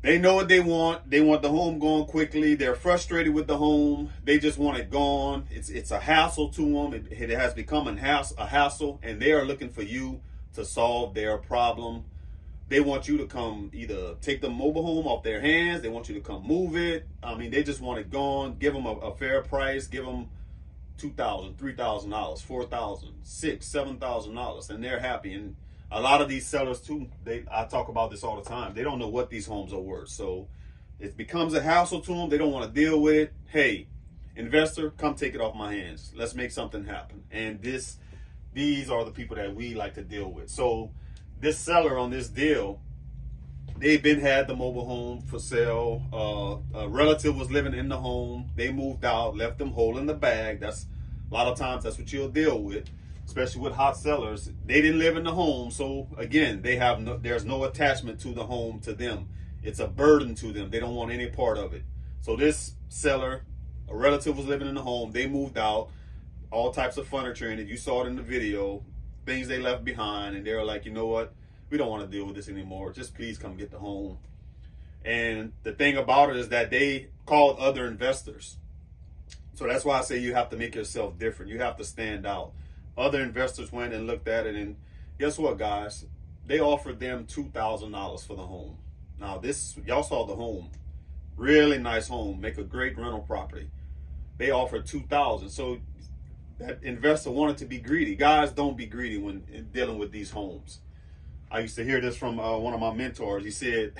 they know what they want. They want the home going quickly. They're frustrated with the home. They just want it gone. It's a hassle to them. It has become a hassle, and they are looking for you to solve their problem. They want you to come either take the mobile home off their hands. They want you to come move it. I mean, they just want it gone. Give them a fair price. Give them $2,000, $3,000, $4,000, $6,000, $7,000, and they're happy. And a lot of these sellers too, I talk about this all the time. They don't know what these homes are worth. So it becomes a hassle to them. They don't want to deal with it. Hey, investor, come take it off my hands. Let's make something happen. And these are the people that we like to deal with. So this seller on this deal, they've had the mobile home for sale. A relative was living in the home. They moved out, left them holding the bag. That's a lot of times that's what you'll deal with, especially with hot sellers. They didn't live in the home, so again, there's no attachment to the home to them. It's a burden to them. They don't want any part of it. So this seller, a relative was living in the home. They moved out, all types of furniture in it. You saw it in the video, things they left behind, and they were like, you know what? We don't want to deal with this anymore. Just please come get the home. And the thing about it is that they called other investors. So that's why I say you have to make yourself different. You have to stand out. Other investors went and looked at it, and guess what, guys? They offered them $2,000 for the home. Now y'all saw the home. Really nice home. Make a great rental property. They offered $2,000. So that investor wanted to be greedy. Guys, don't be greedy when dealing with these homes. I used to hear this from one of my mentors. He said,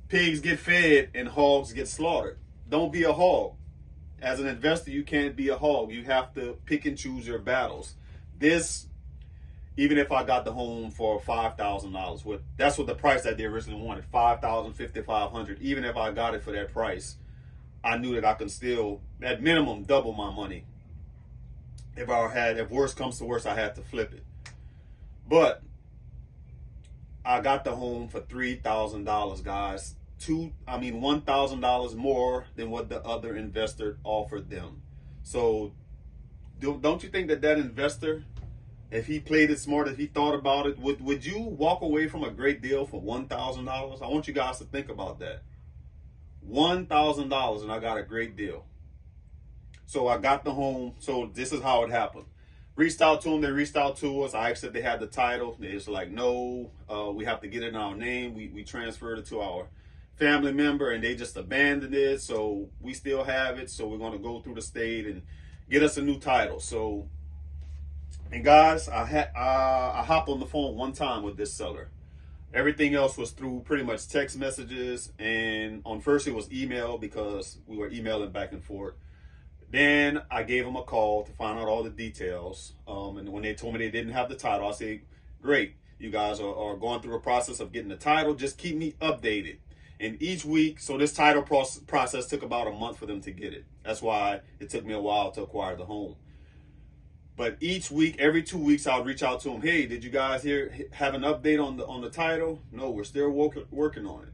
pigs get fed and hogs get slaughtered. Don't be a hog. As an investor, you can't be a hog. You have to pick and choose your battles. Even if I got the home for $5,000, that's what the price that they originally wanted, $5,000, $5,500. Even if I got it for that price, I knew that I could still, at minimum, double my money. If worse comes to worse, I had to flip it. But I got the home for $3,000, guys. $1,000 more than what the other investor offered them. So don't you think that investor, if he played it smart, if he thought about it, would you walk away from a great deal for $1,000? I want you guys to think about that. $1,000 and I got a great deal. So I got the home. So this is how it happened. Reached out to them. They reached out to us. I asked if they had the title. They was like, no, we have to get it in our name. We transferred it to our family member and they just abandoned it. So we still have it. So we're going to go through the state and get us a new title. So, and guys, I hopped on the phone one time with this seller. Everything else was through pretty much text messages. And on first it was email because we were emailing back and forth. Then I gave them a call to find out all the details. And when they told me they didn't have the title, I said, great, you guys are going through a process of getting the title. Just keep me updated. And each week, so this title process took about a month for them to get it. That's why it took me a while to acquire the home. But each week, every 2 weeks, I'll reach out to them. Hey, did you guys have an update on the title? No, we're still working on it.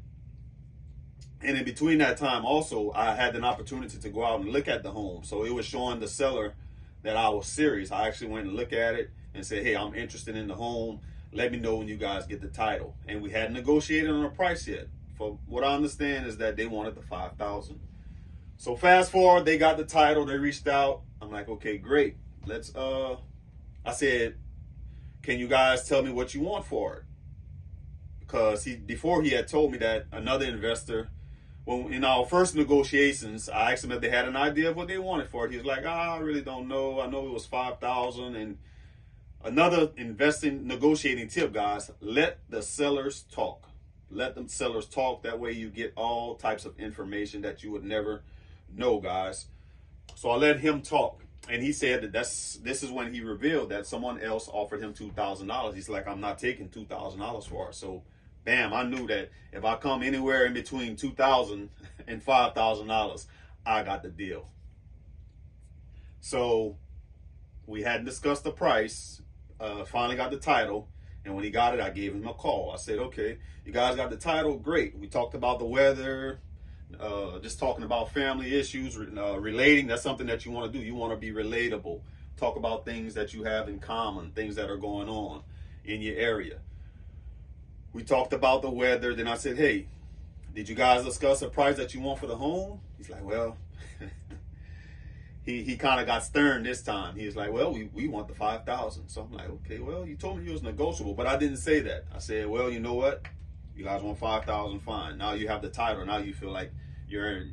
And in between that time, also, I had an opportunity to go out and look at the home. So it was showing the seller that I was serious. I actually went and looked at it and said, hey, I'm interested in the home. Let me know when you guys get the title. And we hadn't negotiated on a price yet. For what I understand is that they wanted the $5,000. So fast forward, they got the title. They reached out. I'm like, okay, great. I said, can you guys tell me what you want for it? Because before he had told me that another investor, when in our first negotiations, I asked him if they had an idea of what they wanted for it. He was like, I really don't know. I know it was $5,000. And another negotiating tip, guys, let the sellers talk. Let the sellers talk. That way you get all types of information that you would never know, guys. So I let him talk. And he said that this is when he revealed that someone else offered him $2,000. He's like, I'm not taking $2,000 for it. So bam, I knew that if I come anywhere in between $2,000 and $5,000, I got the deal. So we hadn't discussed the price, finally got the title. And when he got it, I gave him a call. I said, okay, you guys got the title? Great. We talked about the weather, just talking about family issues, relating. That's something that you want to do. You want to be relatable. Talk about things that you have in common, things that are going on in your area. We talked about the weather. Then I said, hey, did you guys discuss a price that you want for the home? He's like, well, he kind of got stern this time. He was like, well, we want the $5,000. So I'm like, okay, well, you told me you was negotiable, but I didn't say that. I said, well, you know what? You guys want $5,000, fine. Now you have the title. Now you feel like you're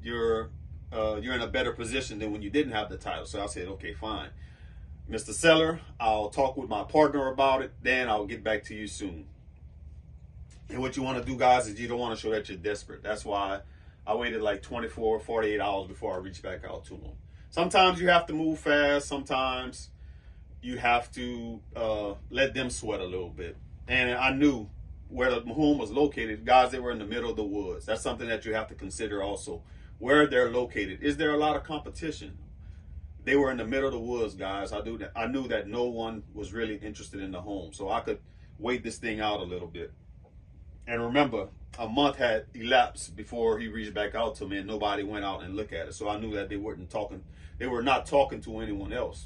in a better position than when you didn't have the title. So I said, okay, fine. Mr. Seller, I'll talk with my partner about it, then I'll get back to you soon. And what you want to do, guys, is you don't want to show that you're desperate. That's why I waited like 24, 48 hours before I reached back out to them. Sometimes you have to move fast. Sometimes you have to let them sweat a little bit. And I knew where the home was located. Guys, they were in the middle of the woods. That's something that you have to consider also. Where they're located. Is there a lot of competition? They were in the middle of the woods, guys. I knew that no one was really interested in the home. So I could wait this thing out a little bit. And remember, a month had elapsed before he reached back out to me, and nobody went out and looked at it. So I knew that they were not talking to anyone else.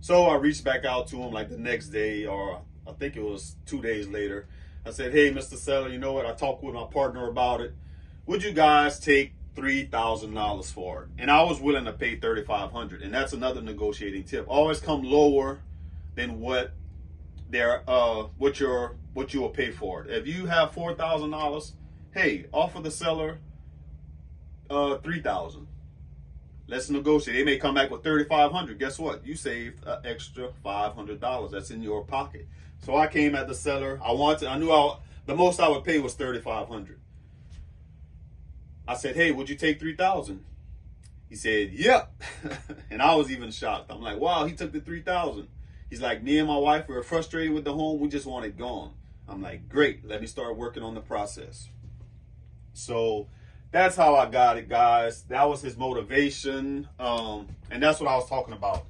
So I reached back out to him like the next day, or I think it was 2 days later. I said, hey, Mr. Seller, you know what? I talked with my partner about it. Would you guys take $3,000 for it? And I was willing to pay $3,500. And that's another negotiating tip. Always come lower than what you will pay for it. If you have $4,000, hey, offer the seller $3,000. Let's negotiate. They may come back with $3,500. Guess what? You saved an extra $500. That's in your pocket. So I came at the seller. I knew the most I would pay was $3,500. I said, hey, would you take $3,000? He said, yep. And I was even shocked. I'm like, wow, he took the $3,000. He's like, me and my wife, we were frustrated with the home. We just want it gone. I'm like, great. Let me start working on the process. So that's how I got it, guys. That was his motivation. And that's what I was talking about.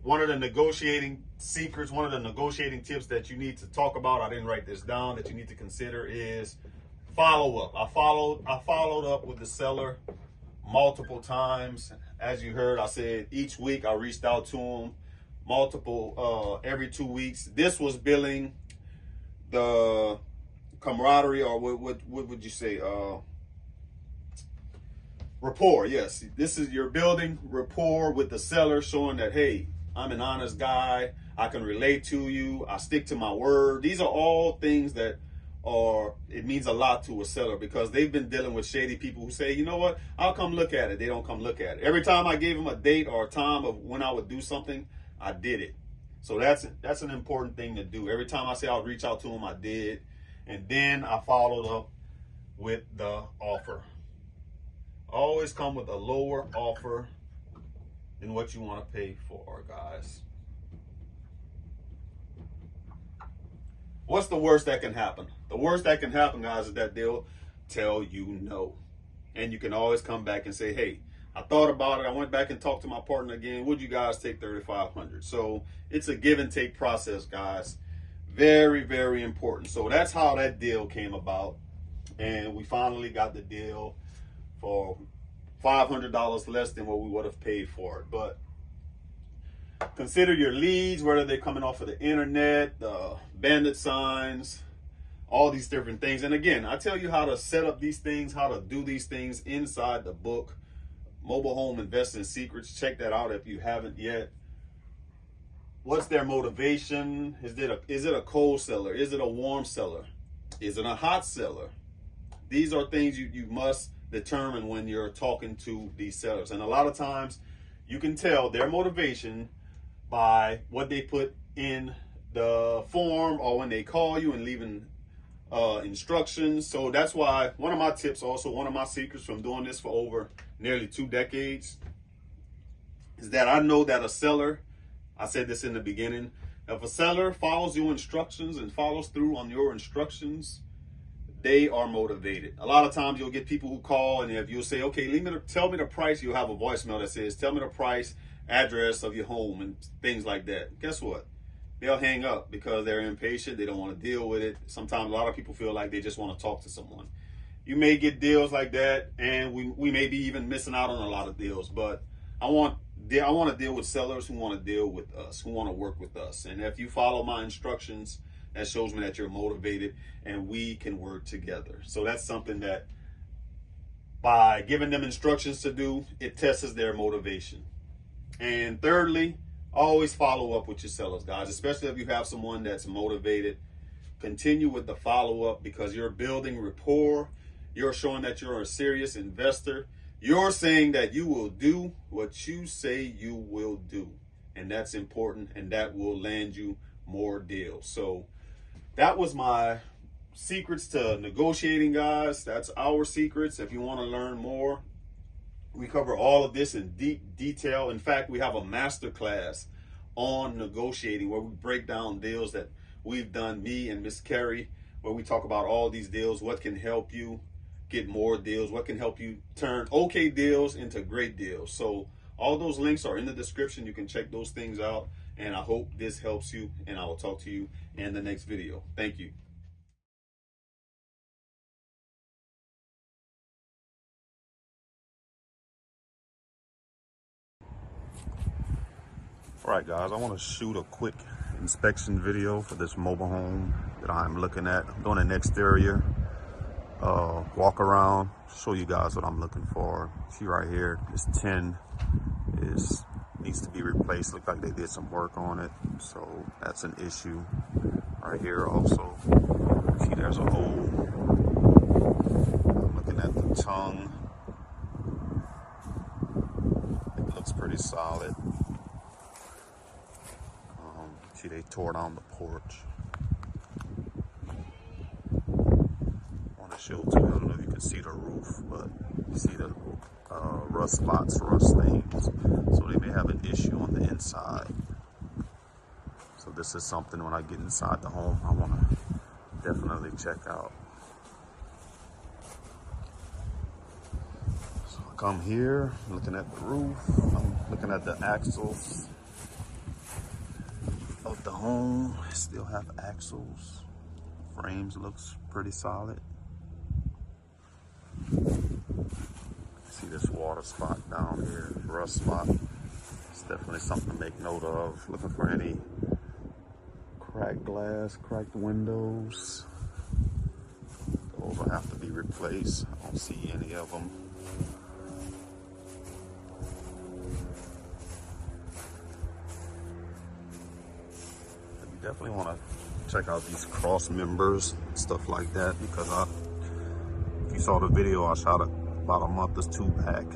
One of the negotiating secrets, one of the negotiating tips that you need to talk about, I didn't write this down, that you need to consider is follow up. I followed up with the seller multiple times. As you heard, I said each week I reached out to him every 2 weeks. This was building the camaraderie, or what would you say? Rapport. Yes, this is, you're building rapport with the seller, showing that, hey, I'm an honest guy. I can relate to you. I stick to my word. These are all things that it means a lot to a seller, because they've been dealing with shady people who say, you know what, I'll come look at it. They don't come look at it. Every time I gave them a date or a time of when I would do something, I did it. So that's an important thing to do. Every time I say I'll reach out to them, I did. And then I followed up with the offer. Always come with a lower offer than what you want to pay for, guys. What's the worst that can happen? The worst that can happen, guys, is that they'll tell you no. And you can always come back and say, hey, I thought about it. I went back and talked to my partner again. Would you guys take $3,500? So it's a give and take process, guys. Very, very important. So that's how that deal came about. And we finally got the deal for $500 less than what we would have paid for it. But consider your leads, whether they're coming off of the internet, the bandit signs, all these different things. And again, I tell you how to set up these things, how to do these things inside the book, Mobile Home Investing Secrets. Check that out if you haven't yet. What's their motivation? Is it a cold seller? Is it a warm seller? Is it a hot seller? These are things you must determine when you're talking to these sellers. And a lot of times you can tell their motivation by what they put in the form, or when they call you and leaving instructions. So that's why one of my tips, also one of my secrets from doing this for over nearly 2 decades, is that I know that a seller, I said this in the beginning, if a seller follows your instructions and follows through on your instructions, they are motivated. A lot of times you'll get people who call, and if you'll say, okay, tell me the price, you'll have a voicemail that says, tell me the price, address of your home, and things like that. Guess what? They'll hang up because they're impatient. They don't want to deal with it. Sometimes a lot of people feel like they just want to talk to someone. You may get deals like that, and we may be even missing out on a lot of deals. But I want to deal with sellers who want to deal with us, who want to work with us. And if you follow my instructions, that shows me that you're motivated and we can work together. So that's something that, by giving them instructions to do, it tests their motivation. And thirdly, always follow up with your sellers, guys, especially if you have someone that's motivated. Continue with the follow-up, because you're building rapport. You're showing that you're a serious investor. You're saying that you will do what you say you will do. and that's important, and that will land you more deals. So that was my secrets to negotiating, guys. That's our secrets. If you want to learn more, we cover all of this in deep detail. In fact, we have a masterclass on negotiating where we break down deals that we've done, me and Miss Kerry, where we talk about all these deals, what can help you get more deals, what can help you turn okay deals into great deals. So all those links are in the description. You can check those things out, and I hope this helps you, and I will talk to you in the next video. Thank you. All right, guys, I want to shoot a quick inspection video for this mobile home that I'm looking at. I'm doing an exterior walk around, show you guys what I'm looking for. See right here, this 10 needs to be replaced. Look like they did some work on it, so that's an issue. Right here also, see there's a hole. I'm looking at the tongue. It looks pretty solid. See, they tore down the porch. I want to show too, I don't know if you can see the roof, but you see the rust spots, rust stains. So they may have an issue on the inside. So this is something when I get inside the home, I want to definitely check out. So I come here, looking at the roof, I'm looking at the axles of the home. Still have axles. Frames looks pretty solid. See this water spot down here, rust spot. It's definitely something to make note of. Looking for any cracked glass, cracked windows. Those will have to be replaced. I don't see any of them. Definitely want to check out these cross members, stuff like that, because if you saw the video I shot about a month or two back,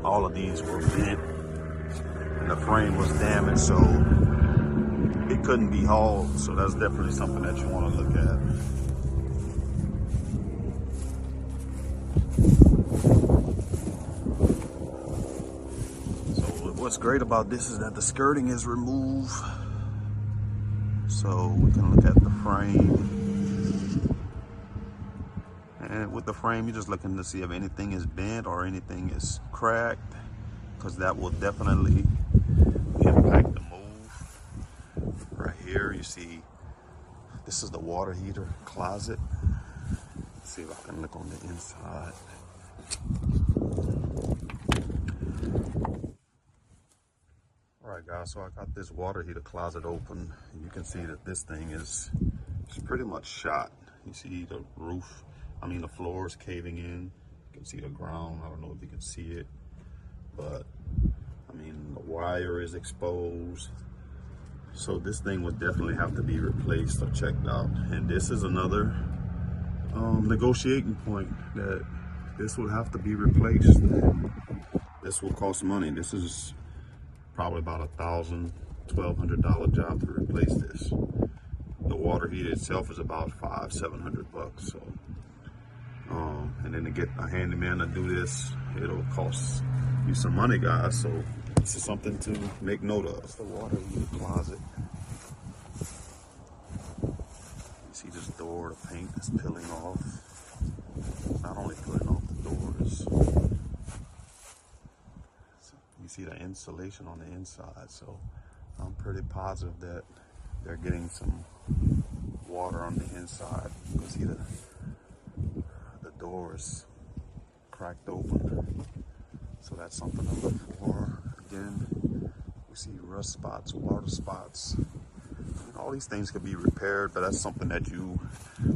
all of these were bent and the frame was damaged, so it couldn't be hauled. So that's definitely something that you want to look at. So what's great about this is that the skirting is removed. So we can look at the frame, and with the frame you're just looking to see if anything is bent or anything is cracked, because that will definitely impact the move. Right here you see this is the water heater closet. Let's see if I can look on the inside. Alright guys, so I got this water heater closet open, and you can see that this thing is pretty much shot. You see the roof, the floor is caving in. You can see the ground, I don't know if you can see it, but the wire is exposed. So this thing would definitely have to be replaced or checked out. And this is another negotiating point, that this will have to be replaced. This will cost money. This is probably about $1,000, $1,200 job to replace this. The water heater itself is about $500-700. So, and then to get a handyman to do this, it'll cost you some money, guys. So this is something to make note of. It's the water heater closet. You see this door, the paint is peeling off. Not only peeling off the doors. You see the insulation on the inside, so I'm pretty positive that they're getting some water on the inside. You can see the doors cracked open, so that's something to look for. Again, we see rust spots, water spots. All these things could be repaired, but that's something that you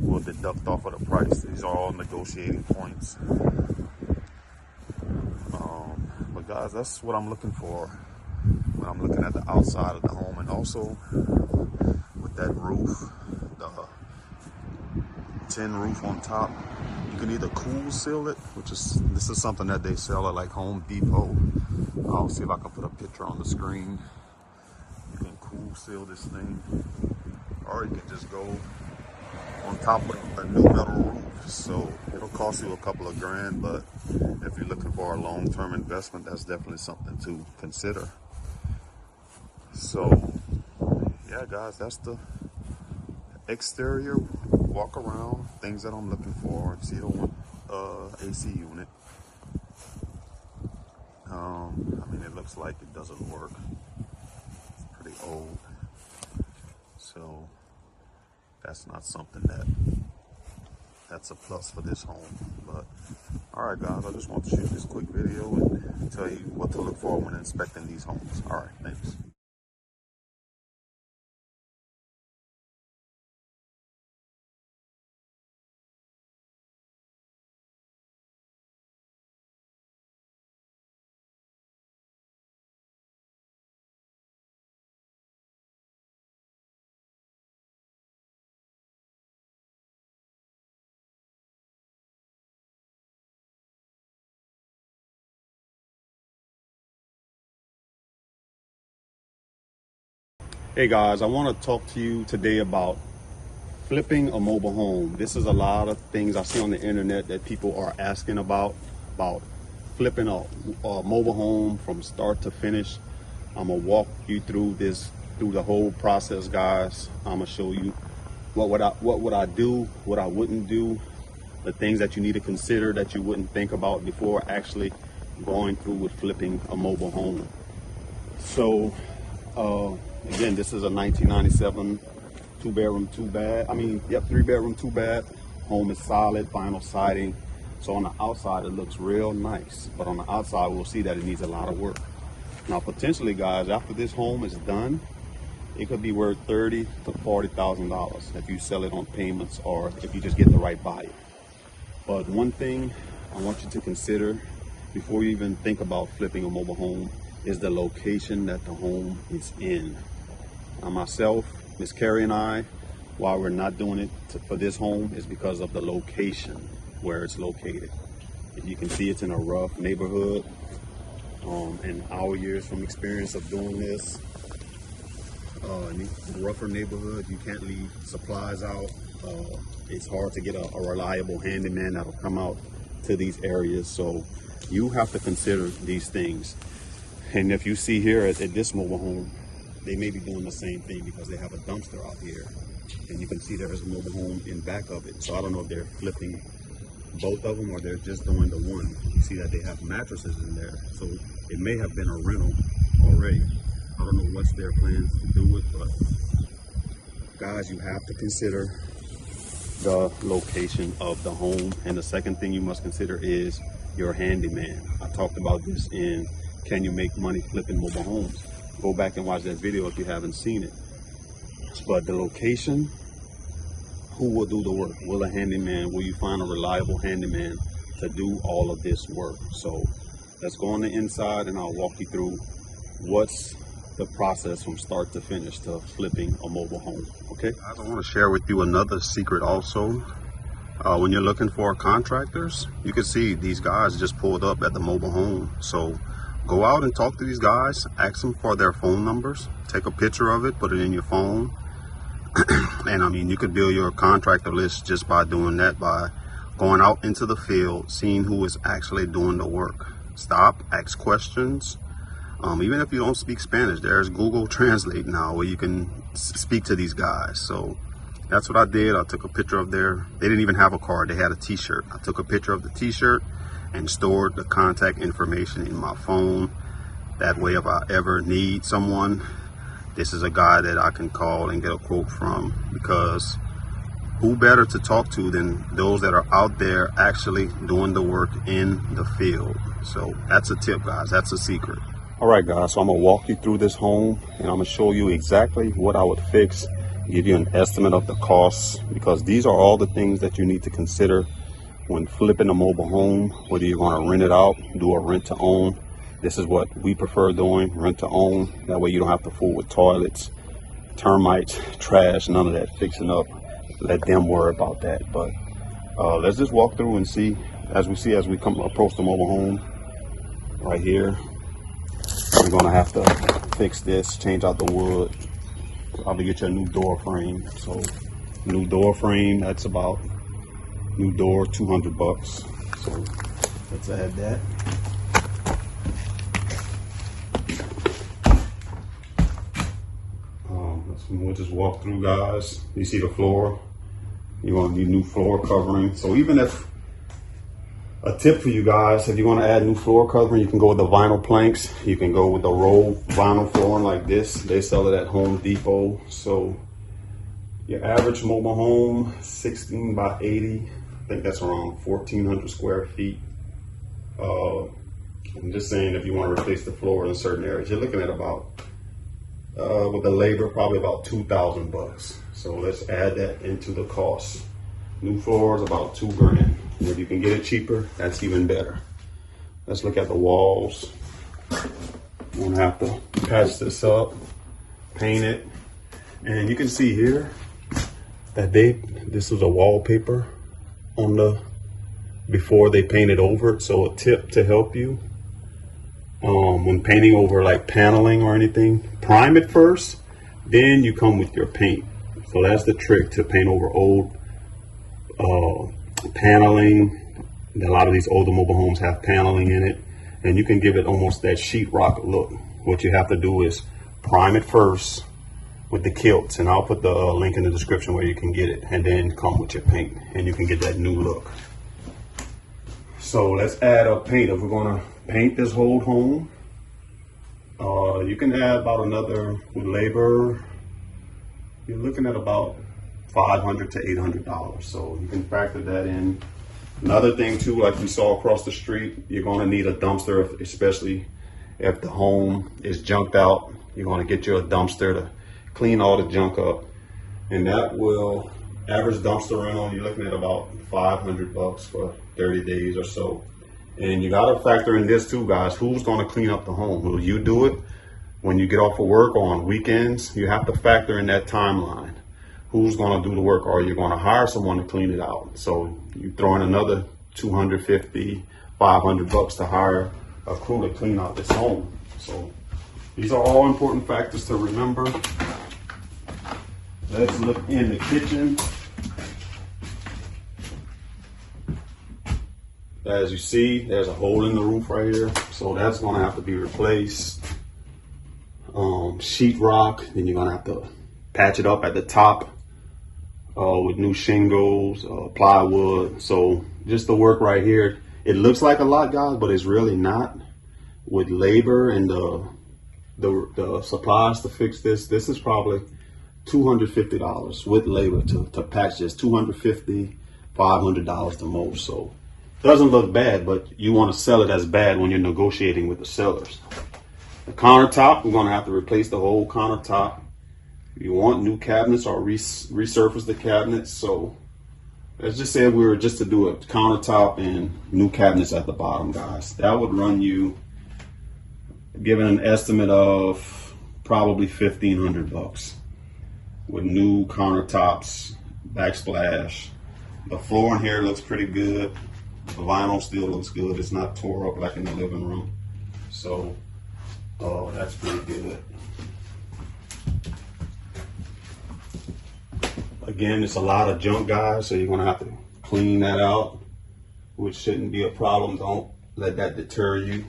will deduct off of the price. These are all negotiating points. But guys, that's what I'm looking for when I'm looking at the outside of the home. And also with that roof, the tin roof on top, you can either cool seal it, this is something that they sell at like Home Depot. I'll see if I can put a picture on the screen. You can cool seal this thing, or you can just go on top of a new metal roof. So it'll cost you a couple of grand, but if you're looking for a long-term investment, that's definitely something to consider. So yeah, guys, that's the exterior walk around, things that I'm looking for. See, I don't want AC unit. I mean, it looks like it doesn't work. It's pretty old, so that's not something that's a plus for this home. But all right, guys, I just want to shoot this quick video and tell you what to look for when inspecting these homes. All right, thanks. Hey guys, I want to talk to you today about flipping a mobile home. This is a lot of things I see on the internet that people are asking about flipping a mobile home from start to finish. I'm gonna walk you through the whole process, guys. I'm gonna show you what would I do, what I wouldn't do, the things that you need to consider that you wouldn't think about before actually going through with flipping a mobile home. So again, this is a 1997 3 bedroom, 2 bath. Home is solid, vinyl siding. So on the outside, it looks real nice. But on the outside, we'll see that it needs a lot of work. Now, potentially, guys, after this home is done, it could be worth $30,000 to $40,000 if you sell it on payments or if you just get the right buyer. But one thing I want you to consider before you even think about flipping a mobile home is the location that the home is in. Now, myself, Miss Kerry and I, why we're not doing it for this home is because of the location where it's located. If you can see, it's in a rough neighborhood. In our years from experience of doing this, in a rougher neighborhood, you can't leave supplies out. It's hard to get a reliable handyman that'll come out to these areas. So you have to consider these things. And if you see here at this mobile home, they may be doing the same thing because they have a dumpster out here. And you can see there's a mobile home in back of it. So I don't know if they're flipping both of them or they're just doing the one. You see that they have mattresses in there. So it may have been a rental already. I don't know what's their plans to do with, but guys, you have to consider the location of the home. And the second thing you must consider is your handyman. I talked about this in Can You Make Money Flipping Mobile Homes? Go back and watch that video if you haven't seen it. But the location, who will do the work? Will a handyman, will you find a reliable handyman to do all of this work? So let's go on the inside and I'll walk you through what's the process from start to finish to flipping a mobile home, okay? I want to share with you another secret also. When you're looking for contractors, you can see these guys just pulled up at the mobile home. So go out and talk to these guys, ask them for their phone numbers, take a picture of it, put it in your phone. And I mean, you could build your contractor list just by doing that, by going out into the field, seeing who is actually doing the work. Stop, ask questions. Even if you don't speak Spanish, there's Google Translate now where you can speak to these guys. So that's what I did. I took a picture of they didn't even have a card, they had a t-shirt. I took a picture of the t-shirt and stored the contact information in my phone. That way, if I ever need someone, this is a guy that I can call and get a quote from, because who better to talk to than those that are out there actually doing the work in the field. So that's a tip, guys. That's a secret. All right, guys, so I'm gonna walk you through this home and I'm gonna show you exactly what I would fix, give you an estimate of the costs, because these are all the things that you need to consider when flipping a mobile home, whether you're gonna rent it out, do a rent to own. This is what we prefer doing, rent to own. That way you don't have to fool with toilets, termites, trash, none of that fixing up. Let them worry about that. But let's just walk through and see, as we approach the mobile home right here. You're gonna have to fix this, change out the wood, probably get you a new door frame. So new door frame, that's about new door, $200. So let's add that. We'll just walk through, guys. You see the floor. You want to need new floor covering. So even if, a tip for you guys, if you want to add new floor covering, you can go with the vinyl planks. You can go with the roll vinyl flooring like this. They sell it at Home Depot. So your average mobile home, 16 by 80. I think that's around 1,400 square feet. I'm just saying, if you want to replace the floor in certain areas, you're looking at about, with the labor, probably about $2,000. So let's add that into the cost. New floors, about $2,000. If you can get it cheaper, that's even better. Let's look at the walls. You're gonna have to patch this up, paint it, and you can see here that this was a wallpaper on the before they painted over it. So a tip to help you when painting over like paneling or anything, prime it first, then you come with your paint. So that's the trick to paint over old paneling. A lot of these older mobile homes have paneling in it, and you can give it almost that sheetrock look. What you have to do is prime it first with the kilts, and I'll put the link in the description where you can get it, and then come with your paint, and you can get that new look. So let's add up paint. If we're gonna paint this whole home, you can add about another, with labor, you're looking at about $500 to $800. So you can factor that in. Another thing too, like we saw across the street, you're gonna need a dumpster, especially if the home is junked out. You're gonna get you a dumpster to clean all the junk up. And that will, average dumpster rental, you're looking at about $500 for 30 days or so. And you gotta factor in this too, guys. Who's gonna clean up the home? Will you do it when you get off of work or on weekends? You have to factor in that timeline. Who's gonna do the work, or you're gonna hire someone to clean it out? So you throw in another $250, $500 to hire a crew to clean out this home. So these are all important factors to remember. Let's look in the kitchen. As you see, there's a hole in the roof right here, so that's gonna have to be replaced. Sheetrock, then you're gonna have to patch it up at the top with new shingles, plywood. So just the work right here, it looks like a lot, guys, but it's really not. With labor and the supplies to fix this, this is probably $250 with labor to patch this. $250, $500 the most. So doesn't look bad, but you want to sell it as bad when you're negotiating with the sellers. The countertop, we're going to have to replace the whole countertop. You want new cabinets or resurface the cabinets. So let's just say we were just to do a countertop and new cabinets at the bottom, guys. That would run you, given an estimate of probably $1,500 with new countertops, backsplash. The floor in here looks pretty good. The vinyl still looks good. It's not tore up like in the living room. So that's pretty good. Again, it's a lot of junk, guys, so you're gonna have to clean that out, which shouldn't be a problem. Don't let that deter you.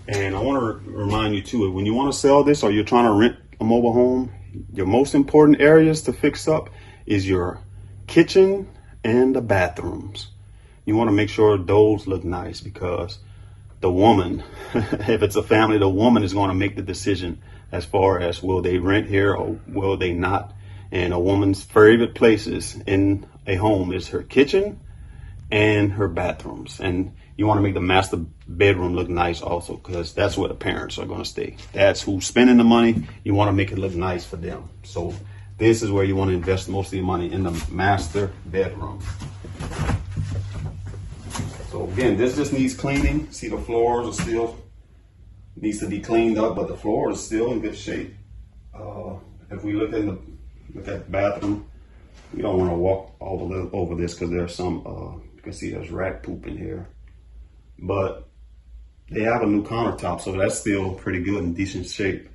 And I want to remind you too, when you want to sell this or you're trying to rent a mobile home, your most important areas to fix up is your kitchen and the bathrooms. You want to make sure those look nice, because the woman, if it's a family, the woman is going to make the decision as far as will they rent here or will they not. And a woman's favorite places in a home is her kitchen and her bathrooms. And you want to make the master bedroom look nice also, because that's where the parents are going to stay. That's who's spending the money. You want to make it look nice for them. So this is where you want to invest most of your money, in the master bedroom. So again, this just needs cleaning. See, the floors are still, needs to be cleaned up, but the floor is still in good shape. If we look at the bathroom, you don't want to walk all over this because there's some, you can see there's rat poop in here. But they have a new countertop, so that's still pretty good in decent shape.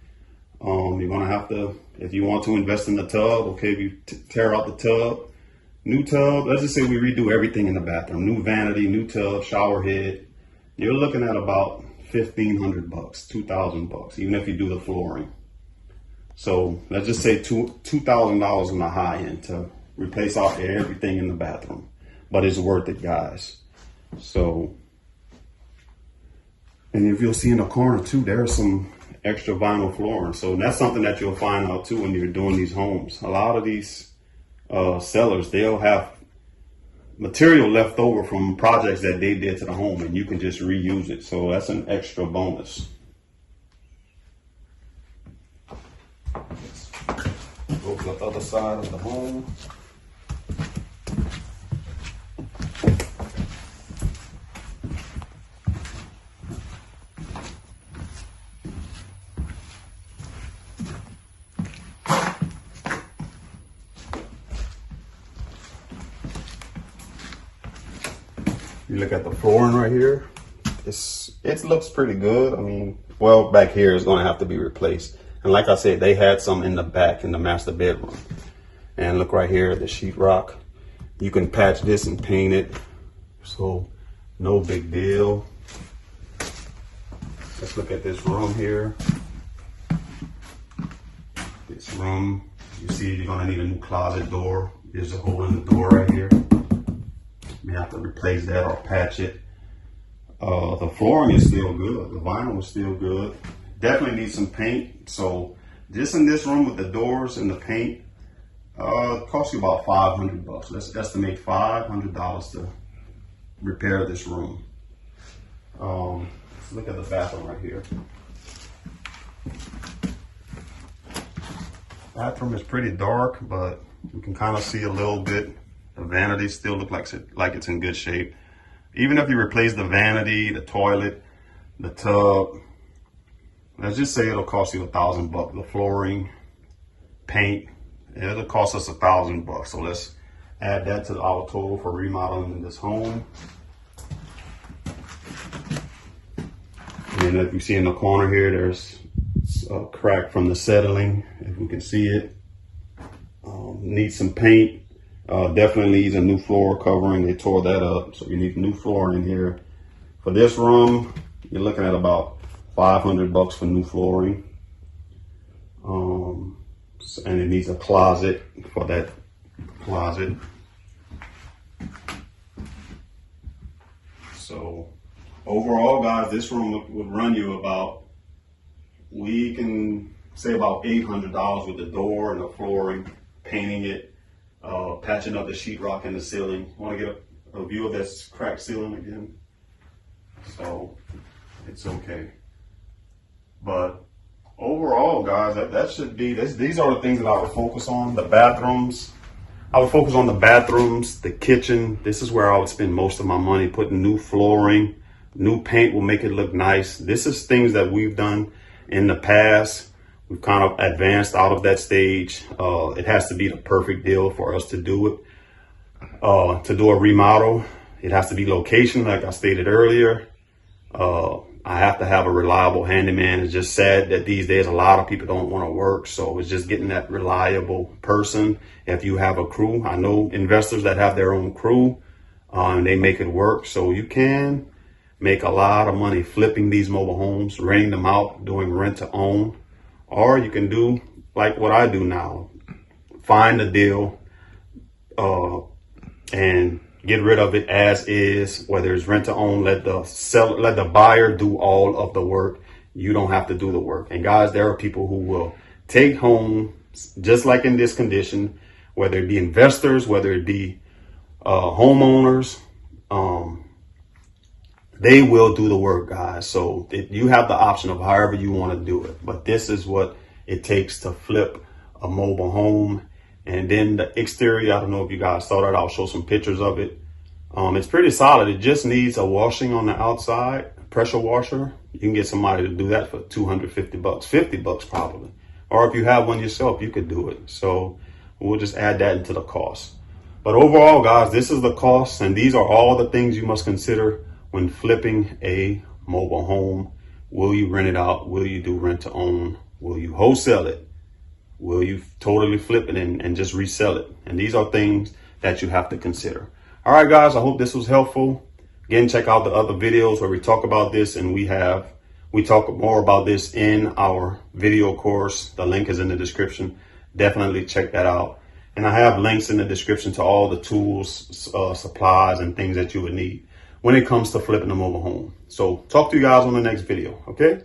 You're gonna have to, if you want to invest in the tub, okay, if you tear out the tub, new tub, let's just say we redo everything in the bathroom, new vanity, new tub, shower head, you're looking at about $1,500, $2,000, even if you do the flooring. So let's just say $2,000 on the high end to replace out everything in the bathroom, but it's worth it, guys. So, and if you'll see in the corner too, there's some extra vinyl flooring. So that's something that you'll find out too when you're doing these homes. A lot of these sellers, they'll have material left over from projects that they did to the home, and you can just reuse it. So that's an extra bonus. Go to the other side of the home. You look at the flooring right here. It looks pretty good. I mean, well, back here is going to have to be replaced. And like I said, they had some in the back in the master bedroom. And look right here, the sheetrock. You can patch this and paint it. So no big deal. Let's look at this room here. This room, you see you're going to need a new closet door. There's a hole in the door right here. You have to replace that or patch it. The flooring is still good. The vinyl is still good. Definitely needs some paint. So just in this room with the doors and the paint, it costs you about $500. Let's estimate $500 to repair this room. Let's look at the bathroom right here. Bathroom is pretty dark, but you can kind of see a little bit. The vanity still looks like it's in good shape. Even if you replace the vanity, the toilet, the tub, let's just say it'll cost you $1,000. The flooring, paint, it'll cost us $1,000. So let's add that to our total for remodeling this home. And if you see in the corner here, there's a crack from the settling, if we can see it. Needs some paint. Definitely needs a new floor covering. They tore that up, so you need new flooring in here. For this room, you're looking at about $500 for new flooring. And it needs a closet for that closet. So overall, guys, this room would run you about, we can say about $800 with the door and the flooring, painting it, patching up the sheetrock in the ceiling. Want to get a view of this cracked ceiling again? So it's okay. But overall, guys, that should be, these are the things that I would focus on. The bathrooms, I would focus on the bathrooms, the kitchen. This is where I would spend most of my money, putting new flooring, new paint will make it look nice. This is things that we've done in the past. We've kind of advanced out of that stage. It has to be the perfect deal for us to do it. To do a remodel, it has to be location, like I stated earlier. I have to have a reliable handyman. It's just sad that these days a lot of people don't want to work. So it's just getting that reliable person. If you have a crew, I know investors that have their own crew and they make it work. So you can make a lot of money flipping these mobile homes, renting them out, doing rent to own. Or you can do like what I do now, find a deal and get rid of it as is, whether it's rent to own, let the buyer do all of the work. You don't have to do the work. And guys, there are people who will take homes just like in this condition, whether it be investors, whether it be homeowners, they will do the work, guys. So you have the option of however you want to do it. But this is what it takes to flip a mobile home. And then the exterior, I don't know if you guys saw that. I'll show some pictures of it. It's pretty solid. It just needs a washing on the outside, pressure washer. You can get somebody to do that for $250, $50 probably. Or if you have one yourself, you could do it. So we'll just add that into the cost. But overall, guys, this is the cost. And these are all the things you must consider when flipping a mobile home? Will you rent it out? Will you do rent to own? Will you wholesale it? Will you totally flip it and just resell it? And these are things that you have to consider. All right, guys, I hope this was helpful. Again, check out the other videos where we talk about this, and we talk more about this in our video course. The link is in the description. Definitely check that out. And I have links in the description to all the tools, supplies, and things that you would need when it comes to flipping a mobile home. So talk to you guys on the next video, okay?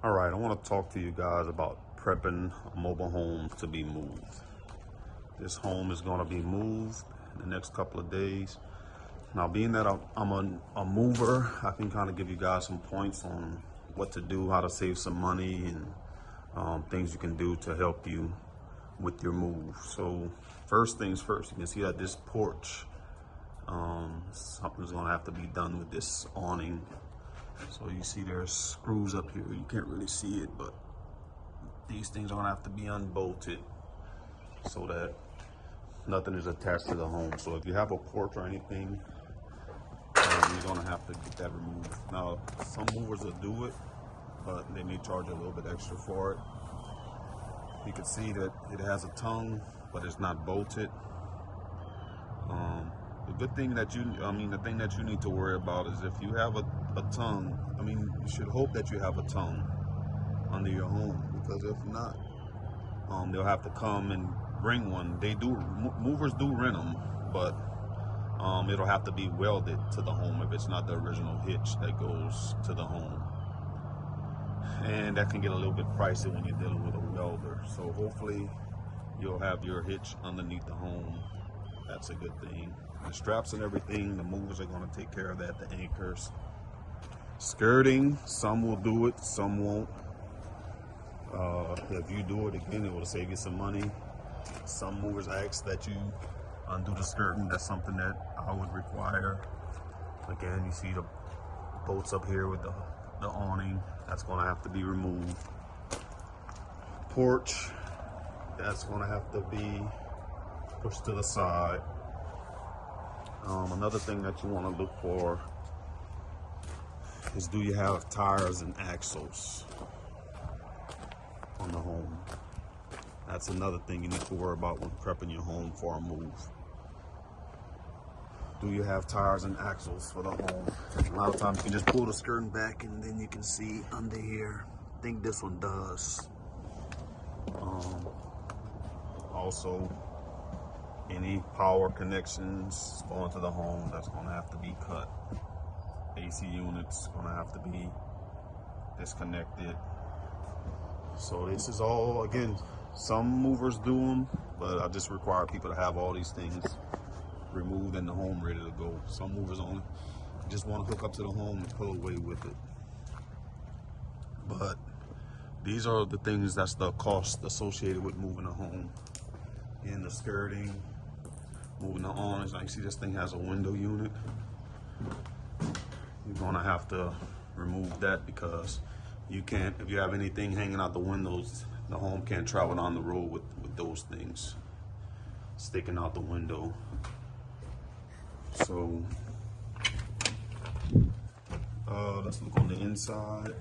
All right, I want to talk to you guys about prepping a mobile home to be moved. This home is going to be moved in the next couple of days. Now, being that I'm a mover, I can kind of give you guys some points on what to do, how to save some money, and things you can do to help you with your move. So first things first, you can see that this porch, something's going to have to be done with this awning. So you see there's screws up here. You can't really see it, but these things are going to have to be unbolted so that nothing is attached to the home. So if you have a porch or anything, you're going to have to get that removed. Now, some movers will do it, but they may charge a little bit extra for it. You can see that it has a tongue, but it's not bolted. The thing that you need to worry about is if you have a tongue, you should hope that you have a tongue under your home, because if not, they'll have to come and bring one. Movers do rent them, but it'll have to be welded to the home if it's not the original hitch that goes to the home. And that can get a little bit pricey when you're dealing with a welder. So hopefully you'll have your hitch underneath the home. That's a good thing. The straps and everything, the movers are going to take care of that, the anchors. Skirting, some will do it, some won't. If you do it, again, it will save you some money. Some movers ask that you undo the skirting. That's something that I would require. Again, you see the bolts up here with the awning. That's going to have to be removed. Porch, that's going to have to be pushed to the side. Another thing that you want to look for is, do you have tires and axles on the home? That's another thing you need to worry about when prepping your home for a move. Do you have tires and axles for the home? A lot of times you can just pull the skirting back and then you can see under here. I think this one does. Also, any power connections going to the home, that's going to have to be cut. AC units going to have to be disconnected. So this is all, again, some movers do them, but I just require people to have all these things removed and the home ready to go. Some movers only just want to hook up to the home and pull away with it. But these are the things, that's the cost associated with moving a home. In the skirting, moving the awnings. Like you see, this thing has a window unit. You're gonna have to remove that, because you can't, if you have anything hanging out the windows, the home can't travel down the road with those things sticking out the window. So let's look on the inside.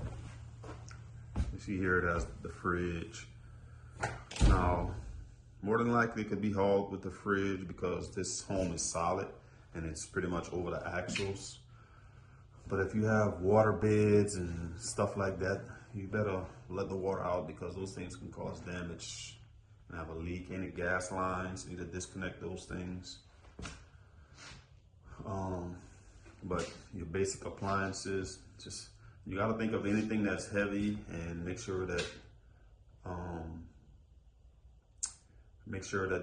You see here it has the fridge. Now, more than likely it could be hauled with the fridge, because this home is solid and it's pretty much over the axles. But if you have water beds and stuff like that, you better let the water out, because those things can cause damage and have a leak. Any gas lines, you need to disconnect those things. But your basic appliances, just, you got to think of anything that's heavy and make sure that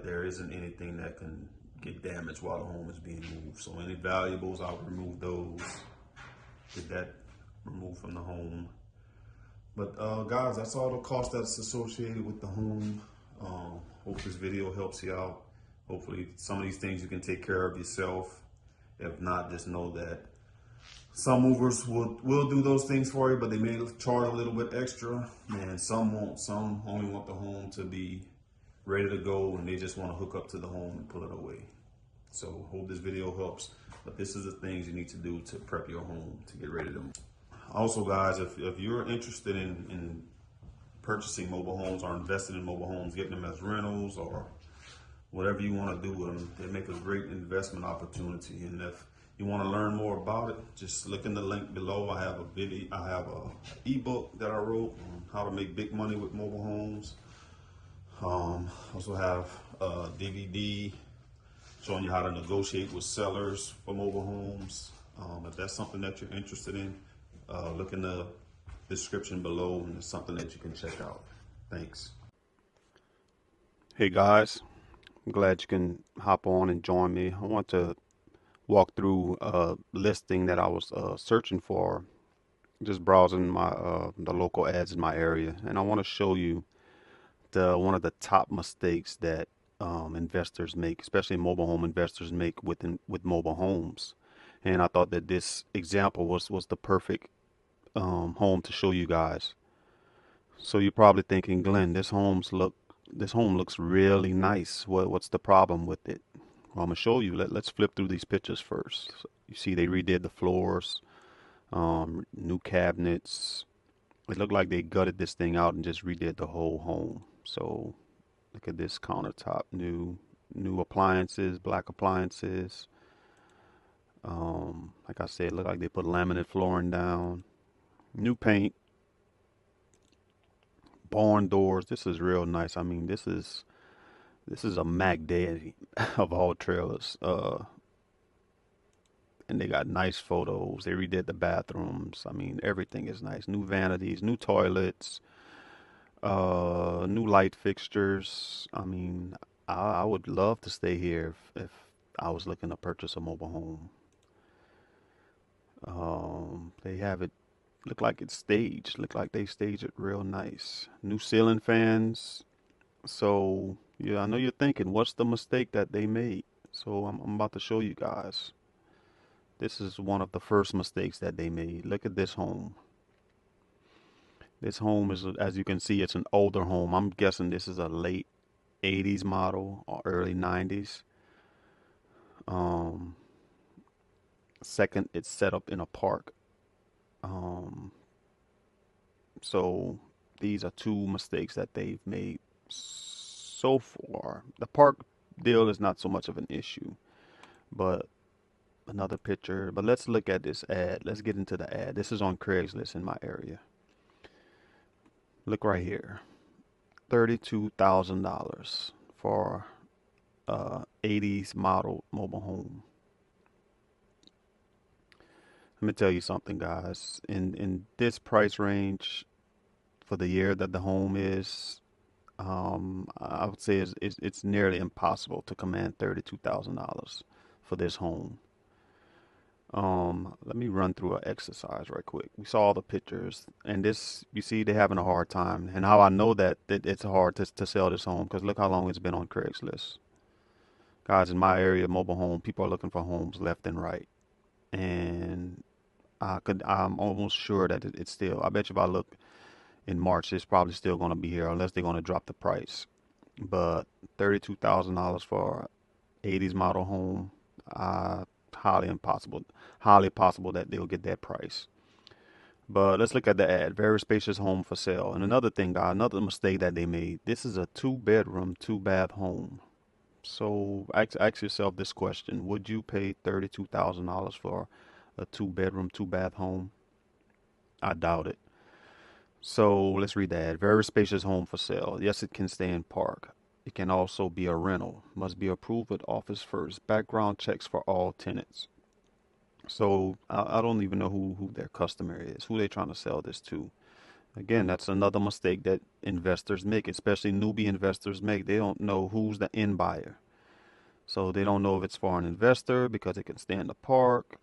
there isn't anything that can get damaged while the home is being moved. So any valuables, I'll remove those, get that removed from the home. But guys, that's all the cost that's associated with the home. Hope this video helps you out. Hopefully some of these things you can take care of yourself. If not, just know that some movers will do those things for you, but they may charge a little bit extra, and some won't. Some only want the home to be ready to go, and they just want to hook up to the home and pull it away. So hope this video helps. But this is the things you need to do to prep your home to get ready to move. Also, guys, if you're interested in purchasing mobile homes or investing in mobile homes, getting them as rentals or whatever you want to do with them, they make a great investment opportunity. And if you want to learn more about it, just look in the link below. I have a ebook that I wrote on how to make big money with mobile homes. Also have a DVD showing you how to negotiate with sellers for mobile homes. If that's something that you're interested in, look in the description below, and it's something that you can check out. Thanks. Hey guys, I'm glad you can hop on and join me. I want to walk through a listing that I was searching for, just browsing my the local ads in my area, and I want to show you one of the top mistakes that investors make, especially mobile home investors make with mobile homes. And I thought that this example was the perfect home to show you guys. So you're probably thinking, Glenn, this home looks really nice. What's the problem with it? Well, I'm gonna show you. Let's flip through these pictures first. So you see they redid the floors, new cabinets. It looked like they gutted this thing out and just redid the whole home. So look at this countertop, new appliances, black appliances. Like I said, look like they put laminate flooring down, new paint, barn doors. This is real nice. I mean, this is a Mac Daddy of all trailers. And they got nice photos. They redid the bathrooms. I mean, everything is nice. New vanities, new toilets, new light fixtures. I mean, I would love to stay here if I was looking to purchase a mobile home. They have it look like it's staged. Look like they staged it real nice. New ceiling fans. So yeah, I know you're thinking, what's the mistake that they made? So I'm about to show you guys. This is one of the first mistakes that they made. Look at this home. This home is, as you can see, it's an older home. I'm guessing this is a late 80s model or early 90s. Second, it's set up in a park. So these are two mistakes that they've made so far. The park deal is not so much of an issue, but another picture. But let's look at this ad. Let's get into the ad. This is on Craigslist in my area. Look right here. $32,000 for 80s model mobile home. Let me tell you something, guys. In this price range for the year that the home is, I would say it's nearly impossible to command $32,000 for this home. Let me run through an exercise right quick. We saw all the pictures, and this, you see, they're having a hard time. And how I know that it's hard to sell this home, because look how long it's been on Craigslist. Guys, in my area, mobile home, people are looking for homes left and right. And I'm almost sure that it's still, I bet you if I look in March, it's probably still going to be here unless they're going to drop the price. But $32,000 for 80s model home, highly possible that they'll get that price. But let's look at the ad. Very spacious home for sale. And another thing, guys, another mistake that they made. This is a 2-bedroom, 2-bath home. So ask yourself this question: would you pay $32,000 for a 2-bedroom, 2-bath home? I doubt it. So let's read the ad. Very spacious home for sale. Yes, it can stay in park. It can also be a rental. Must be approved with office first. Background checks for all tenants. So I don't even know who their customer is, who they're trying to sell this to. Again, that's another mistake that investors make, especially newbie investors make. They don't know who's the end buyer. So they don't know if it's for an investor because it can stay in the park.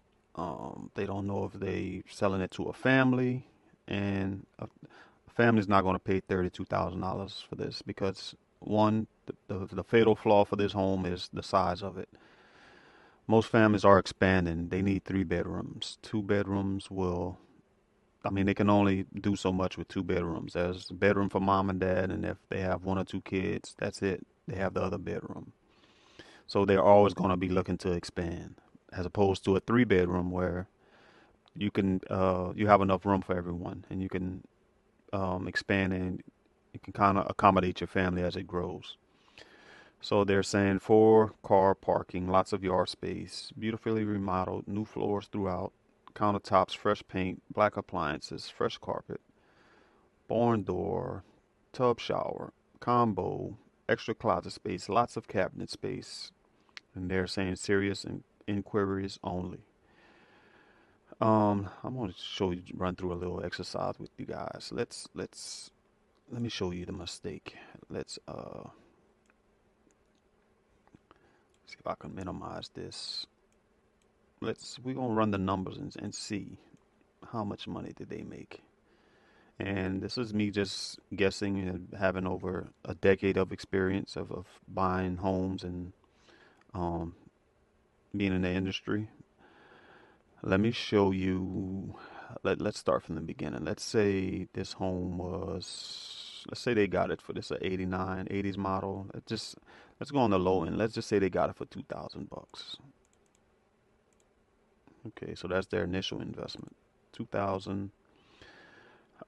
They don't know if they selling it to a family, and a family's not going to pay $32,000 for this because one, the fatal flaw for this home is the size of it. Most families are expanding. They need 3 bedrooms. 2 bedrooms they can only do so much with 2 bedrooms. There's a bedroom for mom and dad, and if they have 1 or 2 kids, that's it. They have the other bedroom. So they're always going to be looking to expand, as opposed to a 3 bedroom where you have enough room for everyone, and you can expand, and you can kind of accommodate your family as it grows. So they're saying 4 car parking, lots of yard space, beautifully remodeled, new floors throughout, countertops, fresh paint, black appliances, fresh carpet, barn door, tub shower, combo, extra closet space, lots of cabinet space. And they're saying serious inquiries only. I'm going to run through a little exercise with you guys. Let me show you the mistake. Let's see if I can minimize this. We're gonna run the numbers and see how much money did they make. And this is me just guessing and having over a decade of experience of buying homes and um, being in the industry. Let me show you. Let's start from the beginning. Let's say this home was, let's say they got it for this a 89, 80s model. Let's go on the low end. Let's just say they got it for $2,000. Okay, so that's their initial investment. 2,000.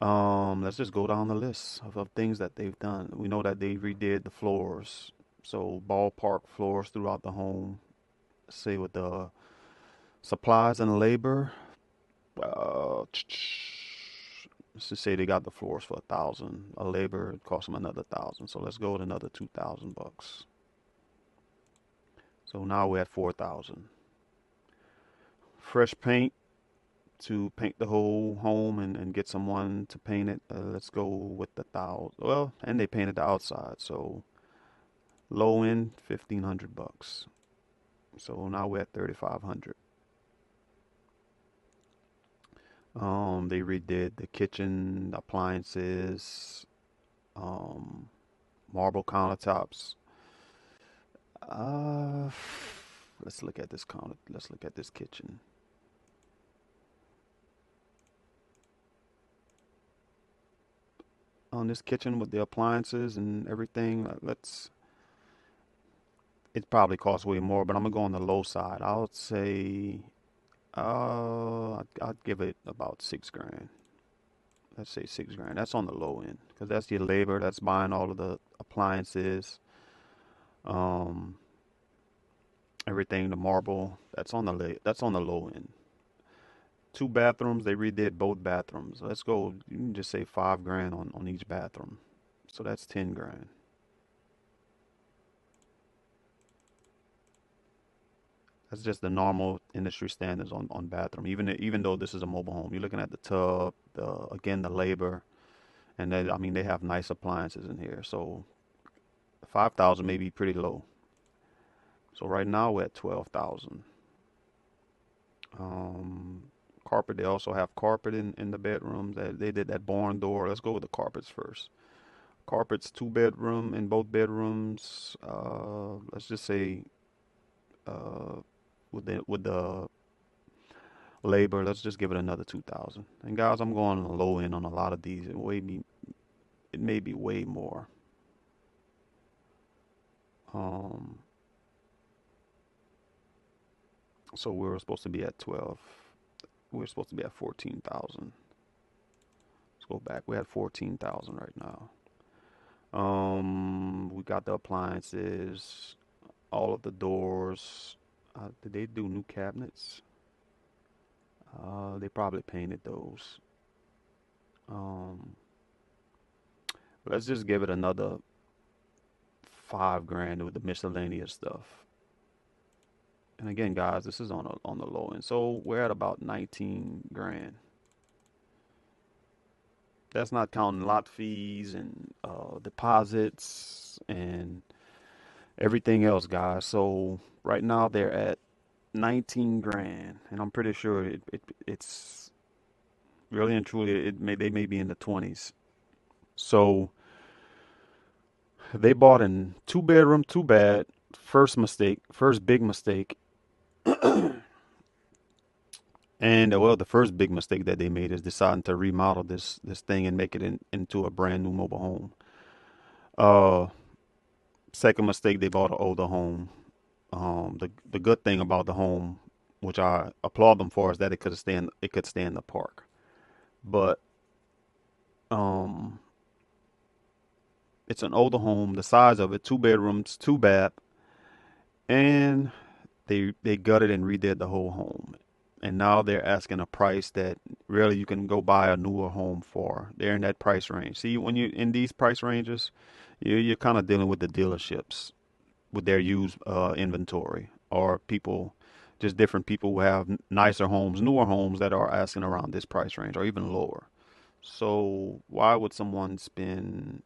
Let's just go down the list of things that they've done. We know that they redid the floors. So ballpark floors throughout the home. Let's say with the supplies and labor, let's just say they got the floors for 1,000. A labor it cost them another 1,000. So let's go with another $2,000. So now we're at 4,000. Fresh paint to paint the whole home and get someone to paint it. Let's go with the 1,000. Well, and they painted the outside. So low end $1,500. So now we're at 3,500. They redid the kitchen, appliances, marble countertops. Let's look at this Let's look at this kitchen. On this kitchen with the appliances and everything, it probably costs way more, but I'm gonna go on the low side. I would say, I'd give it about 6 grand. Let's say 6 grand. That's on the low end because that's your labor. That's buying all of the appliances, um, everything, the marble. That's on the low end. 2 bathrooms. They redid both bathrooms. Let's go. You can just say 5 grand on each bathroom. So that's 10 grand. That's just the normal industry standards on bathroom. Even though this is a mobile home, you're looking at the tub, the labor, and I mean they have nice appliances in here. So 5,000 may be pretty low. So right now we're at 12,000. Um, Carpet. They also have carpet in the bedrooms. They did that barn door. Let's go with the carpets first. Carpets 2 bedroom in both bedrooms. Let's just say uh, with the labor, let's just give it another 2,000. And guys, I'm going on the low end on a lot of these. It may be way more. Um, so we were supposed to be at 12. We were supposed to be at 14,000. Let's go back. We're at 14,000 right now. We got the appliances, all of the doors. Did they do new cabinets? They probably painted those. Um, let's just give it another 5 grand with the miscellaneous stuff. And again, guys, this is on the low end. So we're at about 19 grand. That's not counting lot fees and deposits and everything else, guys. So right now they're at 19 grand, and I'm pretty sure it's really and truly they may be in the 20s. So they bought in 2 bedroom, too bad. First big mistake. And well, the first big mistake that they made is deciding to remodel this thing and make it into a brand new mobile home. Uh, Second mistake, they bought an older home. The good thing about the home, which I applaud them for, is that it could stay in the park. But um, it's an older home. The size of it, 2 bedrooms, 2 bath, and they gutted and redid the whole home. And now they're asking a price that really you can go buy a newer home for. They're in that price range. See, when you're in these price ranges, you're kind of dealing with the dealerships with their used inventory, or people, just different people who have nicer homes, newer homes that are asking around this price range or even lower. So why would someone spend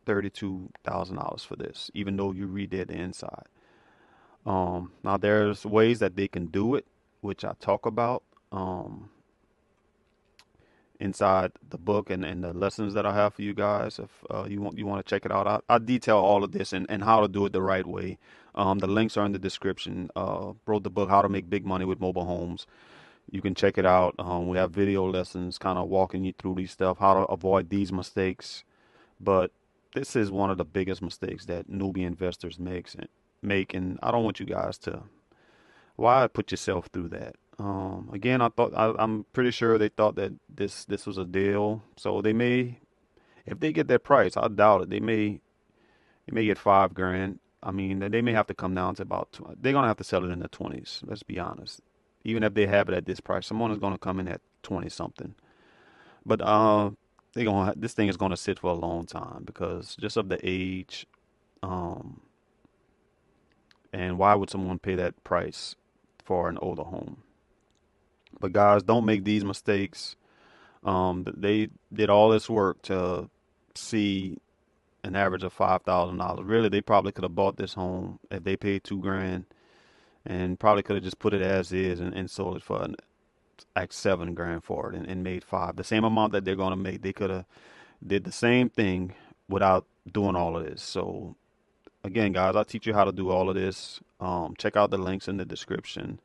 $32,000 for this, even though you redid the inside? Now there's ways that they can do it, which I talk about um, inside the book and the lessons that I have for you guys. If you want to check it out, I detail all of this and how to do it the right way. The links are in the description. Wrote the book How to Make Big Money with Mobile Homes. You can check it out. We have video lessons, kind of walking you through these stuff, how to avoid these mistakes. But this is one of the biggest mistakes that newbie investors make, and I don't want you guys to. Why put yourself through that? Again, I'm pretty sure they thought that this was a deal, so they may, if they get that price, I doubt it. They may get 5 grand. I mean, they may have to come down to about they're gonna have to sell it in the 20s. Let's be honest. Even if they have it at this price, someone is gonna come in at 20 something. But this thing is gonna sit for a long time because just of the age. Um, and why would someone pay that price for an older home? But guys, don't make these mistakes. They did all this work to see an average of $5,000. Really, they probably could have bought this home if they paid 2 grand, and probably could have just put it as is and sold it for like 7 grand for it and made five. The same amount that they're gonna make. They could have did the same thing without doing all of this. So again, guys, I'll teach you how to do all of this. Check out the links in the description.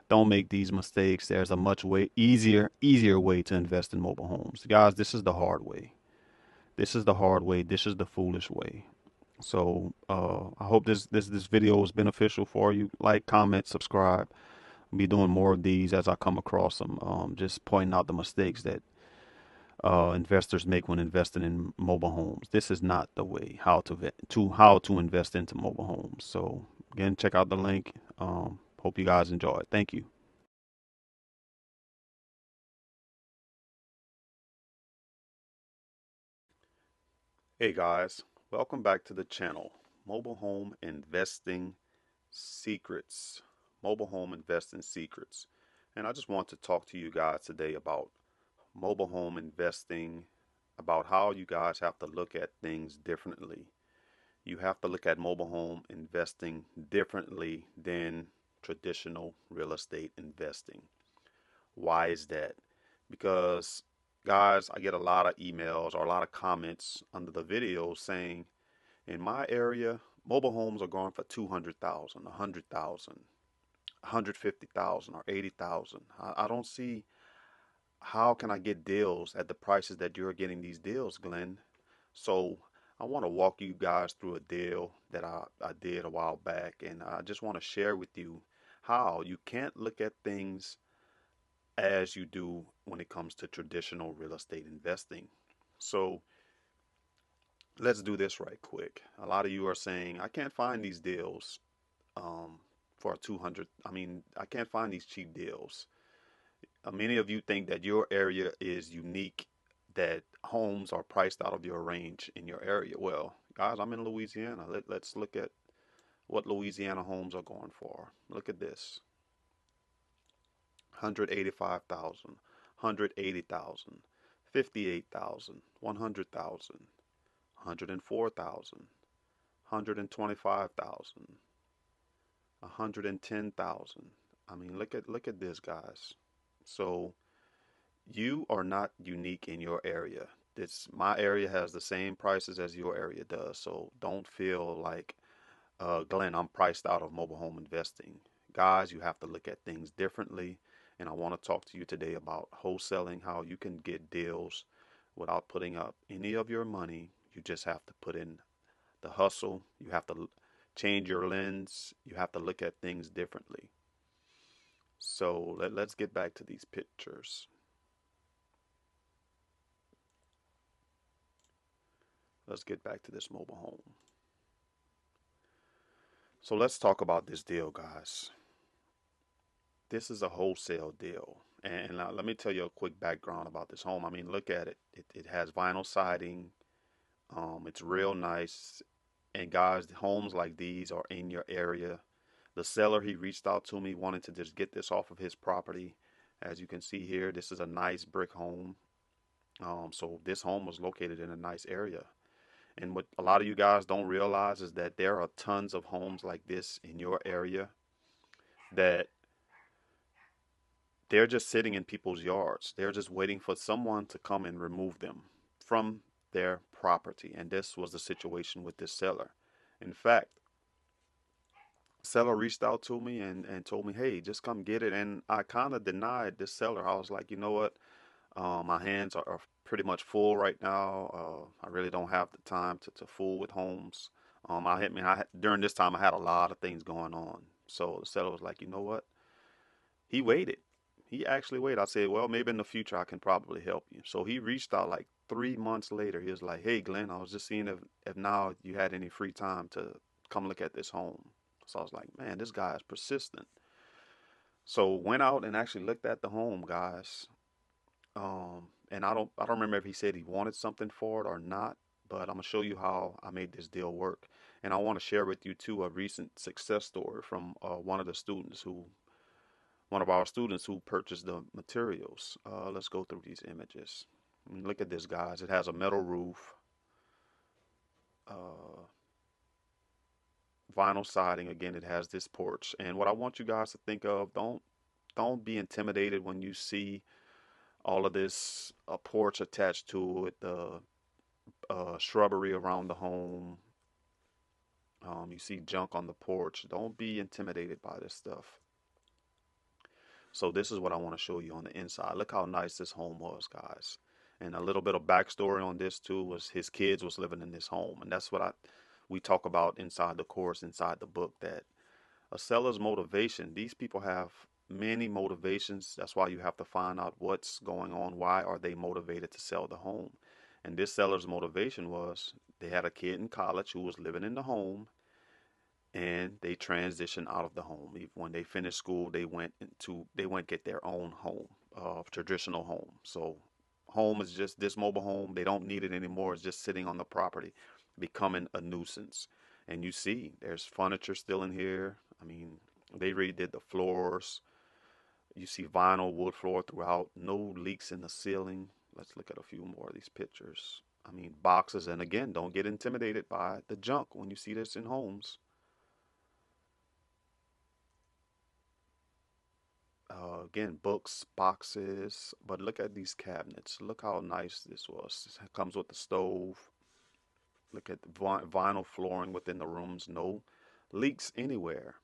Don't make these mistakes. There's a much easier way to invest in mobile homes. Guys, this is the hard way. This is the hard way. This is the foolish way. So I hope this video was beneficial for you. Like, comment, subscribe. I'll be doing more of these as I come across them. Just pointing out the mistakes that investors make when investing in mobile homes. This is not the way how to invest into mobile homes. So again, check out the link. Hope you guys enjoy it. Thank you. Hey guys, welcome back to the channel. Mobile Home Investing Secrets. Mobile Home Investing Secrets. And I just want to talk to you guys today about mobile home investing, about how you guys have to look at things differently. You have to look at mobile home investing differently than traditional real estate investing. Why is that? Because, guys, I get a lot of emails or a lot of comments under the videos saying, in my area, mobile homes are going for 200,000, 100,000, 150,000, or 80,000. I don't see how can I get deals at the prices that you're getting these deals, Glenn. So I want to walk you guys through a deal that I did a while back, and I just want to share with you how you can't look at things as you do when it comes to traditional real estate investing. So let's do this right quick. A lot of you are saying, I can't find these deals for 200. I mean, I can't find these cheap deals. Many of you think that your area is unique, that homes are priced out of your range in your area. Well, guys, I'm in Louisiana. Let's look at what Louisiana homes are going for. Look at this. 185,000, 180,000, 58,000, 100,000, 104,000, 125,000, 110,000. I mean, look at this, guys. So you are not unique in your area. My area has the same prices as your area does. So don't feel like, Glenn, I'm priced out of mobile home investing. Guys, you have to look at things differently. And I want to talk to you today about wholesaling, how you can get deals without putting up any of your money. You just have to put in the hustle. You have to change your lens. You have to look at things differently. So let's get back to these pictures. Let's get back to this mobile home. So let's talk about this deal, guys. This is a wholesale deal. And let me tell you a quick background about this home. I mean, look at it. It has vinyl siding. It's real nice. And guys, homes like these are in your area. The seller, he reached out to me, wanted to just get this off of his property. As you can see here, this is a nice brick home. So this home was located in a nice area. And what a lot of you guys don't realize is that there are tons of homes like this in your area that they're just sitting in people's yards. They're just waiting for someone to come and remove them from their property. And this was the situation with this seller. In fact, seller reached out to me and told me, hey, just come get it. And I kind of denied this seller. I was like, you know what? My hands are pretty much full right now. I really don't have the time to fool with homes. During this time, I had a lot of things going on. So the seller was like, you know what? He waited. He actually waited. I said, well, maybe in the future I can probably help you. So he reached out like 3 months later. He was like, hey, Glenn, I was just seeing if now you had any free time to come look at this home. So I was like, man, this guy is persistent. So went out and actually looked at the home, guys. And I don't remember if he said he wanted something for it or not, but I'm gonna show you how I made this deal work. And I want to share with you too a recent success story from one of our students who purchased the materials. Let's go through these images. I mean, look at this, guys. It has a metal roof, uh, vinyl siding. Again, it has this porch. And what I want you guys to think of, don't be intimidated when you see all of this porch attached to it, the shrubbery around the home. You see junk on the porch. Don't be intimidated by this stuff. So this is what I want to show you on the inside. Look how nice this home was, guys. And a little bit of backstory on this too was his kids was living in this home, and that's what we talk about inside the course, inside the book, that a seller's motivation. These people have many motivations. That's why you have to find out what's going on. Why are they motivated to sell the home? And this seller's motivation was they had a kid in college who was living in the home, and they transitioned out of the home. When they finished school, they went get their own home, traditional home. So home is just this mobile home. They don't need it anymore. It's just sitting on the property, becoming a nuisance. And you see, there's furniture still in here. I mean, they redid the floors. You see vinyl wood floor throughout. No leaks in the ceiling. Let's look at a few more of these pictures. I mean, boxes. And again, don't get intimidated by the junk when you see this in homes. Again, books, boxes, but look at these cabinets. Look how nice this was. It comes with the stove. Look at the vinyl flooring within the rooms. No leaks anywhere.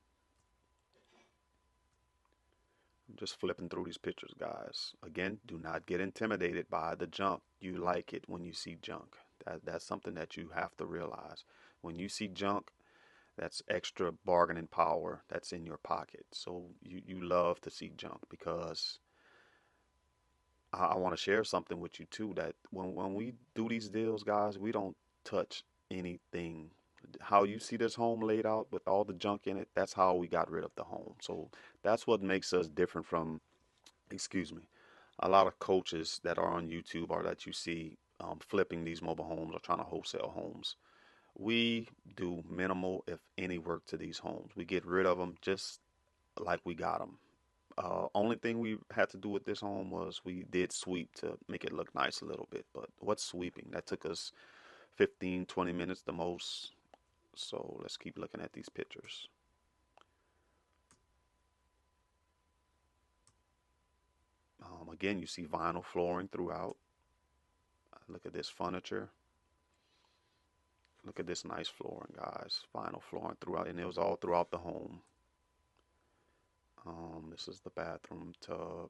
I'm just flipping through these pictures, guys. Again, do not get intimidated by the junk. You like it when you see junk. That's something that you have to realize. When you see junk, that's extra bargaining power that's in your pocket. So you love to see junk, because I want to share something with you too, that when we do these deals, guys, we don't touch anything. How you see this home laid out with all the junk in it, that's how we got rid of the home. So that's what makes us different from, excuse me, a lot of coaches that are on YouTube or that you see flipping these mobile homes or trying to wholesale homes. We do minimal, if any, work to these homes. We get rid of them just like we got them. Only thing we had to do with this home was we did sweep to make it look nice a little bit. But what's sweeping? That took us 15, 20 minutes the most. So let's keep looking at these pictures. Again, you see vinyl flooring throughout. Look at this furniture. Look at this nice flooring, guys. Vinyl flooring throughout, and it was all throughout the home. This is the bathroom tub.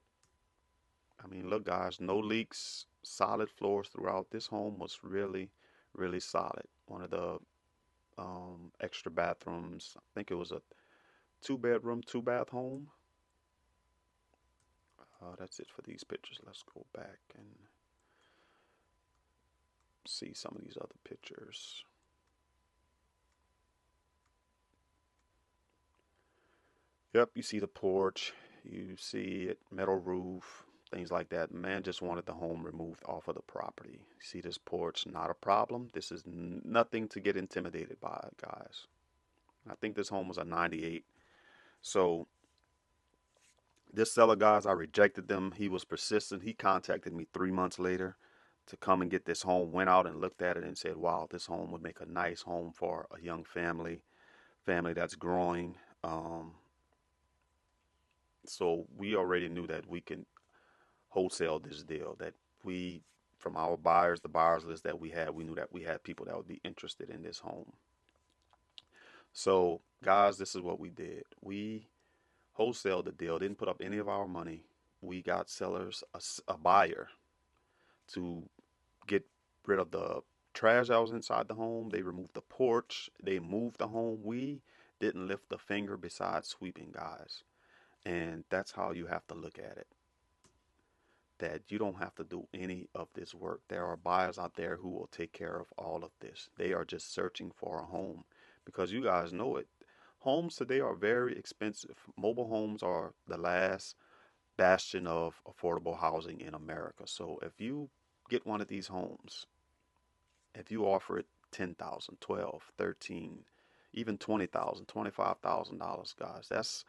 I mean, look, guys, no leaks, solid floors throughout. This home was really, really solid. One of the extra bathrooms. I think it was a 2 bedroom, 2 bath home. That's it for these pictures. Let's go back and see some of these other pictures. Yep, you see the porch, you see it, metal roof, things like that. Man just wanted the home removed off of the property. You see this porch, not a problem. This is nothing to get intimidated by, guys. I think this home was a 98. So this seller, guys, I rejected them. He was persistent. He contacted me 3 months later to come and get this home. Went out and looked at it and said, wow, this home would make a nice home for a young family that's growing. So we already knew that we can wholesale this deal, that we, from our buyers, the buyers list that we had, we knew that we had people that would be interested in this home. So, guys, this is what we did. We wholesaled the deal, didn't put up any of our money. We got sellers, a buyer, to get rid of the trash that was inside the home. They removed the porch. They moved the home. We didn't lift a finger besides sweeping, guys. And that's how you have to look at it. That you don't have to do any of this work. There are buyers out there who will take care of all of this. They are just searching for a home because you guys know it. Homes today are very expensive. Mobile homes are the last bastion of affordable housing in America. So if you get one of these homes, if you offer it 10,000, 12, 13, even 20,000, $25,000, guys, that's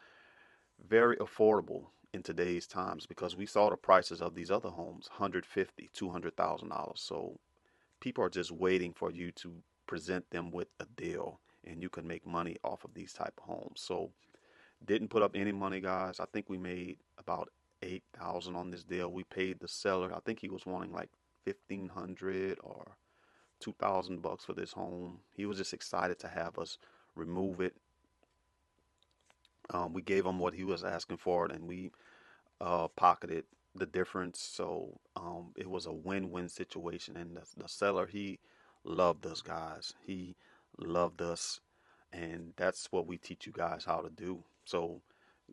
very affordable in today's times because we saw the prices of these other homes, $150,000, $200,000. So people are just waiting for you to present them with a deal and you can make money off of these type of homes. So didn't put up any money, guys. I think we made about 8,000 on this deal. We paid the seller. I think he was wanting like 1,500 or 2,000 bucks for this home. He was just excited to have us remove it. We gave him what he was asking for, and we pocketed the difference. So it was a win-win situation. And the seller, he loved us, guys. He loved us, and that's what we teach you guys how to do. So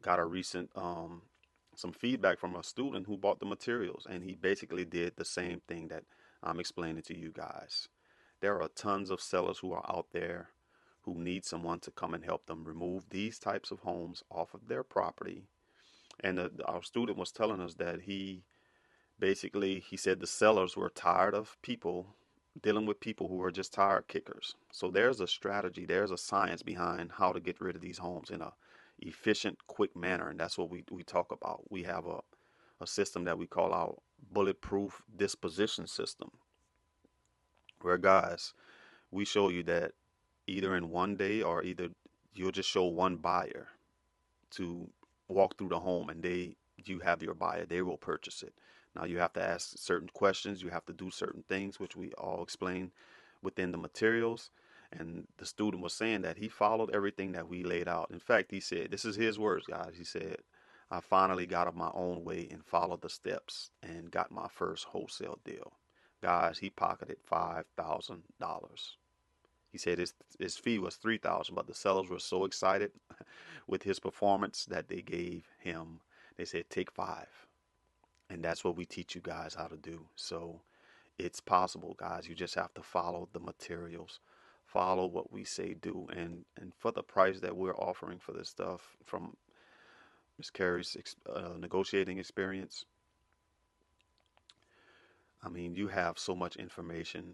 got a recent some feedback from a student who bought the materials, and he basically did the same thing that I'm explaining to you guys. There are tons of sellers who are out there who need someone to come and help them remove these types of homes off of their property. And our student was telling us that he said the sellers were tired of people dealing with people who are just tire kickers. So there's a strategy, there's a science behind how to get rid of these homes in a efficient, quick manner. And that's what we talk about. We have a system that we call our bulletproof disposition system, where guys, we show you that either in one day or either you'll just show one buyer to walk through the home and you have your buyer, they will purchase it. Now you have to ask certain questions, you have to do certain things, which we all explain within the materials. And the student was saying that he followed everything that we laid out. In fact, he said, this is his words, guys. He said, I finally got up my own way and followed the steps and got my first wholesale deal. Guys, he pocketed $5,000. He said his fee was $3,000, but the sellers were so excited with his performance that they gave him, they said, take five. And that's what we teach you guys how to do. So it's possible, guys. You just have to follow the materials, follow what we say do. And for the price that we're offering for this stuff from Miss Kerry's negotiating experience, I mean, you have so much information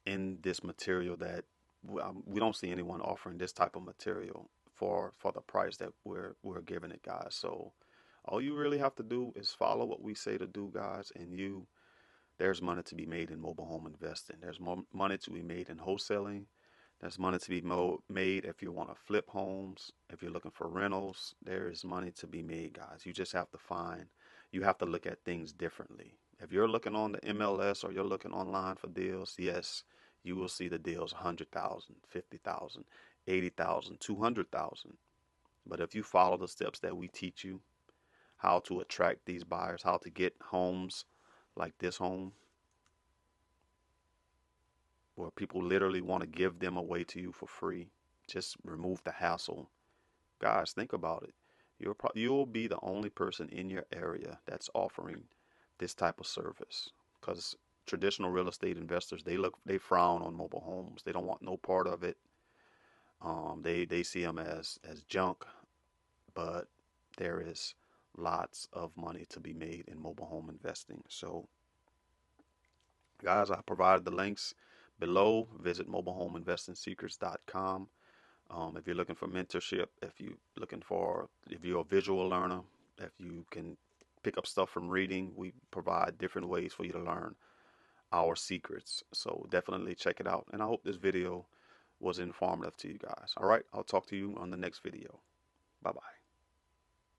in this material that we don't see anyone offering this type of material for the price that we're giving it, guys. So all you really have to do is follow what we say to do, guys, and there's money to be made in mobile home investing. There's more money to be made in wholesaling. There's money to be made if you want to flip homes, if you're looking for rentals. There is money to be made, guys. You just have you have to look at things differently. If you're looking on the MLS or you're looking online for deals, yes, you will see the deals 100,000, 50,000, 80,000, 200,000. But if you follow the steps that we teach you, how to attract these buyers, how to get homes like this home, where people literally want to give them away to you for free. Just remove the hassle. Guys, think about it. You'll be the only person in your area that's offering this type of service, because traditional real estate investors, they frown on mobile homes. They don't want no part of it. They see them as junk, but there is lots of money to be made in mobile home investing. So, guys, I provided the links below. Visit mobilehomeinvestingsecrets.com. If you're looking for mentorship, if you're a visual learner, if you can pick up stuff from reading, we provide different ways for you to learn our secrets. So definitely check it out. And I hope this video was informative to you guys. All right, I'll talk to you on the next video. Bye bye.